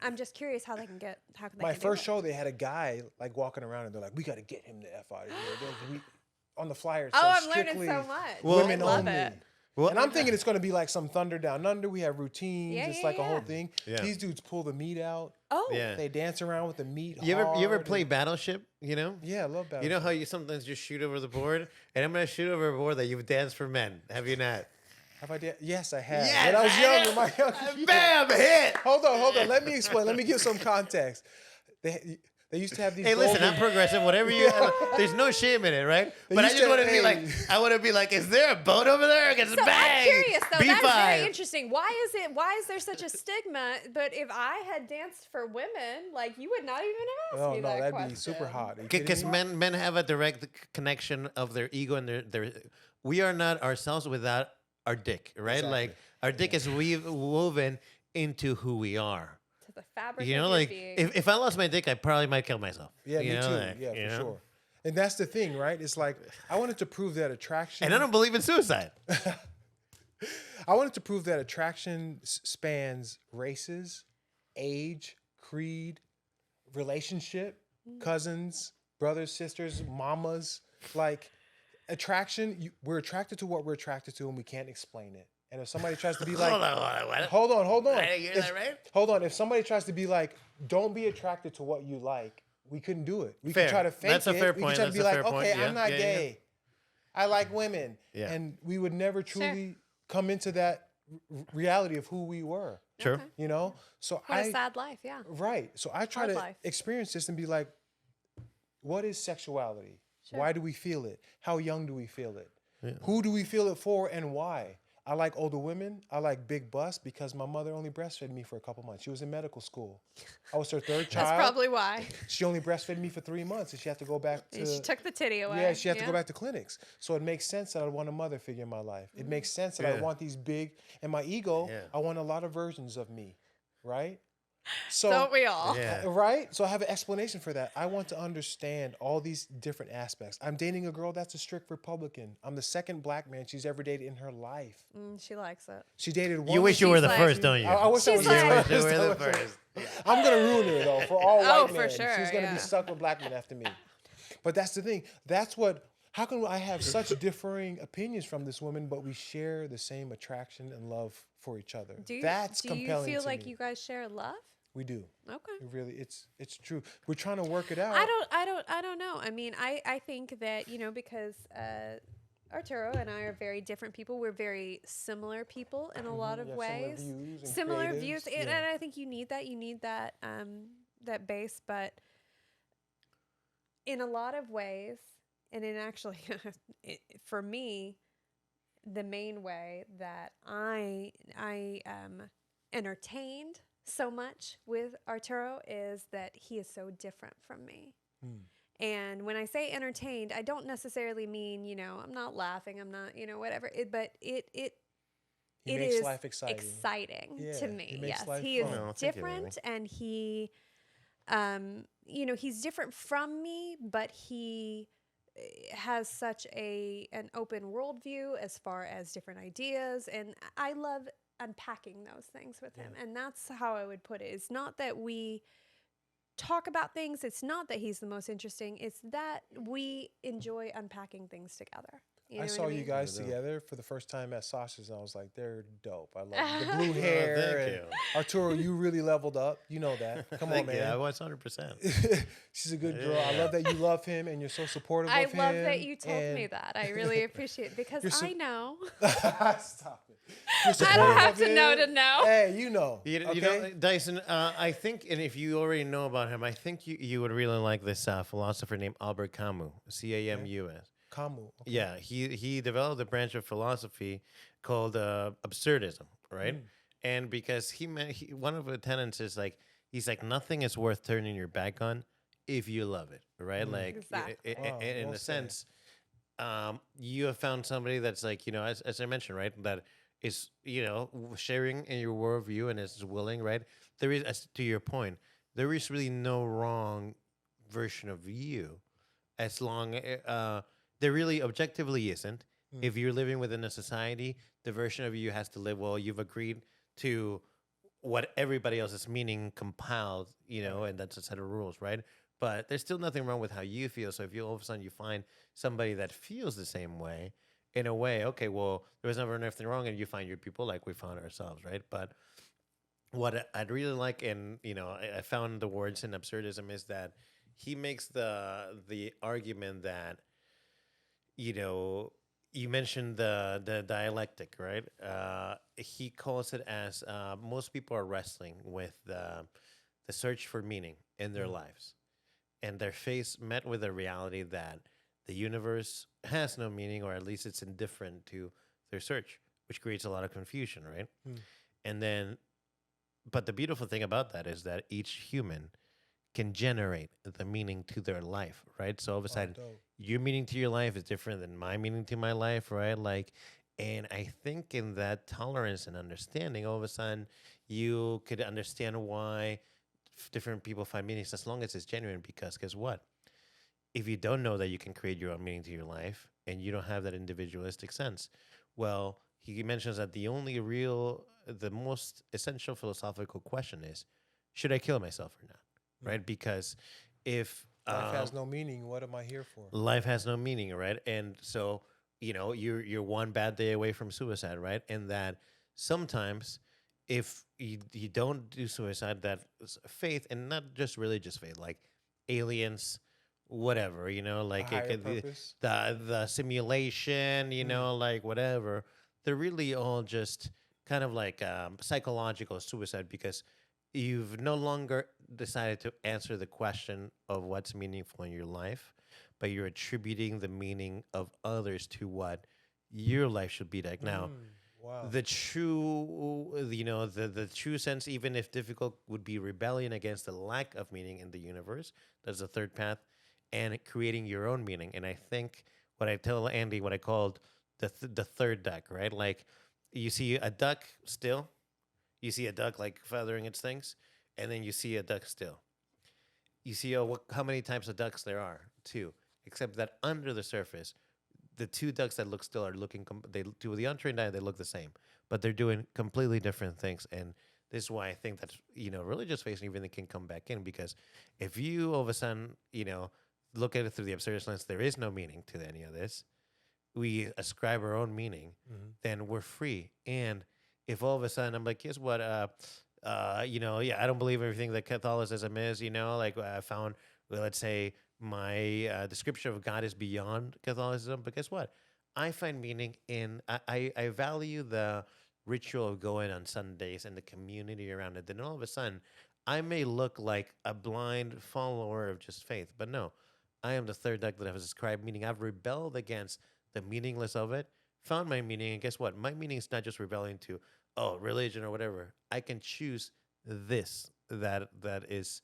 I'm just curious how they can get. How can they? My can first do show, they had a guy like walking around, and they're like, "We got to get him the f out of here." on the flyer. It Oh, says I'm learning strictly so much. women I love only. it. Well, And I'm thinking it's going to be like some Thunder Down Under. We have routines. Yeah, it's yeah, like a whole yeah. thing. Yeah. These dudes pull the meat out. Oh, yeah. They dance around with the meat. You ever hard play and- Battleship? You know. Yeah, I love Battleship. You know how you sometimes just shoot over the board, and I'm gonna shoot over a board that you've danced for men. Have you not? Have I did? Yes, I have. Yes, when I was I younger, have. my younger years. Bam! Hit. Hold on. Let me explain. Let me give some context. They used to have these. Hey, listen, golden- I'm progressive. Whatever you, there's no shame in it, right? But I used just to- want to be hey. like, I want to be like, is there a boat over there? Because so bang, I'm curious though. B5. That's very interesting. Why is there such a stigma? But if I had danced for women, like you would not even ask Oh me no, that that'd question. be super hot. Are you kidding Because me? men have a direct connection of their ego and their we are not ourselves without our dick, right? Exactly. Like our dick is woven into who we are. To the fabric. You know, of your like being. if I lost my dick, I probably might kill myself. Yeah, you me know, too. like, Yeah, you for know? sure. And that's the thing, right? It's like I wanted to prove that attraction. And I don't believe in suicide. I wanted to prove that attraction spans races, age, creed, relationship, cousins, brothers, sisters, mamas. Like attraction, we're attracted to what we're attracted to, and we can't explain it. And if somebody tries to be like, hold on, what? hold on. I didn't get that right? Hold on. If somebody tries to be like, don't be attracted to what you like, we couldn't do it. We Fair. could try to fake That's a it. fair We point. could try to That's be a like, fair point. okay, Yeah, I'm not yeah, yeah. gay. I like women. Yeah. And we would never truly come into that reality of who we were. Sure. Okay. You know? So What a sad life, yeah. Right. So I try Hard to life. experience this and be like, what is sexuality? Sure. Why do we feel it? How young do we feel it? Who do we feel it for and why? I like older women. I like big butts because my mother only breastfed me for a couple months. She was in medical school. I was her third child. That's probably why. She only breastfed me for 3 months and she had to go back to... She took the titty away. Yeah, she had to go back to clinics. So it makes sense that I want a mother figure in my life. It makes sense that I Yeah. want these big... And my ego, Yeah. I want a lot of versions of me, right? So, Don't we all? Yeah. right? So I have an explanation for that. I want to understand all these different aspects. I'm dating a girl that's a strict Republican. I'm the second black man she's ever dated in her life. She likes it. She dated one... You wish you were the like- first, don't you? I wish I She's was like- the You wish you were the first. first. I'm gonna ruin her though for all Oh, white for men. sure, She's gonna yeah. be stuck with black men after me. But that's the thing. That's what. How can I have such differing opinions from this woman, but we share the same attraction and love for each other? That's do you compelling feel to like me. you guys share love? We do. Okay. It really, it's true. We're trying to work it out. I don't know. I mean, I think that, you know, because Arturo and I are very different people. We're very similar people in a lot of You have ways. Similar views. And Similar creatives. views. Yeah. And I think you need that. You need that that base. But in a lot of ways, and in actually, for me, the main way that I am entertained so much with Arturo is that he is so different from me. And when I say entertained, I don't necessarily mean, you know, I'm not laughing, I'm not, you know, whatever. But it He it makes is life exciting. to Yeah, me. he makes Yes, life he is fun. No, thank you, Lily. different, and he, you know, he's different from me, but he has such an open worldview as far as different ideas, and I love unpacking those things with him. And that's how I would put it. It's not that we talk about things, it's not that he's the most interesting, it's that we enjoy unpacking things together. You know I what saw you mean? guys Yeah, no. together for the first time at Sasha's, and I was like, they're dope. I love it. The blue Oh, hair. thank and you. Arturo, you really leveled up. You know that. Come on, Thank you. I man. was 100%. She's a good girl. I Yeah. love that you love him and you're so supportive I of him. love that you told me and- that. I really appreciate it because You're so- I know. Stop it. You're I don't supportive have of to know him. to know. Hey, you know. You okay? know, Dyson, I think, and if you already know about him, I think you would really like this philosopher named Albert Camus, Camus. Camus. Okay. Yeah, he developed a branch of philosophy called absurdism, right? And because one of the tenets is like, he's like, nothing is worth turning your back on if you love it, right? Like, Exactly. Wow, in well a said. sense, you have found somebody that's like, you know, as I mentioned, right, that is, you know, sharing in your worldview and is willing, right? There is, as to your point, there is really no wrong version of you, as long there really objectively isn't. If you're living within a society, the version of you has to live well. You've agreed to what everybody else's meaning compiled, you know, and that's a set of rules, right? But there's still nothing wrong with how you feel. So if you all of a sudden you find somebody that feels the same way, in a way, okay, well, there was never anything wrong, and you find your people like we found ourselves, right? But what I'd really like, and I found the words in absurdism is that he makes the argument that you know you mentioned the dialectic, right? He calls it as most people are wrestling with the search for meaning in their lives, and they're met with the reality that the universe has no meaning, or at least it's indifferent to their search, which creates a lot of confusion, right? And then, but the beautiful thing about that is that each human can generate the meaning to their life, right? So all of a sudden, dope. your meaning to your life is different than my meaning to my life, right? Like, and I think in that tolerance and understanding, all of a sudden, you could understand why different people find meanings as long as it's genuine. Because guess what? If you don't know that you can create your own meaning to your life and you don't have that individualistic sense, well, he mentions that the most essential philosophical question is, should I kill myself or not? Right? Because if Life has no meaning. What am I here for? life has no meaning, right? And so, you're one bad day away from suicide, right? And that sometimes if you don't do suicide, that faith, and not just religious faith, like aliens, whatever, like it higher could be purpose? the simulation, like whatever. They're really all just kind of like psychological suicide, because you've no longer decided to answer the question of what's meaningful in your life, but you're attributing the meaning of others to what your life should be like. Now, Wow. the true, the true sense, even if difficult, would be rebellion against the lack of meaning in the universe. That's the third path, and creating your own meaning. And I think what I tell Andie, what I called the third duck, right? Like, you see a duck still, you see a duck like feathering its things, and then you see a duck still. You see how many types of ducks there are? Two. Except that under the surface, the two ducks that look still are looking. To the untrained eye, they look the same, but they're doing completely different things. And this is why I think that religious faith even can come back in, because if you all of a sudden look at it through the absurdist lens, there is no meaning to any of this. We ascribe our own meaning, then we're free. And if all of a sudden I'm like, guess what? I don't believe everything that Catholicism is. Like I found, well, let's say my description of God is beyond Catholicism. But guess what? I find meaning in. I value the ritual of going on Sundays and the community around it. Then all of a sudden, I may look like a blind follower of just faith, but no, I am the third duck that has ascribed meaning. I've rebelled against the meaningless of it, found my meaning, and guess what? My meaning is not just rebelling to religion or whatever. I can choose this that is.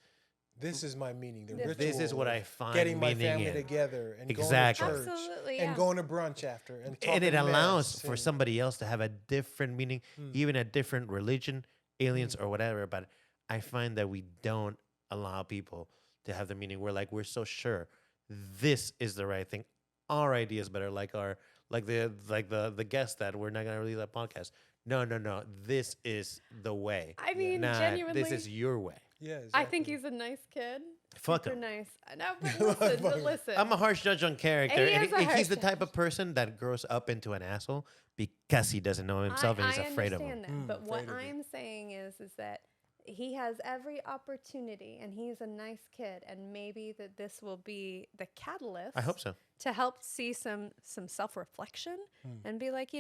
This is my meaning. The This ritual. This is what of I find getting my meaning family in. together and Exactly. going to church Absolutely, and yeah. going to brunch after and talking And it allows mess for and- somebody else to have a different meaning, even a different religion, aliens or whatever. But I find that we don't allow people to have the meaning. We're so sure this is the right thing. Our idea is better. The guest that we're not gonna release that podcast. No. This is the way. I mean, Nah, genuinely, this is your way. Yeah, I think exactly. he's a nice kid. Fuck Super him. nice. No, but listen. I'm a harsh judge on character, He and is a he's harsh the type of person that grows up into an asshole because he doesn't know himself and he's afraid of him. understand that, but what afraid of it. I'm saying is that he has every opportunity, and he's a nice kid, and maybe that this will be the catalyst. I hope so. To help see some self-reflection and be like,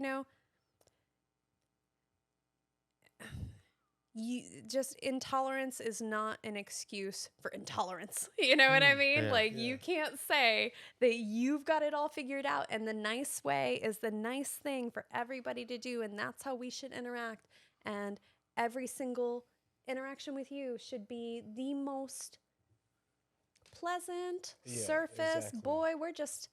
just intolerance is not an excuse for intolerance. You know what I mean? Yeah. Like, you can't say that you've got it all figured out and the nice way is the nice thing for everybody to do, and that's how we should interact. And every single interaction with you should be the most pleasant Yeah, surface. exactly. Boy, we're just,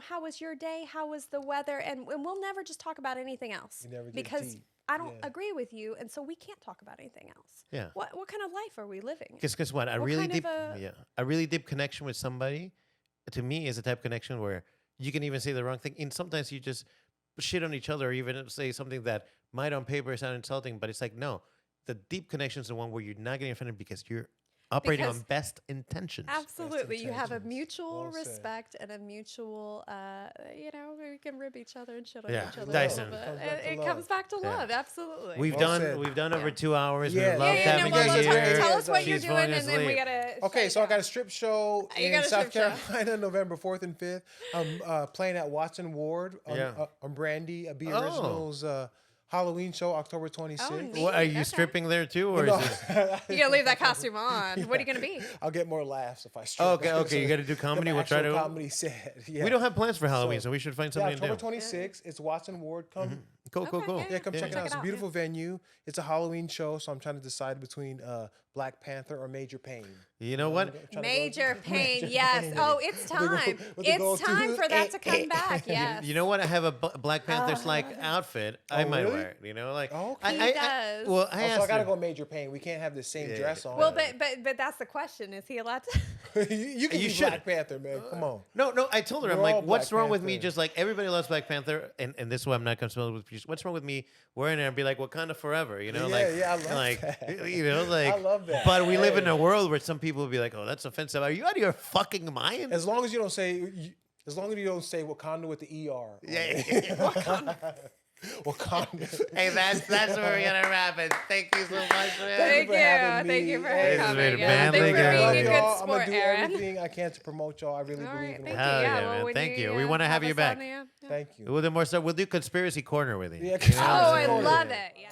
how was your day? How was the weather? And we'll never just talk about anything else You never get because deep. I don't Yeah. agree with you, and so we can't talk about anything else. Yeah. What kind of life are we living? Because guess what? What kind of A really deep connection with somebody, to me, is a type of connection where you can even say the wrong thing, and sometimes you just shit on each other, or even say something that might on paper sound insulting, but it's like, no, the deep connection is the one where you're not getting offended because you're Operating Because- on best intentions. Absolutely. You have a intentions. mutual Well said. respect and a mutual, we can rib each other and shit on Yeah, each other. Dyson. A little Comes bit. back to It love. comes back to Yeah. love. Absolutely. We've Well done said. we've done over Yeah. 2 hours. Yeah. We love yeah, having well, you here. tell us what you're She's doing, falling and then we asleep. gotta. Okay, shut so I it got down. a strip show You in got a South strip show. Carolina, November 4th and 5th. I'm playing at Watson Ward Yeah. on Brandy, Be Oh. Originals Halloween show, October 26th. neat. What, are you Okay. stripping there too, or No, is this? You gotta leave that costume on. What are you gonna be? I'll get more laughs if I strip. Oh, okay. You got to do comedy. We'll try to. comedy set. Yeah. We don't have plans for Halloween, so we should find Yeah, something to do. October 26th. It's Watson Ward. Come. Cool. Okay, Yeah, come check it Check out. it It's a out, beautiful venue. It's a Halloween show, so I'm trying to decide between Black Panther or Major Payne. You know what? Trying to go- Major pain, Major yes. Pain. Oh, it's With the gold- time. with the gold It's time tooth. for that to come back. Yes. You know what? I have a Black Panther's like outfit. I might really? wear it. You know, like Oh, I, okay. He I, does. well, I Oh, so I asked gotta her. go Major Payne. We can't have the same Yeah. dress on. Well, but that's the question. Is he allowed to? you can You be should. Black Panther, man. Come on. No. I told her, I'm We're all like, what's Black wrong with me? Panther. Just like everybody loves Black Panther, and this is why I'm not comfortable with. What's wrong with me wearing it and be like, Wakanda forever? You know, Yeah, I love like, that. you know, like. I love that. But we live in Hey. a world where some people will be like, oh, that's offensive. Are you out of your fucking mind? As long as you don't say, as long as you don't say Wakanda with the ER. Yeah. Wakanda. Hey, that's where we're gonna wrap it. Thank you so much, man. Thank for you. having Thank me. you for Hey, this has been coming. a Yeah, manly thanks for guy. being a Love good y'all. I'm sport, gonna do Aaron. everything I can to promote y'all. I really All believe right, in thank it. Hell you. yeah, Yeah, man. when Thank you. We wanna have you us back. on, yeah. Thank you. We'll do more stuff. We'll do conspiracy corner with you. Yeah, You know? Oh, I Corner. love it. Yeah.